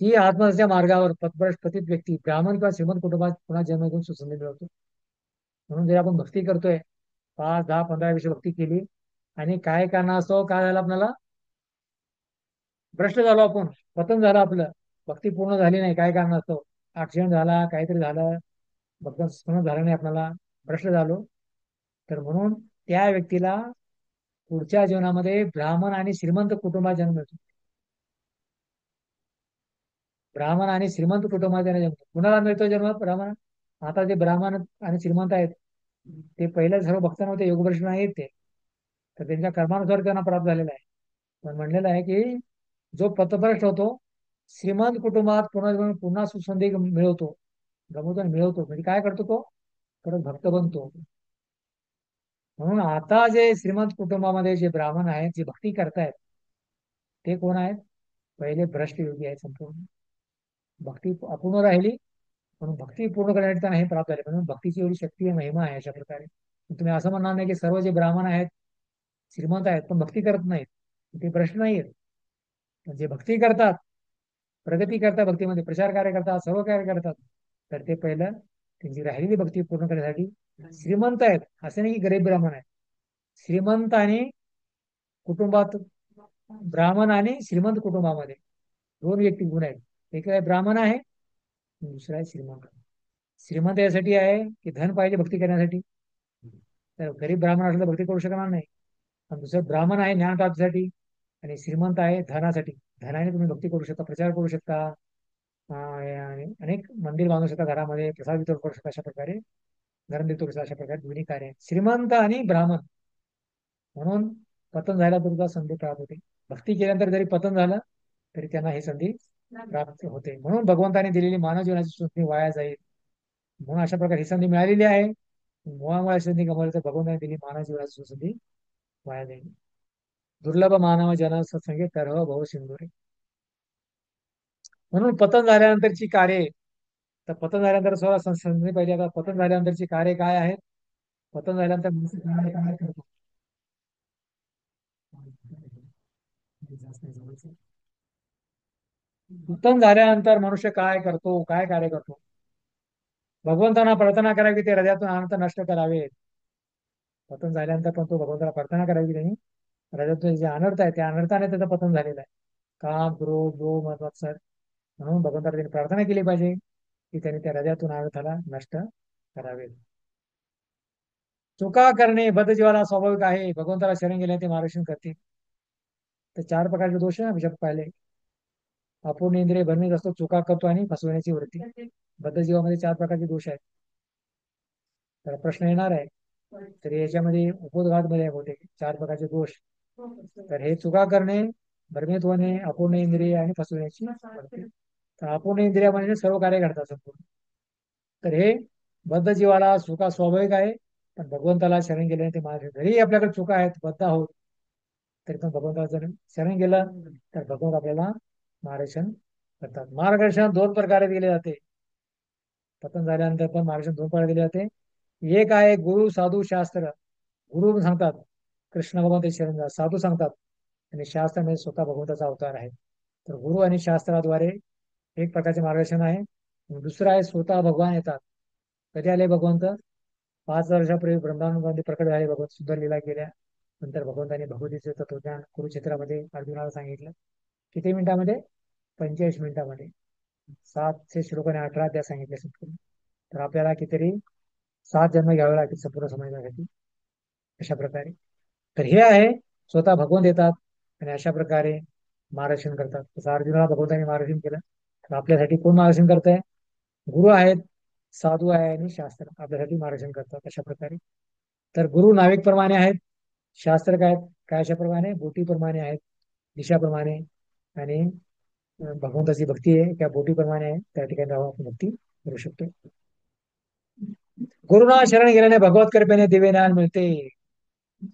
की आत्महत्या मार्गावर पथभ्रष्ट पतित व्यक्ती ब्राह्मण किंवा श्रीमंत कुटुंबात पुन्हा जन्म घेऊन सुसंधी मिळवतो. म्हणून जर आपण भक्ती करतोय, 5, 10, 15 वर्ष भक्ती केली आणि काय कारणास्तव काय झालं, आपल्याला भ्रष्ट झालो आपण, पतन झालं आपलं, भक्ती पूर्ण झाली नाही काय कारणास्तव, ऍक्सिडेंट झाला, काहीतरी झालं, भक्त पूर्ण झालं नाही, आपल्याला भ्रष्ट झालो, तर म्हणून त्या व्यक्तीला पुढच्या जीवनामध्ये ब्राह्मण आणि श्रीमंत कुटुंबात जन्म मिळतो. ब्राह्मण आणि श्रीमंत कुटुंबात जन्म, कुणाला मिळतो जन्म? ब्राह्मण. आता जे ब्राह्मण आणि श्रीमंत आहेत ते पहिले सर्व भक्त नव्हते, योगभ्रष्ट नाहीत ते, तर त्यांच्या कर्मानुसार त्यांना प्राप्त झालेला आहे. पण म्हणलेलं आहे की जो पथभ्रष्ट होतो, श्रीमंत कुटुंबात पुन्हा पुन्हा सुसंधी मिळवतो, गमवतो आणि मिळवतो, म्हणजे काय करतो तो? परत भक्त बनतो. म्हणून आता जे श्रीमंत कुटुंबामध्ये जे ब्राह्मण आहेत जे भक्ती करतायत ते कोण आहेत? पहिले भ्रष्ट योगी आहेत संपूर्ण. भक्ती अपूर्ण राहिली म्हणून भक्ती पूर्ण करण्यासाठी त्यांना हे प्राप्त झाले. म्हणून भक्तीची एवढी शक्ती आहे, महिमा आहे अशा प्रकारे. तुम्ही असं म्हणणार नाही की सर्व जे ब्राह्मण आहेत श्रीमंत आहेत पण भक्ती करत नाहीत, ते भ्रष्ट नाही आहेत. पण जे भक्ती करतात, प्रगती करतात, भक्तीमध्ये प्रचार कार्य करतात, सर्व कार्य करतात, तर ते पहिलं त्यांची राहिलेली भक्ती पूर्ण करण्यासाठी श्रीमंत आहेत. असं नाही की गरीब ब्राह्मण आहेत. श्रीमंत आणि कुटुंबात, ब्राह्मण आणि श्रीमंत कुटुंबामध्ये दोन व्यक्ती गुण आहेत. एक आहे ब्राह्मण आहे, दुसरा आहे श्रीमंत. श्रीमंत यासाठी आहे की धन पाहिजे भक्ती करण्यासाठी, तर गरीब ब्राह्मण असलं तर भक्ती करू शकणार नाही. आणि दुसरं ब्राह्मण आहे ज्ञान प्राप्तीसाठी आणि श्रीमंत आहे धनासाठी. धनाने तुम्ही भक्ती करू शकता, प्रचार करू शकता, आणि अनेक मंदिर बांधू शकता, घरामध्ये प्रसाद वितरण करू शकता, अशा प्रकारे धर्मदेव करू शकता. अशा प्रकारे दोन्ही कार्य आहेत. श्रीमंत आणि ब्राह्मण. म्हणून पतन झाला तर तुला संधी प्राप्त होते. भक्ती केल्यानंतर जरी पतन झालं तरी त्यांना ही संधी प्राप्त होते. म्हणून भगवंताने दिलेली मानव जीवनाची संधी वाया जाईल म्हणून अशा प्रकारे ही संधी मिळालेली आहे. मुळामुळे संधी गमावली तर भगवंताने दिली मानव जीवनाची संधी वाया जाईल. दुर्लभ मानव जन सत्संगे तर भाऊ सिंधुरे. म्हणून पतन झाल्यानंतरची कार्ये, तर पतन झाल्यानंतर स्वतः संधी पाहिजे. आता पतन झाल्यानंतरची कार्य काय आहेत? पतन झाल्यानंतर मनुष्य काय करतो? पतन झाल्यानंतर मनुष्य काय करतो, काय कार्य करतो? भगवंतांना प्रार्थना करावी, ते हृदयातून अनंत नष्ट करावे. पतन झाल्यानंतर पण तो भगवंताला प्रार्थना करावी त्यांनी हृदयातून जे अनर्थ आहे त्या अनर्थाने त्याचं पतन झालेलं आहे. काम, क्रोध, लोभ, मद, मत्सर. म्हणून भगवंताला त्यांनी प्रार्थना केली पाहिजे की त्यांनी त्या हृदयातून अनर्थाला नष्ट करावे. चुका करणे बद्धजीवाला स्वाभाविक आहे. भगवंताला शरण गेले ते मार्गदर्शन करतील. तर चार प्रकारचे दोष आहे अभिषेक पाहिले. अपूर्ण इंद्रिय भरमीत असतो, चुका करतो आणि फसवण्याची वृत्ती. बद्धजीवामध्ये चार प्रकारचे दोष आहेत. तर प्रश्न येणार आहे, तर याच्यामध्ये उपोद्घात मध्ये होते चार प्रकारचे दोष. तर हे चुका करणे, भ्रमित होणे, अपूर्ण इंद्रिय आणि फसवण्याची वृत्ती. तर अपूर्ण इंद्रिय म्हणजे सर्व कार्य घडतात संपूर्ण. तर हे बद्ध जीवाला चुका स्वाभाविक आहे. पण भगवंताला शरण गेल्याने ते मार्ग, जरी आपल्याकडे चुका आहेत, बद्ध आहोत, तरी पण भगवंताला जर शरण गेलं तर भगवंत आपल्याला मार्गदर्शन करतात. मार्गदर्शन दोन प्रकारे दिले जाते. पतन झाल्यानंतर पण मार्गदर्शन दोन प्रकारे दिले जाते. एक आहे गुरु साधू शास्त्र. गुरु सांगतात कृष्ण भगवंत शरण जा, साधू सांगतात आणि शास्त्र म्हणजे स्वतः भगवंताचा अवतार आहे. तर गुरु आणि शास्त्राद्वारे एक प्रकारचे मार्गदर्शन आहे. दुसरं आहे स्वतः भगवान येतात. कधी आले भगवंत? 5 वर्षापूर्वी वृंदावनमध्ये प्रकट झाले भगवंत, सुंदर लीला केल्या. नंतर भगवंतांनी भगवतीचे तत्वज्ञान कुरुक्षेत्रामध्ये अर्जुनाला सांगितलं. किती मिनिटामध्ये? 45 मिनिटामध्ये. 700 श्लोक आणि 18 अध्याय सांगितले संपूर्ण. तर आपल्याला कितीतरी 7 जन्म घ्यावे लागतील संपूर्ण समजण्यासाठी. अशा प्रकारे तर हे आहे स्वतः भगवंत येतात आणि अशा प्रकारे मार्गदर्शन करतात. तसं अर्जुनाला भगवंतांनी मार्गदर्शन केलं. तर आपल्यासाठी कोण मार्गदर्शन करत आहे? गुरु आहेत, साधू आहे आणि शास्त्र आपल्यासाठी मार्गदर्शन करतात अशा प्रकारे. तर गुरु नाविकप्रमाणे आहेत, शास्त्र काय अशाप्रमाणे बोटीप्रमाणे आहेत, दिशाप्रमाणे. आणि भगवंताची भक्ती आहे त्या बोटीप्रमाणे आहे, त्या ठिकाणी राहून आपण भक्ती करू शकतो. गुरुना शरण गेल्याने भगवत कृपेने दिव्य ज्ञान मिळते.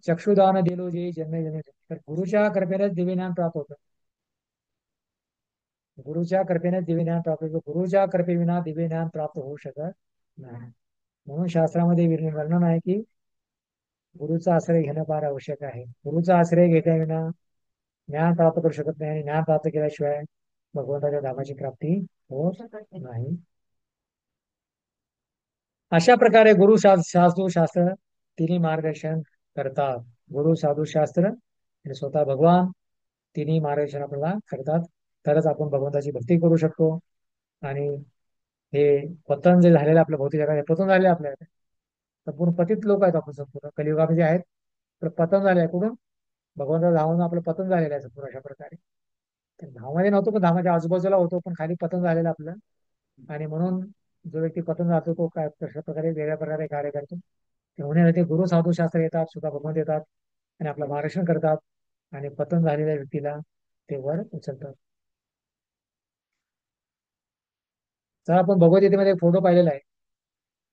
चक्षुदान दिलो जे जन्मे जन्मे. तर गुरुच्या कृपेनेच दिव्य ज्ञान प्राप्त होतं. गुरुच्या कृपेने दिव्य ज्ञान प्राप्त होतं. गुरुच्या कृपेविना दिव्य ज्ञान प्राप्त होऊ शकत नाही. म्हणून शास्त्रामध्ये वर्णन आहे की गुरुचा आश्रय घेणं फार आवश्यक आहे. गुरुचा आश्रय घेतल्याविना ज्ञान प्राप्त करू शकत नाही आणि ज्ञान प्राप्त केल्याशिवाय भगवंताच्या धामाची प्राप्ती होत नाही. अशा प्रकारे गुरु साधू शास्त्र तिन्ही मार्गदर्शन करतात. गुरु साधू शास्त्र आणि स्वतः भगवान तिन्ही मार्गदर्शन आपल्याला करतात. तरच आपण भगवंताची भक्ती करू शकतो. आणि हे पतन जे झालेलं आपल्या भौतिक जगात पतन झाले आपल्याकडे संपूर्ण पतित लोक आहेत. आपण संपूर्ण कलियुगामध्ये आहेत तर पतन झाले आहे. कुठून? भगवंता धामातून आपलं पतन झालेलं आहे संपूर्ण अशा प्रकारे. तर धामामध्ये नव्हतो पण धामाच्या आजूबाजूला होतो, पण खाली पतन झालेलं आपलं. आणि म्हणून जो व्यक्ती पतन जातो तो काय कशा प्रकारे वेगळ्या प्रकारे कार्य करतो. ते होण्यासाठी गुरु साधू शास्त्र येतात, सुद्धा भगवंत येतात आणि आपलं मार्गदर्शन करतात आणि पतन झालेल्या व्यक्तीला ते वर उचलतात. तर आपण भगवद्गीतेमध्ये एक फोटो पाहिलेला आहे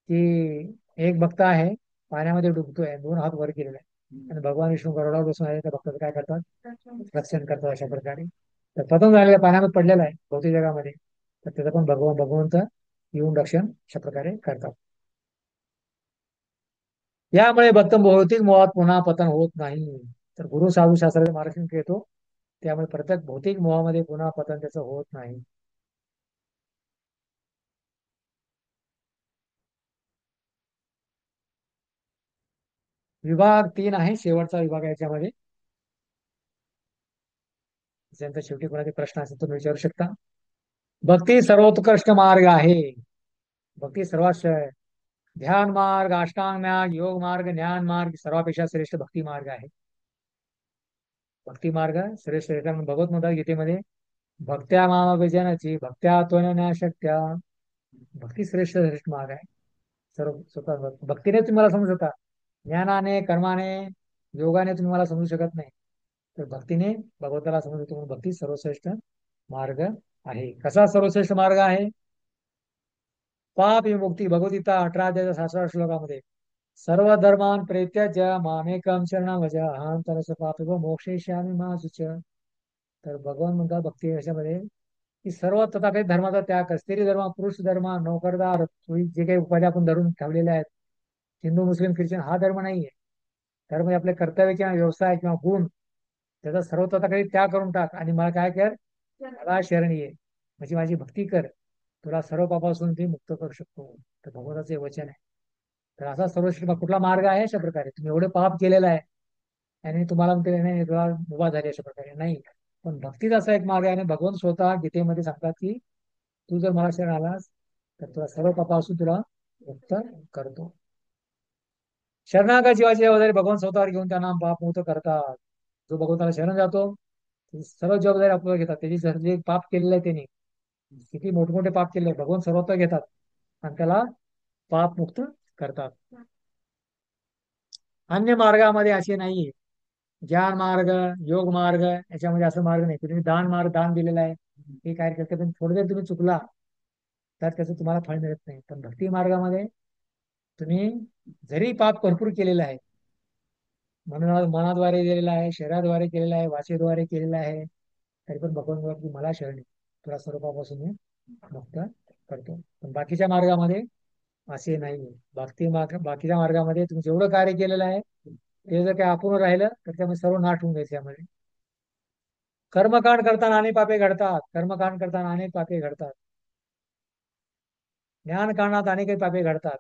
की एक भक्त आहे पाण्यामध्ये डुबतोय, 2 हात वर केलेले आहे आणि भगवान विष्णू गरुडावर बसून आहे, तर भक्त काय करतात, रक्षण करतात अशा प्रकारे. तर पतंग झालेला पाण्यामध्ये पडलेला आहे भौतिक जगामध्ये, तर त्याचं पण भगवंत येऊन रक्षण अशा प्रकारे करतात. यामुळे भक्त भौतिक मोहात पुन्हा पतन होत नाही. तर गुरु साधू शास्त्राचे मार्गदर्शन घेतो, त्यामुळे प्रत्येक भौतिक मोहामध्ये पुन्हा पतन त्याचं होत नाही. विभाग 3 आहे, शेवटचा विभाग आहे याच्यामध्ये. त्याच्यानंतर शेवटी कोणाचे प्रश्न असेल तुम्ही विचारू शकता. भक्ती सर्वोत्कृष्ट मार्ग आहे. भक्ती सर्वात ध्यान मार्ग, अष्टांग मार्ग, योग मार्ग, ज्ञान मार्ग सर्वापेक्षा श्रेष्ठ भक्ती मार्ग आहे. भक्ती मार्ग श्रेष्ठ भगवत म्हणतात गीतेमध्ये, भक्त्या मामभिजनाची भक्त्या त्वनन्या शक्त्या. भक्ती श्रेष्ठ मार्ग आहे. सर्व स्वतः भक्तीने तुम्ही मला समजू शकता, ज्ञानाने कर्माने योगाने तुम्ही मला समजू शकत नाही. तर भक्तीने भगवंताला समजू शकतो, म्हणून भक्ती सर्वश्रेष्ठ मार्ग आहे. कसा सर्वश्रेष्ठ मार्ग आहे? पाप विमुक्ती भगवद्गीता 18 अध्याय 66 श्लोकामध्ये, सर्व धर्मान परित्यज्य मामेकम शरणं व्रज अहं तस्य पापेभ्यो मोक्षयिष्यामि मा शुच. तर भगवान म्हणतात भक्ती याच्यामध्ये की सर्व तथाकथित धर्माचा त्याग कर. स्त्री धर्म, पुरुष धर्म, नोकरदार, जे काही उपाधी आपण धरून ठेवलेल्या आहेत, हिंदू मुस्लिम ख्रिश्चन, हा धर्म नाहीये. धर्म म्हणजे आपले कर्तव्य किंवा व्यवसाय किंवा गुण, त्याचा सर्व तथाकथित त्याग करून टाक आणि मला काय कर, मला शरणी ये, म्हणजे माझी भक्ती कर, तुला सर्व पापापासून ते मुक्त करू शकतो. तर भगवंताचे वचन आहे. तर असा सर्वश्रेष्ठ कुठला मार्ग आहे? अशा प्रकारे तुम्ही एवढे पाप केलेलं आहे आणि तुम्हाला म्हणते नाही तुला मुभा झाली, अशा प्रकारे नाही. पण भक्तीचा असा एक मार्ग आहे आणि भगवान स्वतः गीतेमध्ये सांगतात की तू जर मला शरण आलास तर तुला सर्व पापापासून तुला मुक्त करतो. शरणागत जीवाची जबाबदारी भगवान स्वतःवर घेऊन त्यांना पापमुक्त करतात. जो भगवंताला शरण जातो ती सर्व जबाबदारी आपल्याला घेतात. त्याची जे पाप केलेलं आहे त्यांनी, किती मोठमोठे पाप केले भगवान सर्वत्र घेतात आणि त्याला पाप मुक्त करतात. अन्य मार्गामध्ये असे नाहीये. ज्ञान मार्ग, योग मार्ग याच्यामध्ये असं मार्ग नाही. तुम्ही दान मार्ग, दान दिलेला आहे, हे काय करते, पण थोडं जर तुम्ही चुकला तर त्याचं तुम्हाला फळ मिळत नाही. पण भक्ती मार्गामध्ये तुम्ही जरी पाप भरपूर केलेलं आहे, मनाद्वारे केलेला आहे, शरीराद्वारे केलेला आहे, वाचेद्वारे केलेला आहे, तरी पण भगवान बोलतात की मला शरण आहे, तुला सर्व पापापासून मी मुक्त करतो. पण बाकीच्या मार्गामध्ये असे नाही. बाकीच्या मार्गामध्ये तुम्ही जेवढं कार्य केलेलं आहे ते जर काही अपूर्ण राहिलं तर त्यामध्ये सर्व नाश होऊन जाईल. त्यामध्ये कर्मकांड करताना अनेक पापे घडतात, कर्मकांड करताना अनेक पापे घडतात, ज्ञानकांडात अनेकही पापे घडतात.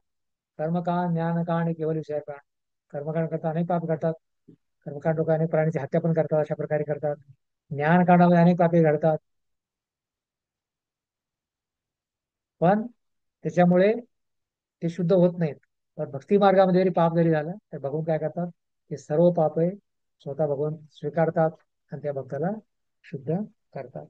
कर्मकांड, ज्ञानकांड, केवळ विषयकांड. कर्मकांड करता अनेक पाप घडतात, कर्मकांड लोक अनेक प्राण्यांची हत्या पण करतात, अशा प्रकारे करतात. ज्ञानकांडामध्ये अनेक पापे घडतात, पण त्याच्यामुळे ते शुद्ध होत नाहीत. पण भक्ती मार्गामध्ये जरी पाप जरी झालं तर भगवान काय करतात, ते सर्व पाप आहे स्वतः भगवान स्वीकारतात आणि त्या भक्ताला शुद्ध करतात.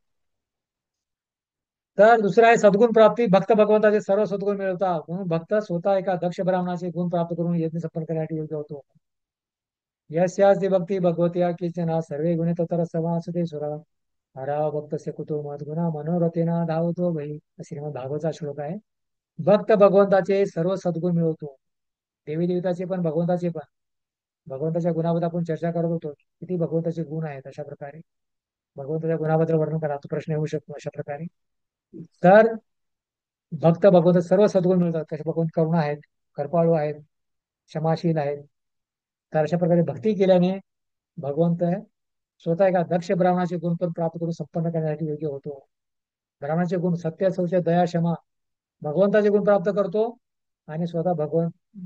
तर दुसरं आहे सद्गुण प्राप्ती. भक्त भगवंताचे सर्व सद्गुण मिळवतात, म्हणून भक्त स्वतः एका दक्ष ब्राह्मणाचे गुण प्राप्त करून यज्ञ संपन्न करण्यासाठी योग्य होतो. यस्यास्ति भक्ती भगवत्या किंचन सर्वे गुणे ततर समासते सुरा हरा भक्तस्य कुतो मद्गुणा मनोरथेना धावतो भई. श्रीमद भागवतचा श्लोक आहे. भक्त भगवंताचे सर्व सद्गुण मिळवतो, देवी देवताचे पण भगवंताचे पण. भगवंताच्या गुणाबद्दल आपण चर्चा करत होतो, किती भगवंताचे गुण आहेत. अशा प्रकारे भगवंताच्या गुणाबद्दल वर्णन करा, तो प्रश्न येऊ शकतो अशा प्रकारे. तर भक्त भगवंत सर्व सद्गुण मिळतात. कसे भगवंत करुण आहेत, कृपाळू आहेत, क्षमाशील आहेत. तर अशा प्रकारे भक्ती केल्याने भगवंत स्वतः एका दक्ष ब्राह्मणाचे गुण पण प्राप्त करून संपन्न करण्यासाठी योग्य होतो. ब्राह्मणाचे गुण सत्य, शौच, दया, क्षमा, भगवंताचे गुण प्राप्त करतो आणि स्वतः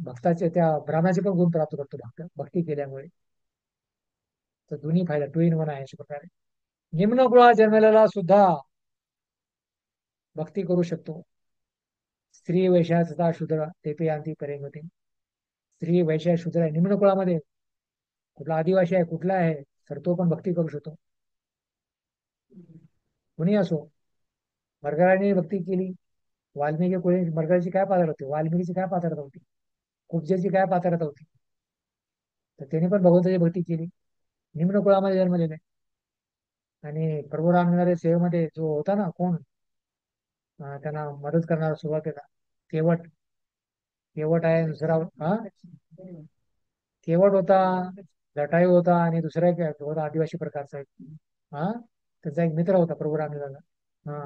भक्ताचे त्या ब्राह्मणाचे पण गुण प्राप्त करतो भक्ती केल्यामुळे. तर दोन्ही फायदा 2 in 1 आहे. अशा प्रकारे निम्न कुळात जन्मलेला सुद्धा भक्ती करू शकतो. स्त्री वैश्य तथा शूद्र ते यांती परेंगती. स्त्री वैश्य शूद्र आहे, निम्न कुळामध्ये कुठला आदिवासी आहे, कुठला आहे, तर तो पण भक्ती करू शकतो. कुणी असो. मरगळाने भक्ती केली, वाल्मिकी कोणी मरगळची काय पात्रता होती, वाल्मिकीची काय पात्रता होती, कुब्जेची काय पात्रता होती, तर त्याने पण भगवंताची भक्ती केली. निम्न कुळामध्ये जन्मलेले. आणि प्रभू रामचंद्र सेवेमध्ये जो होता ना कोण, त्यांना मदत करणारा सुरुवातीला केवट, केवट आहे, दुसरा हा केवट होता, जटायू होता, आणि दुसरा एक होता आदिवासी प्रकारचा एक. हा त्याचा एक मित्र होता प्रभू रामलीला. हा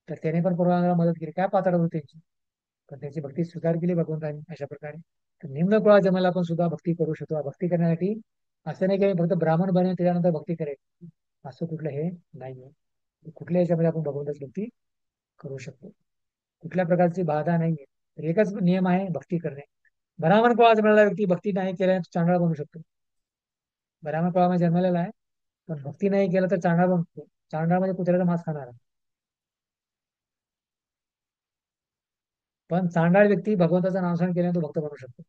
तर त्याने पण प्रभू रामलीला मदत केली. काय पात्रता होती त्यांची, पण त्याची भक्ती स्वीकार केली भगवंतांनी अशा प्रकारे. तर निम्न कुळा जन्माला आपण सुद्धा भक्ती करू शकतो. भक्ती करण्यासाठी असं नाही की मी फक्त ब्राह्मण बनेल त्याच्यानंतर भक्ती करेल, असं कुठलं हे नाहीये. कुठल्या याच्यामध्ये आपण भगवंताची भक्ती करू शकतो, कुठल्या प्रकारची बाधा नाहीये. तर एकच नियम आहे, भक्ती करणे. ब्राह्मण कुळात जन्मलेला व्यक्ती भक्ती नाही केल्याने तो चांगला बनू शकतो. ब्राह्मण कुळामध्ये जन्मलेला आहे पण भक्ती नाही केलं तर चांगला बनतो. चांगला म्हणजे कुत्र्याचा मांस खाणारा. पण चांडाळ व्यक्ती भगवंताचं नामस्मरण केल्याने तो भक्त बनू शकतो.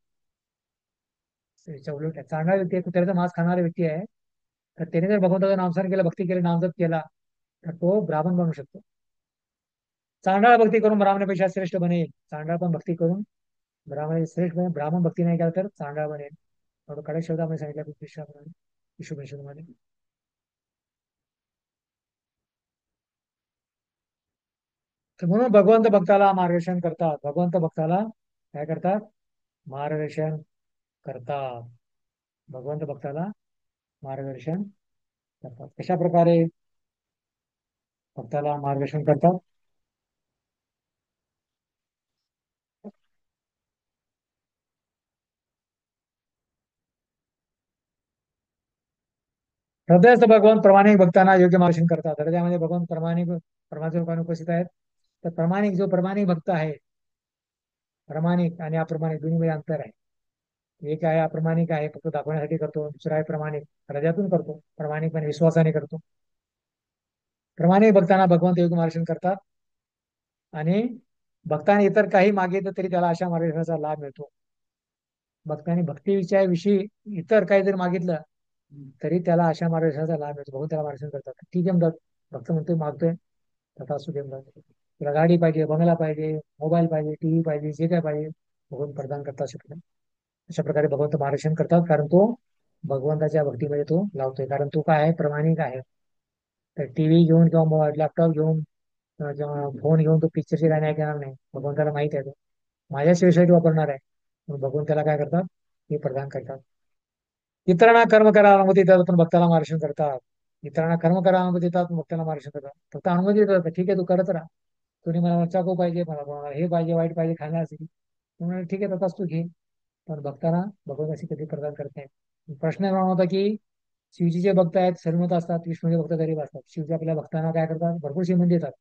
त्याच्या उलट आहे. चांडाळ व्यक्ती कुत्र्याचा मांस खाणारा व्यक्ती आहे, तर त्याने जर भगवंताचं नामस्मरण केलं, भक्ती केली, नामजप केला, तर तो ब्राह्मण बनू शकतो. चांडाळ भक्ती करून ब्राह्मणापेक्षा श्रेष्ठ बनेल. चांडाळ पण भक्ती करून ब्राह्मण श्रेष्ठ बनेल. ब्राह्मण भक्ती नाही केला तर चांडाळ बनेल. थोडं कडक शब्दामध्ये सांगितलं विश्वपरिषदेमध्ये. तर म्हणून भगवंत भक्ताला मार्गदर्शन करतात. भगवंत भक्ताला काय करतात, मार्गदर्शन करतात. भगवंत भक्ताला मार्गदर्शन करतात. कशा प्रकारे भक्ताला मार्गदर्शन करतात. हृदयस्थ भगवान प्रामाणिक भक्तांना योग्य मार्गदर्शन करतात. हृदयामध्ये भगवान प्रामाणिक परमात्मा रूपाने उपस्थित आहेत. तर प्रामाणिक जो प्रामाणिक भक्त आहे, प्रामाणिक आणि अप्रामाणिक दोन्हीमध्ये अंतर आहे. एक आहे अप्रामाणिक आहे, फक्त दाखवण्यासाठी करतो. दुसरा आहे प्रामाणिक, हृदयातून करतो, प्रामाणिकपणे विश्वासाने करतो. प्रामाणिक भक्तांना भगवंत योग्य मार्गदर्शन करतात, आणि भक्ताने इतर काही मागितलं तरी त्याला अशा मार्गदर्शनाचा लाभ मिळतो. भक्ताने भक्तीविषयी इतर काही जर मागितलं तरी त्याला अशा मार्गदर्शनाचा लाभ मिळतो. बघून त्याला मार्गदर्शन करतात. ठीक आहे म्हणतात, भक्त म्हणतोय मागतोय, तथा असू दे म्हणतात. तुला गाडी पाहिजे, बंगला पाहिजे, मोबाईल पाहिजे, टीव्ही पाहिजे, जे काय पाहिजे भगवंत प्रदान करतात शकतो. अशा प्रकारे भगवंत मार्गदर्शन करतात, कारण तो भगवंताच्या भक्तीमध्ये तो लावतोय. कारण तो काय आहे, प्रामाणिक आहे. तर टीव्ही घेऊन किंवा लॅपटॉप घेऊन किंवा फोन घेऊन तो पिक्चरची गाणी ऐकणार नाही. भगवंताला माहित आहे तो माझ्या सेवेसाठी वापरणार आहे, म्हणून भगवंताला काय करतात, हे प्रदान करतात. इतरांना कर्म करायला अनुमती देतात पण भक्ताला मार्गदर्शन करतात. इतरांना कर्म करायला अनुमती देतात पण भक्ताला मार्गदर्शन करतात. फक्त अनुमती देतात, ठीक आहे तू करत राहा. तुम्ही मला चाकू पाहिजे, मला हे पाहिजे, वाईट पाहिजे, खाण्यासाठी, तुम्हाला ठीक आहे तसाच तू घे. पण भक्तांना भगवंत अशी कधी प्रदान करत नाही. प्रश्न निर्माण होता की शिवजी जे भक्त आहेत श्रीमंत असतात, विष्णूचे भक्त गरीब असतात. शिवजी आपल्या भक्तांना काय करतात, भरपूर श्रीमंत देतात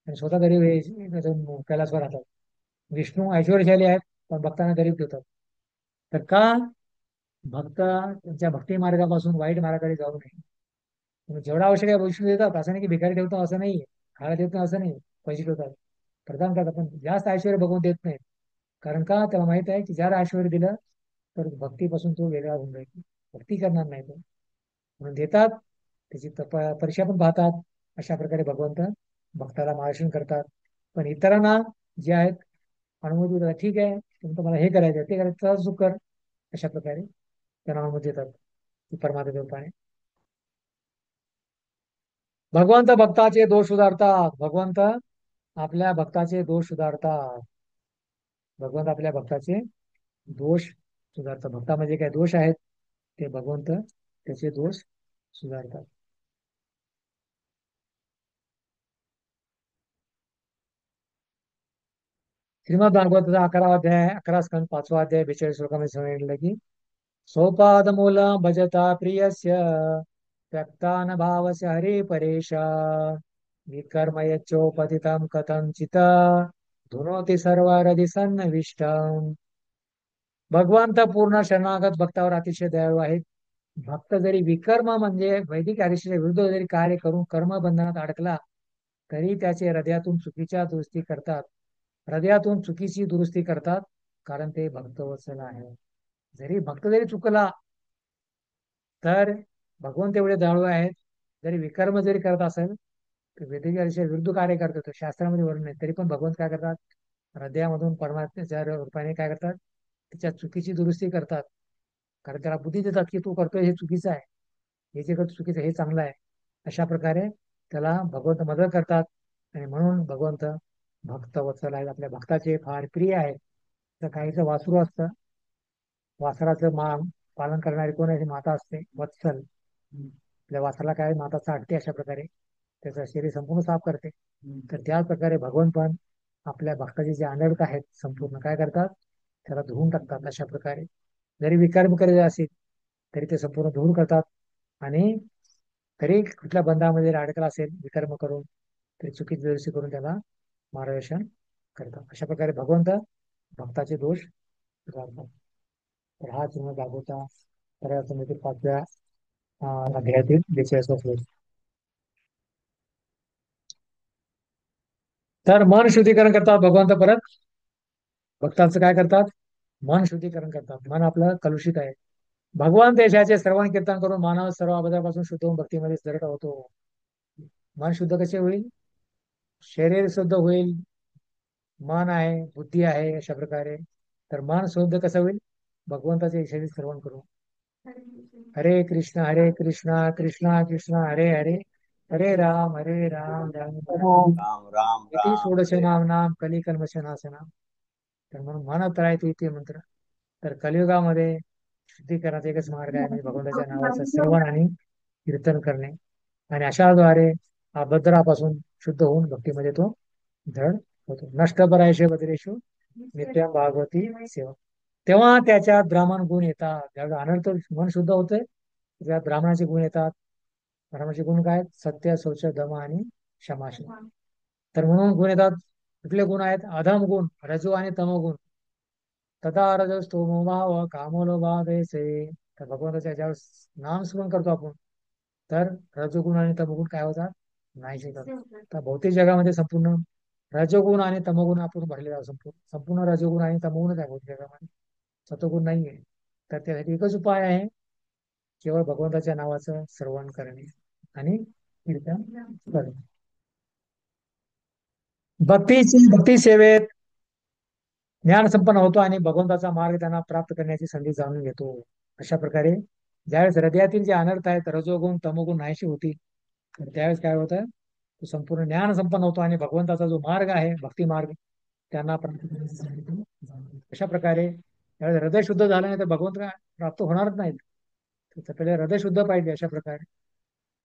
आणि स्वतः गरीब हे कैलासवर राहतात. विष्णू ऐश्वर्यशाली आहेत पण भक्तांना गरीब ठेवतात. तर का, भक्त त्यांच्या भक्ती मार्गापासून वाईट मार्गाकडे जाऊ नये. तुम्ही जेवढा आवश्यक आहे वैष्णू देतात, असं नाही की भिकारी ठेवतो असं नाही, खायला देत नाही असं नाही, पैसे ठेवतात, प्रदान करतात, पण जास्त ऐश्वर्य बघून देत नाहीत. कारण का, त्याला माहित आहे की ज्याला ऐश्वर्य दिलं तर भक्तीपासून तो वेगळा होऊन जाईल, भक्ती करणार नाही तो, म्हणून देतात. त्याची परीक्षा पण पाहतात. अशा प्रकारे भगवंत भक्ताला मार्गदर्शन करतात. पण इतरांना जे आहेत अनुमती देतात, ठीक आहे तुमचं मला हे करायचं ते करायचं, चुक कर, अशा प्रकारे त्यांना अनुमती देतात परमात्मा रूपाने. भगवंत भक्ताचे दोष सुधारतात. भगवंत आपल्या भक्ताचे दोष सुधारतात. भगवंत आपल्या भक्ताचे दोष सुधारतात. भक्तामध्ये काय दोष आहेत ते भगवंत त्याचे दोष सुधारतात. श्रीमद भागवताचा 11वा अध्याय, 11 स्कंद, 5वा अध्याय, 42 श्लोकामध्ये सांगितलं की सोपाद मूल भजता प्रियस्य त्यक्तान भावस्य हरे परेशा विकर्म यच्चोपतितं कथंचित धुनोति सर्वारधी सन्नविष्टम. भगवंत पूर्ण शरणागत भक्तावर अतिशय दयाळू आहेत. भक्त जरी विकर्म म्हणजे वैदिक आदेशाच्या विरुद्ध जरी कार्य करून कर्मबंधनात अडकला तरी त्याचे हृदयातून चुकीच्या दुरुस्ती करतात. हृदयातून चुकीची दुरुस्ती करतात, कारण ते भक्तवत्सल आहे. जरी भक्त जरी चुकला तर भगवंत एवढे दयाळू आहेत. जरी विकर्म जरी करत असेल तर वैदिक आदेशाच्या विरुद्ध कार्य करतो, तो शास्त्रामध्ये वर्णन आहे, तरी पण भगवंत काय करतात, हृदयामधून परमात्म्याच्या रूपाने काय करतात, त्याच्या चुकीची दुरुस्ती करतात. कारण त्याला बुद्धी देतात की तू करतोय हे चुकीचं आहे, हे जे करतो चुकीचं, हे चांगलं आहे. अशा प्रकारे त्याला भगवंत मदत करतात. आणि म्हणून भगवंत भक्त वत्सल आहेत, आपल्या भक्ताचे फार प्रिय आहेत. तर काहीचं वासरू असतं, वासराचं पालन करणारी कोण आहे, माता असते वत्सल. आपल्या वासराला काय माता चाटते अशा प्रकारे, त्याचं शरीर संपूर्ण साफ करते. तर त्याच प्रकारे भगवान पण आपल्या भक्ताचे जे अनर्थ आहेत संपूर्ण काय करतात, त्याला धुवून टाकतात अशा प्रकारे. जरी विकर्म करायचे असेल तरी ते संपूर्ण दूर करतात. आणि तरी कुठल्या बंधामध्ये अडकला असेल विकर्म करून, तरी चुकीची दुरुस्ती करून त्याला मार्गदर्शन करतात. अशा प्रकारे भगवंत भक्ताचे दोष सुधारतात. तर हा चिन्ह दाखवता तर समिती 5व्या अध्यायातील 42 श्लोक. तर मन शुद्धीकरण करतात भगवंत. परत भक्तांचं काय करतात, मन शुद्धीकरण करतात. मन आपलं कलुषित आहे. भगवान देशाचे श्रवण कीर्तन करून मानव सर्व अबद्धापासून शुद्ध होऊन भक्तीमध्ये दृढ होतो. मन शुद्ध कसे होईल, शरीर शुद्ध होईल, मन आहे, बुद्धी आहे अशा प्रकारे. तर मन शुद्ध कसं होईल, भगवंताचे शरीर श्रवण करून. हरे कृष्णा कृष्णा कृष्णा हरे हरे, हरे राम राम राम राम राम इति राम षोडश हरे नाम नाम कली कल्मशनाशना. तर म्हणून म्हणत राहायचं इथे मंत्र. तर कलियुगामध्ये शुद्धीकरणाचा एकच मार्ग आहे, म्हणजे भगवंताच्या नावाचं श्रवण आणि कीर्तन करणे. आणि अशाद्वारे अभद्रापासून शुद्ध होऊन भक्तीमध्ये तो धड होतो. नष्ट बरायशे बद्रेशु नित्यम भागवती सेवा. तेव्हा त्याच्यात ब्राह्मण गुण येतात. ज्यावेळी अनर्थ मन शुद्ध होते त्यात ब्राह्मणाचे गुण येतात. ब्राह्मणाचे गुण काय, सत्य शौच दम आणि क्षमाशा. तर म्हणून गुण येतात. कुठले गुण आहेत, अधम गुण, रजो आणि तमोगुण. तथा रजस्तोमो भाव कामोलो भावेसे. तर भगवंताच्या ज्यावेळेस नाम स्मरण करतो आपण, तर रजोगुण आणि तमोगुण काय होतात, नाहीसे होतात. तर भौतिक जगामध्ये संपूर्ण रजोगुण आणि तमोगुण आपण भरलेला आहोत. संपूर्ण रजोगुण आणि तमोगुणच आहे भौतिक जगामध्ये, सतोगुण नाहीये. तर त्यासाठी एकच उपाय आहे, केवळ भगवंताच्या नावाचं श्रवण करणे आणि कीर्तन करणे. भक्ती सेवेत ज्ञान संपन्न होतो आणि भगवंताचा मार्ग त्यांना प्राप्त करण्याची संधी जाणून घेतो. अशा प्रकारे ज्यावेळेस हृदयातील जे अनर्थ आहेत, रजोगुण तमोगुण नाहीशी होती, तर त्यावेळेस काय होतं, तो संपूर्ण ज्ञान संपन्न होतो आणि भगवंताचा जो मार्ग आहे भक्ती मार्ग त्यांना प्राप्त करण्याची संधी तो जाणून घेतो. अशा प्रकारे त्यावेळेस हृदय शुद्ध झालं नाही तर भगवंत प्राप्त होणारच नाहीत. तर पहिले हृदय शुद्ध पाहिजे अशा प्रकारे.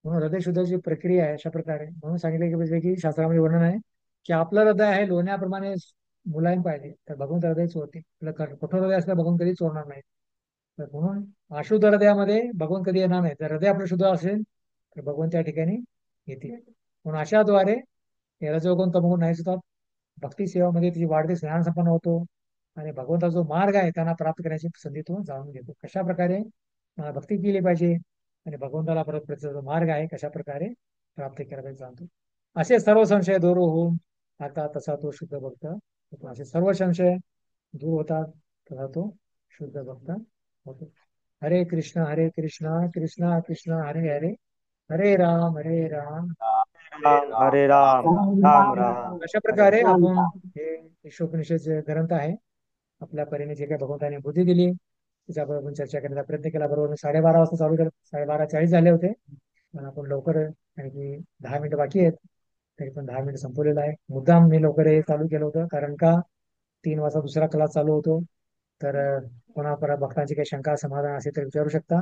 म्हणून हृदय शुद्धाची प्रक्रिया आहे अशा प्रकारे. म्हणून सांगितले की म्हणजे की शास्त्रामध्ये वर्णन आहे की आपलं हृदय आहे लोण्याप्रमाणे मुलायम पाहिजे, तर भगवंत हृदय चोरते. आपलं कठोर हृदय असलं भगवंत कधी चोरणार नाही. तर म्हणून अशुद्ध हृदयामध्ये भगवंत कधी येणार नाही. जर हृदय आपलं शुद्ध असेल तर भगवंत त्या ठिकाणी येतील. म्हणून अशाद्वारे हे रजोगुण तमोगुण नाही सुद्धा भक्ती सेवामध्ये तिची वाढते ज्ञान संपन्न होतो आणि भगवंताचा जो मार्ग आहे त्यांना प्राप्त करण्याची संधी तो जाणून घेतो. कशा प्रकारे भक्ती केली पाहिजे आणि भगवंताला परत जो मार्ग आहे कशा प्रकारे प्राप्त केला पाहिजे जाणतो. असे सर्व संशय दूर होऊन आता तसा तो शुद्ध भक्त होतो. असे सर्व संशय दूर होतात, तसा तो शुद्ध भक्त होतो. हरे कृष्ण कृष्णा कृष्णा हरे हरे, हरे राम राम राम हरे राम राम राम अशा हरे प्रकारे हरे. आपण हे ईशोपनिषद ग्रंथ आहे, आपल्या परीने जे काही भगवंताने बुद्धी दिली त्याच्याबरोबर आपण चर्चा करण्याचा प्रयत्न केला. बरोबर मी 12:30 वाजता चालू केलं, 12:40 झाले होते, पण आपण लवकर, आणखी 10 मिनिटं बाकी आहेत, तरी पण 10 मिनिटं संपवलेलं आहे. मुद्दाम मी लवकर हे चालू केलं होतं कारण का 3 वाजता दुसरा क्लास चालू होतो. तर कोणा परत भक्तांची काही शंका समाधान असेल तर विचारू शकता.